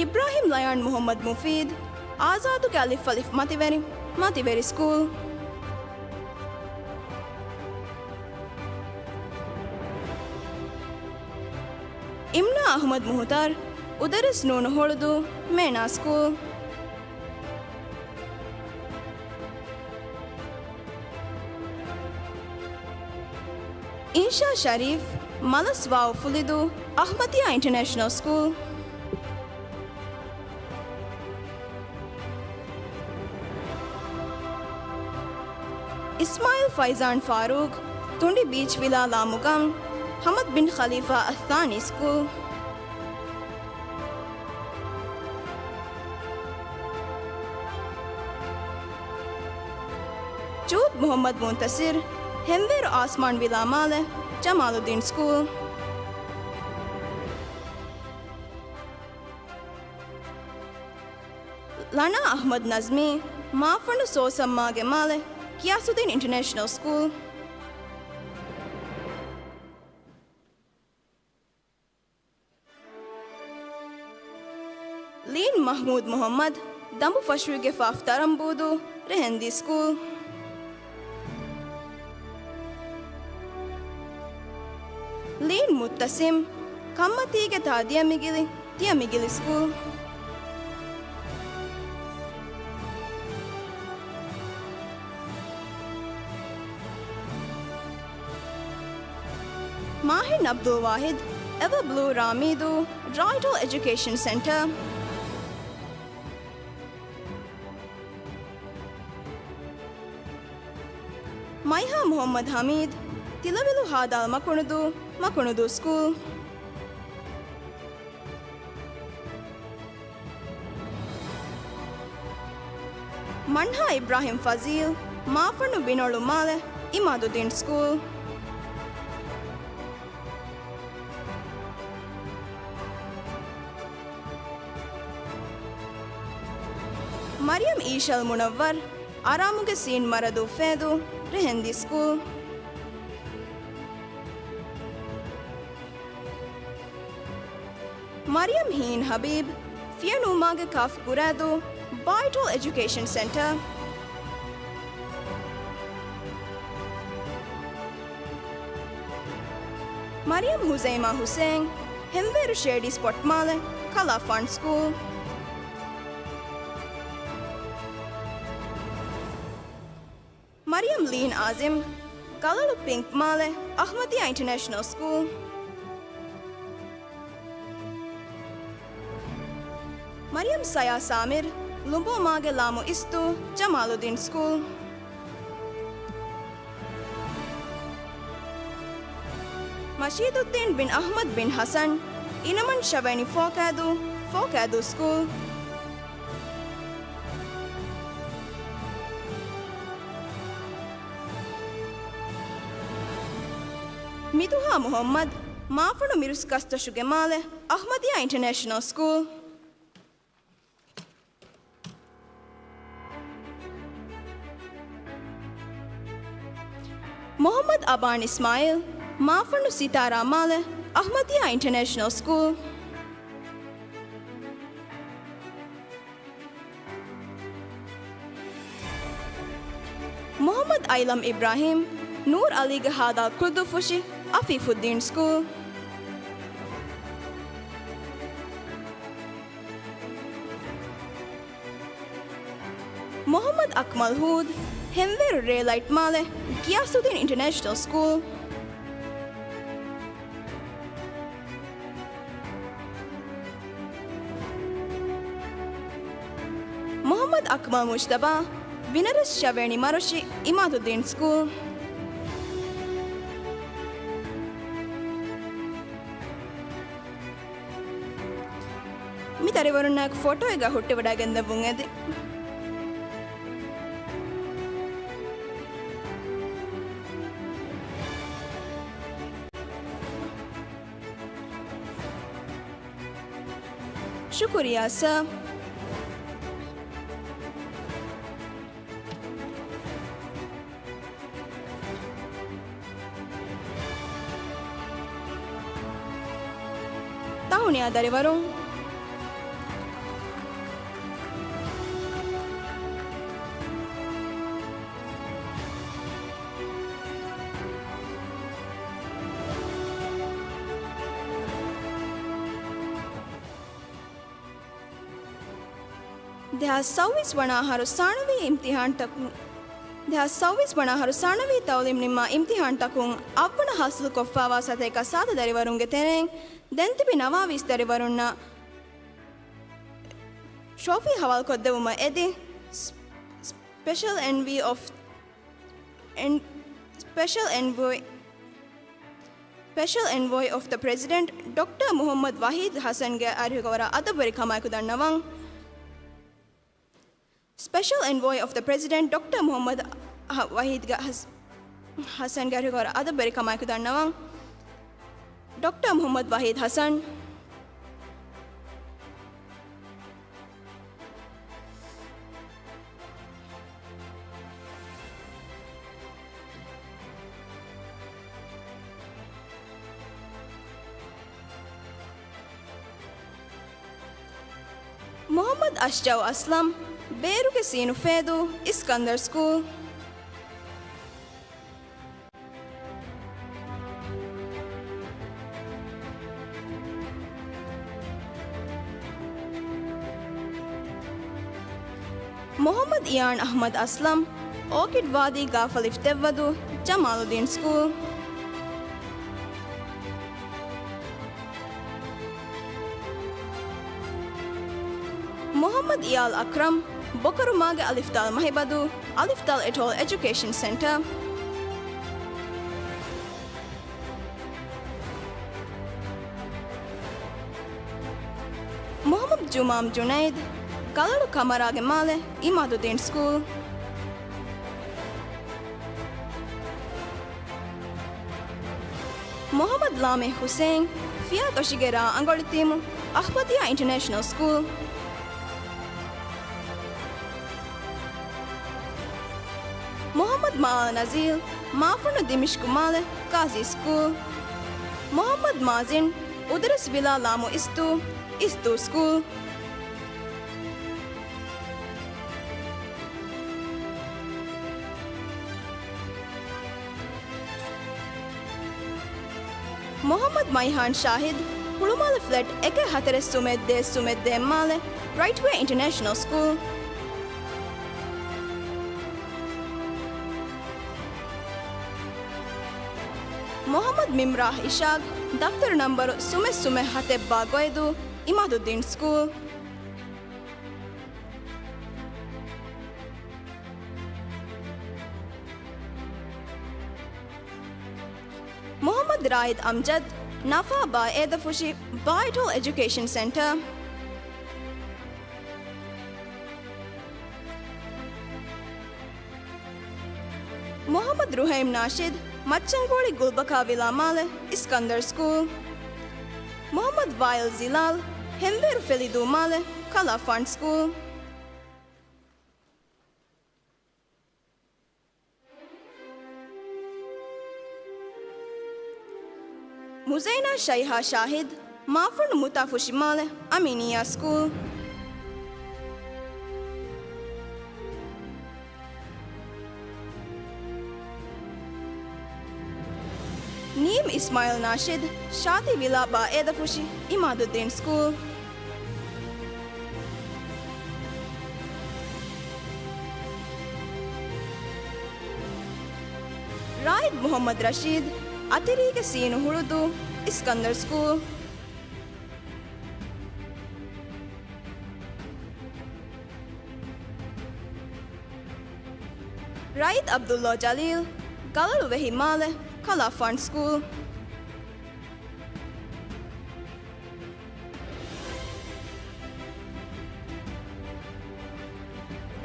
ಇಬ್ರಾಹಿಂ ಲಯಾನ್ ಮೊಹಮ್ಮದ್ ಮುಫೀದ್ ಆಜಾದು ಕ್ಯಾಲಿಫ್ ಅಲಿಫ್ ಮತಿವೆರಿ ಸ್ಕೂಲ್ ಇಮ್ನಾ ಅಹ್ಮದ್ ಮುಹತಾರ್ ಉದರಿಸ್ ನೂನು ಹೊಳುದು ಮೇನಾ ಸ್ಕೂಲ್ ಇನ್ಶಾ ಶರೀಫ್ ಮಲಸ್ ವಾವ್ ಫುಲಿದು ಅಹ್ಮದಿಯಾ ಇಂಟರ್ನ್ಯಾಷನಲ್ ಸ್ಕೂಲ್ इस्माइल फैजान फारूक तुंडी बीच विला लामुगम हमद बिन खलीफा अथानी स्कूल चूत मोहम्मद मुंतसिर हेमवेर आसमान विला माले जमालुद्दीन स्कूल लाना अहमद नज़मी माफंड सोसम्मा के माले कियासुद्दीन इंटरनेशनल स्कूल लीन महमूद मोहम्मद दम्बु फशवी के फाफ्तारम बूदू रहंदी स्कूल लीन मुत्तसिम कम्मती के तादिया मिगिली school Mahir Abdul Wahid ever blue रामीदू रॉयल एजुकेशन सेंटर माइहा मोहम्मद हमीद तिलविलु हादाल मकुनुदू स्कूल मन्हा इब्राहिम फजील माफनु बिनोलु माले इमादुद्दीन स्कूल मरियम ईशल मुनव्वर आरामुगे सीन मरदू फेदू रहंदी स्कूल मरियम हीन हबीब फियनुमागे काफ कुरादू बाइटल एजुकेशन सेंटर मरियम हुजैमा हुसैन हेमवेरु शेडी स्पॉट माले कला फंड स्कूल मरियम लीन आजिम कललु pink Male Ahmadiyya international school Mariyam सया सामिर लुम्बो मागे लामो इस्तु जमालुद्दीन स्कूल मशीदुद्दीन बिन अहमद बिन हसन इनमन शवैनी फोकैदू स्कूल मिदुहा मोहम्मद माफनु मिरुस्कस्तशुगे माले अहमदिया इंटरनेशनल स्कूल मोहम्मद अबान इस्माइल माफनु सितारा माले अहमदिया इंटरनेशनल स्कूल मोहम्मद आइलम इब्राहिम नूर अली गहादा कुर्दुफुशी अफीफुद्दीन स्कूल मोहम्मद अकमल हूद हेमवेर रेलाइट माले गियासुद्दीन इंटरनेशनल स्कूल मोहम्मद अकमल मुश्तबा विनरस शवेणी मरुशी इमादुद्दीन स्कूल मितरिवरुण नाक फोटो एगा हुट्टे वडागंद बुंगेदि शुक्रिया सर ताहुनिया दरिवरुण दहा 26 वणाहारो साणवी इम्तिहान तक दहा 26 वणाहारो साणवी तौलिम निम्मा इम्तिहान तकुं अव्वण हासिल कोफ्फावा सते का सात दरिवरुंगे तेरें दंतिबि 29 दरिवरुन्ना ट्रॉफी हवाल कोद्दवुमा एदि special envoy of Special Envoy of the President Dr. Muhammad Wahid Hassan ge arhigawara adabari kamaiku dannawang. Special Envoy of the President Dr. Muhammad Wahid Hassan ge arhigawara adabari kamaiku dannawang. Dr. Muhammad Wahid Hassan. Muhammad Ashjaw Aslam, Beru ke Sinu Fedu, Iskandar School. Muhammad Ian Ahmad Aslam, Orchid Wadi Gafalif Tevadu, Jamaluddin School. Muhammad Iyal Akram, Bokarumage Aliftal Mahibadu, Aliftal Etoll Education Center. Muhammad Jumam Junaid, Kalalu Kamarage Male, Imaduddin School. Muhammad Lame Hussein, Fia Toshigera Angolitimu, Ahmadiyya International School. Muhammad Maal Nazil, Mafunu Dimishku Male, Qazi School. Muhammad Mazin, Udris Villa Lamu Istu School. Muhammad Maihan Shahid, Pulumale Flat Eke Hatere Sumedde Male, Rightway International School. Muhammad Mimrah Ishaq, Daftar number Sume Hateb Bagoedu, Imaduddin School. Muhammad Raid Amjad, Nafa Ba Edafushi, Baitol Education Center. Muhammad Ruhaim Nashid, Machangoli Gulbaka Villa Male, Iskandar School. Muhammad Vail Zilal, Hember Felidu Male, Kala Fund School. Muzaina Shaiha Shahid, Mafun Mutafushi Male, Aminia School. Neem Ismail Nashid, Shati Villa Ba Edafushi, Imaduddin School. Raid Muhammad Rashid, Atiri ke Sinu Hurudu, Iskandar School. Raid Abdullah Jalil, Galal Vehi Male, Kala Fund School.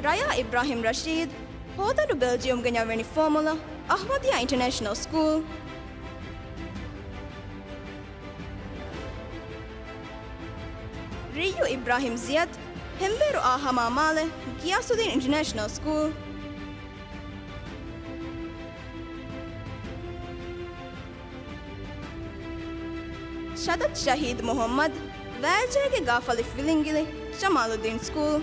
Raya Ibrahim Rashid, Hoda to Belgium Ganyaveni Formula, Ahmadiyya International School. Riyu Ibrahim Ziyad, Hemberu Ahama Male, Giyasuddin International School. Shadat Shahid Muhammad, Vajage Gafalif Vilingili, Jamaluddin School.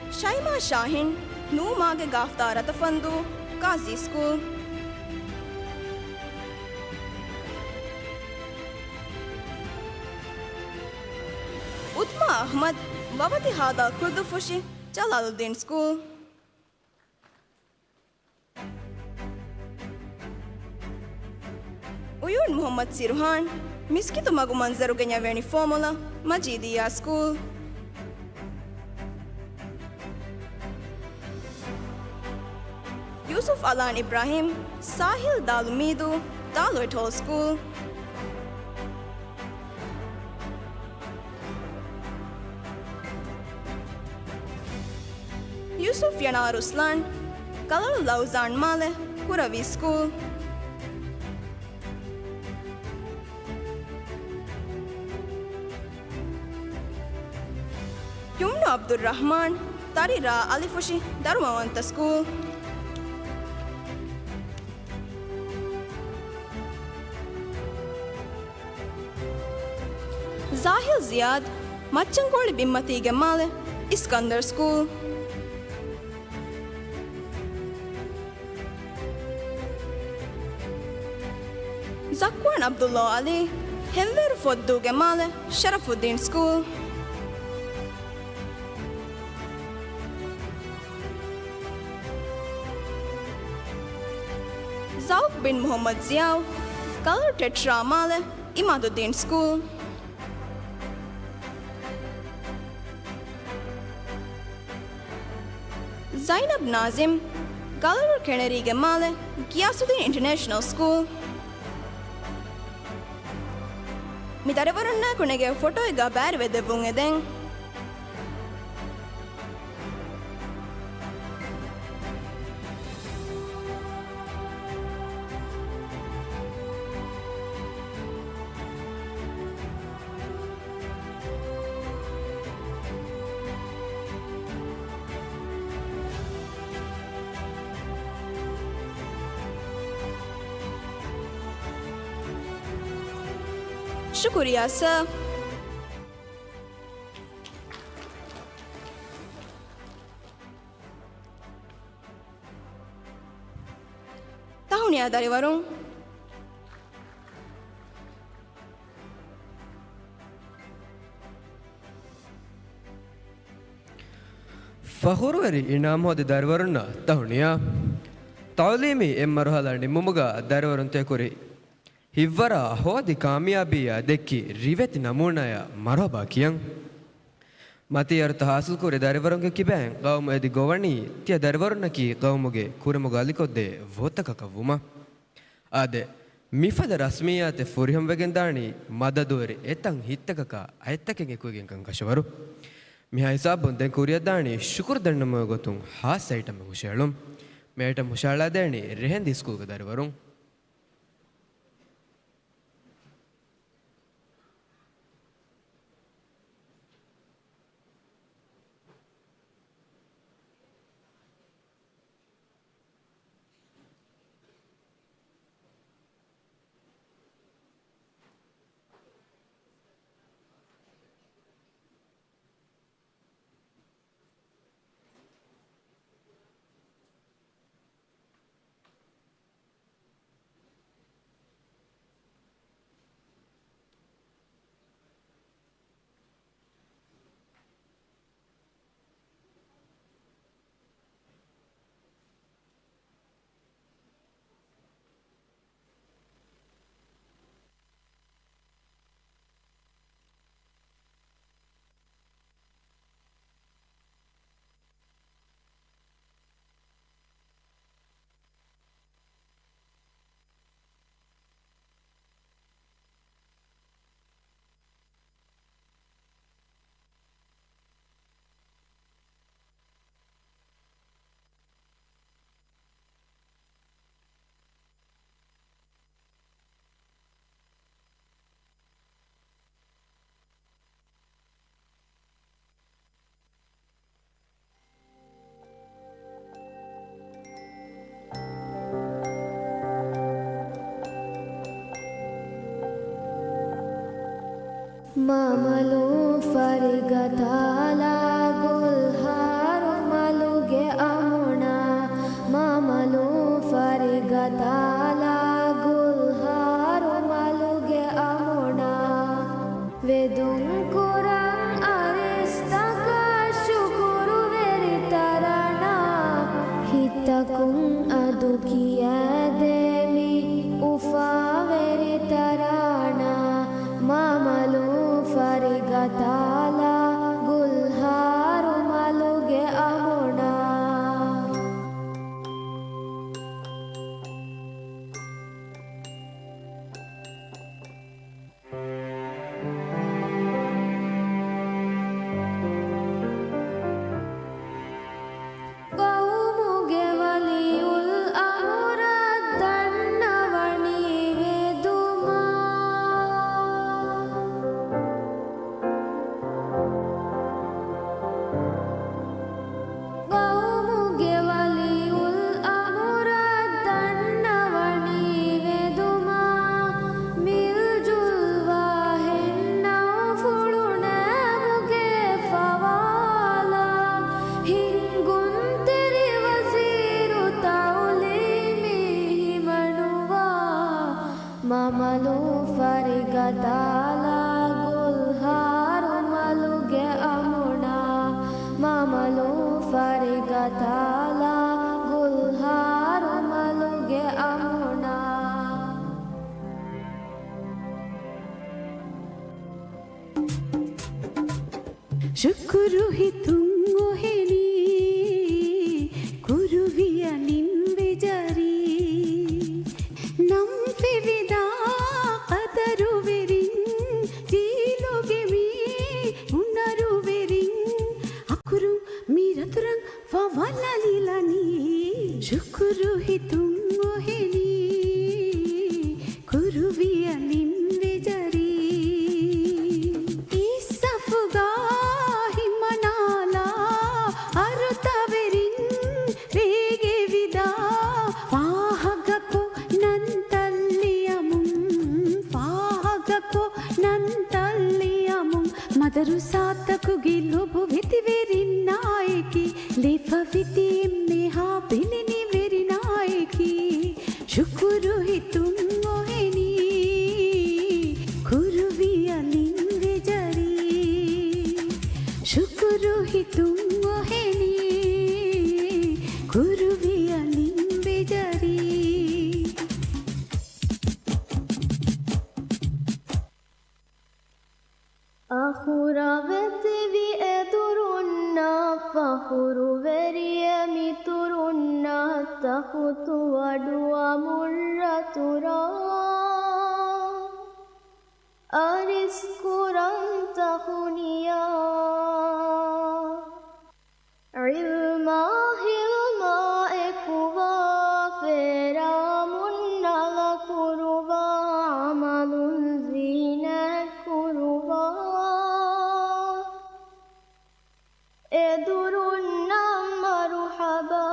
Shaima Shahin, Numage Gafta Ratafandu, Qazi School. Utma Ahmad, Babati Hada Kurdufushi, Jalaluddin School. Uyun Muhammad Sirhan, ಮಿಸ್ಕಿತು ಮಗು ಮಂಜರುಗೆ ವೆಣಿ ಫಾರ್ಮುಲಾ Majeedhiyya school Yoosuf Alan Ibrahim Sahil ದಾಲುಮೀದು ದಾಲು ಎಟೋಲ್ school Yoosuf ಯನಾ ರುಸ್ಲಾನ್ ಕಲರು ಲೌಜಾನ್ ಮಾಲೆ ಕುರವಿ ಸ್ಕೂಲ್ ಯುಮ್ನು ಅಬ್ದುಲ್ ರಹಮಾನ್ ತರಿರಾ ಅಲಿಫುಶಿ ಧರ್ಮವಂತ ಸ್ಕೂಲ್ ಜಾಹಿಲ್ ಜಿಯಾದ್ ಮಚ್ಚಂಕೋಳಿ ಬಿಮ್ಮತಿಗೆ ಮಾಲೆ ಇಸ್ಕಂದರ್ ಸ್ಕೂಲ್ ಜಕ್ವಾನ್ ಅಬ್ದುಲ್ಲಾ ಅಲಿ ಹೆಂವೇರು ಫೊದ್ದುಗೆ ಮಾಲೆ ಶರಫುದ್ದೀನ್ ಸ್ಕೂಲ್ ज़ाउक बिन मोहम्मद ज़ियाव कलर टेट्रा माले इमादुद्दीन स्कूल ज़ैनब नाजिम कलर केनेरी के माले गियासुद्दीन इंटरनेशनल स्कूल मितारे वरन्ना कुनेगे फोटो इगा बैर वेदे बुंगे दें शुक्रिया सर tahuniya dari warung ಫಹುರುವರಿ ಇನಾಮ್ ಹೋದ ದರ್ವರುನ್ನ ತಹುಣಿಯ ತೌಲೀಮಿ ಎಮ್ಮರುಹಲ ನಿಮ್ಮುಗ ದರ್ವರುಂತೆ ಕುರಿ ಹಿವ್ವರ ಹೋದಿ ಕಾಮಿಯಾಬಿಯ ದೆಕ್ಕಿ ರಿವೆತಿ ನಮೂನಯ ಮರಬಾ ಕಿಯಂ ಮತಿಯರ್ತ ಹಾಸುಲ್ ಕುರಿ ದರ್ವರುಂಗೆ ಕಿಬ್ಯಾಂ ಗೌಮ ಎದಿ ಗೋವಣಿ ತಿಯ ದರ್ವರುನ್ನಕಿ ಗೌಮುಗೆ ಕುರಿಮುಗ ಅಲಿಕೊದ್ದೆ ವೋತಕ ಕವ್ವುಮ ಆದೆ ಮಿಫದ ರಸ್ಮಿಯಾತೆ ಫುರಿಹಂ ವೆಗೆಂದಾಣಿ ಮದದುವರಿ ಎತಂ ಹಿತ್ತಕಕ ಅಯತ್ತಕೆಗೆ ಕುಗೆಂ ಕಂಕಶವರು ಮಿಹಾ ಹಿಸಾಬುನ್ ದೆನ್ ಕುರಿಯದ್ದಾಣಿ ಶುಕುರ್ ದಣ್ಣಮ ಗೊತ್ತುಂ ಹಾಸ್ ಐಟಮ್ ಹುಷಾಳುಂ ಮೇಟಂ ಹುಷಾಳಾದೇಣಿ ರೆಹೆನ್ ದಿಸ್ಕೂಗ ದರ್ವರುಂ ಮಾಮಲು ಫರಿಗತಾಲ ಗುಲ್ಹಾರು ಮಲುಗೆ ಅಮುಣ ಮಾಮಲು ಫರಿಗತಾಲ ಗುಲ್ಹಾರು ಮಲುಗೆ ಅಮುಣ ವೆದುಂ ಕುರಂ ಅರಿಸ್ತಕ ಶುಕುರು ವೆರಿತರಣ ಹಿತಕುಂ ಅದುಕಿಯ ದೇವಿ ಉಫಾ ವೆರಿತರಣ ಮಾಮಲು ಫರಿಗತಾಲ ಗುಲ್ಹಾರು ಮಲುಗೆ ಅಮುಣ ಮಾಮಲು ಫರಿಗತಾಲ ಗುಲ್ಹಾರು ಮಲುಗೆ ಅಮುಣ ಮಾಮಲು ಫರಿಗತಾಲ ಗುಲ್ಹಾರು ಮಲುಗೆ ಅಮುಣ ಶುಕ್ರು ಹಿತುಂಗು ಹೆನಿ ಕುರುವಿಯ ನಿಂಬೆ ಜರಿ ನಂಫಿವಿದ ಕದರುವೆರಿಂ ಜೀಲುಗೆ ಮೀ ಉಣರುವೆರಿಂ ಅಕುರು ಮೀರತುರಂ ಫವಲಲಿಲನಿ ಶುಕ್ರು ಹಿತುಂಗು ಹೆನಿ ಕುರುವಿಯ ನಿಂಬೆ ಜರಿ ಮದರು ಸಾತಕು ಗಿಲ್ಲುಬು ವಿತಿವೆರಿ ನಾಯಕಿ ಲೇಫವಿತಿ ಎಮ್ಮೆ ಹಾ ಬಿಲಿನಿ ವೆರಿ ನಾಯಕಿ ಶುಕುರು ಹಿತುಂಗೋ ಹೆನಿ ಕುರುವಿಯ ನಿಂವೆ ಜರಿ ಶುಕುರು ಹಿತುಂಗೋ ಹೆನಿ ಕುರುವಿಯ ನಿಂವೆ ಜರಿ ಅಹುರವೆತಿವಿ ಎದುರುನ್ನ ಫಹುರುವೆರಿಯ ಮಿತುರುನ್ನ ತಹುತು ಅಡುವ ಮುರ್ರತುರ ಅರಿಸ್ಕುರಂತ ಹುನಿಯ ಇಲ್ಮಾ ಹಿಲ್ಮಾ ಎಕುವ ಫೆರಾ ಮುನ್ನಲ ಕುರುವ ಅಮಲುನ್ ಝೀನ ಕುರುವ ಎದುರುನ್ನ ಮರುಹಬಾ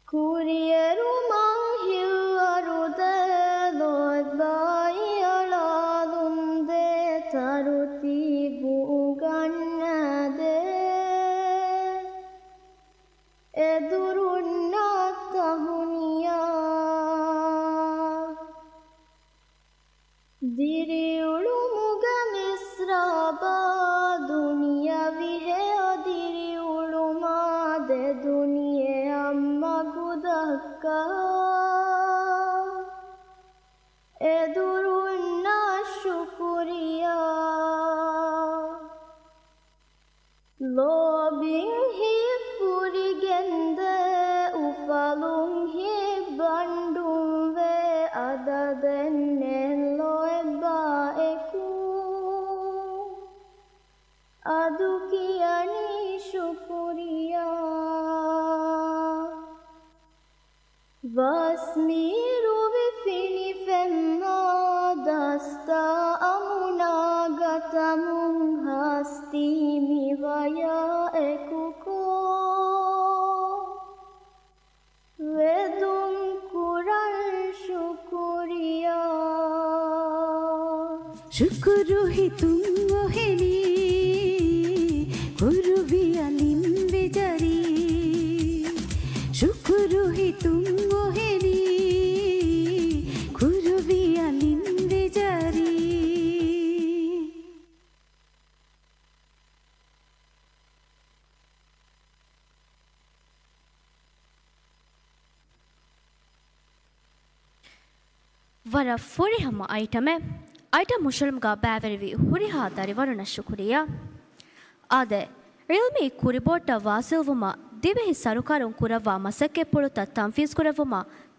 ಕುರಿಯರು ಮಂಹಿಲ್ಲರುದೆ ಲೋದ್ಬಾಯಿಯಳಾದುಂದೆ ತರುತಿ ಬೂಗನ್ನದೆ ಎದುರುನ್ನ ತಹುನಿಯ ದಿರಿಯುಳು ಮುಗ ಮಿಸ್ರಾಬ ದುನಿಯ ವಿಹೆ ದಿರಿಯುಳು ಮಾದೆ ದುನಿಯೆ ಅಮ್ಮ ಗುದಕ್ಕ ಎದುರುನ್ನ ಶುಕುರಿಯ ಲೋಬಿಂಗ್ ಹಿ ಫುರಿಗೆಂದೆ ಉಫಲುಂ ಹಿ ಬಂಡುಂವೆ ಅದದೆನ್ನೆಲ್ಲೊಬ್ಬಾಯಕು ಅದು ಕಿಯನಿ ಶುಕುರಿಯ ವಸ್ಮೀರು ವಿಫಿನಿ ಫೆಮ್ಮ ದಸ್ತ ಅಮುನಾಗತ ಮುಂಹಸ್ತಿ ಮಿವಯ ಎಕುಕೋ ವೆದುಂ ಕುರಲ್ ಶುಕುರಿಯ ಶುಕುರು ಹಿತುಂಗೋ ಹೆನಿ ಕುರುವಿಯ ನಿಂಬೆ ಜರಿ ಶುಕುರು ಹಿತುಂಗೋ ಹೆನಿ ಕುರುವಿಯ ನಿಂಬೆ ಜರಿ ವರ ಫುರಿಹಮ ಐಟಮೆ ಐಟಮ್ ಮುಷಲ್ಮ್ಗ ಬ್ಯಾವೆರಿವಿ ಹುರಿಹಾ ದರಿವರುಣ ಶುಕುರಿಯಾ ಆದೆ ಇಲ್ಮಿ ಕುರಿಬೋಟ ವಾಸಿಲ್ವುಮ ದಿವೆಹಿ ಸರುಕಾರುಂ ಕುರವ್ವ ಮಸಕ್ಕೆ ಪುಳುತ ತಂಫೀಸ್ ಕುರವುಮ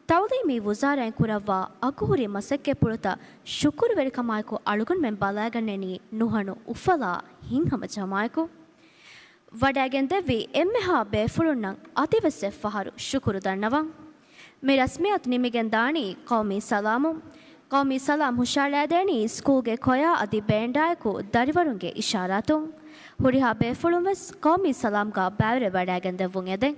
ತೌಲೀಮಿ ವುಜಾರಂ ಕುರವ್ವ ಅಗುಹುರಿ ಮಸಕ್ಕೆ ಪುಳುತ ಶುಕುರು ವೆರಿಕಮಾಯ್ಕು ಅಳುಗುನ್ ಮೆಂ ಬಲಾಗಣ್ಣೆನಿ ನುಹಣು ಉಫಲಾ ಹಿಂಹಮ ಜಮಾಯ್ಕು ವಡಾಗೆನ್ ದೆವ್ವಿ ಎಮ್ಮೆಹಾ ಬೇಫುಳುನ್ನಂ ಅತಿವೆಸ್ಸೆ ಫಹರು ಶುಕುರು ದಣ್ಣವಂ ಮೆ ರಸ್ಮಿಯತ್ ನಿಮಿಗೆನ್ ದಾಣಿ ಕೌಮಿ ಸಲಾಮು ಕೌಮಿ ಸಲಾಂ ಹುಷಾಳಾದೇಣಿ ಸ್ಕೂಲ್ಗೆ ಕೊಯಾ ಅದಿ ಬೇಂಡಾಯಕು ದರಿವರುಂಗೆ ಇಶಾರಾತು ಹುರಿಹಾ ಬೇಫುಳುಂ ವೆಸ್ ಕೌಮಿ ಸಲಾಂಗ ಬ್ಯಾವರೆ ವಡಾಗೆನ್ ದೆವ್ವುಂ ಎದೆಂ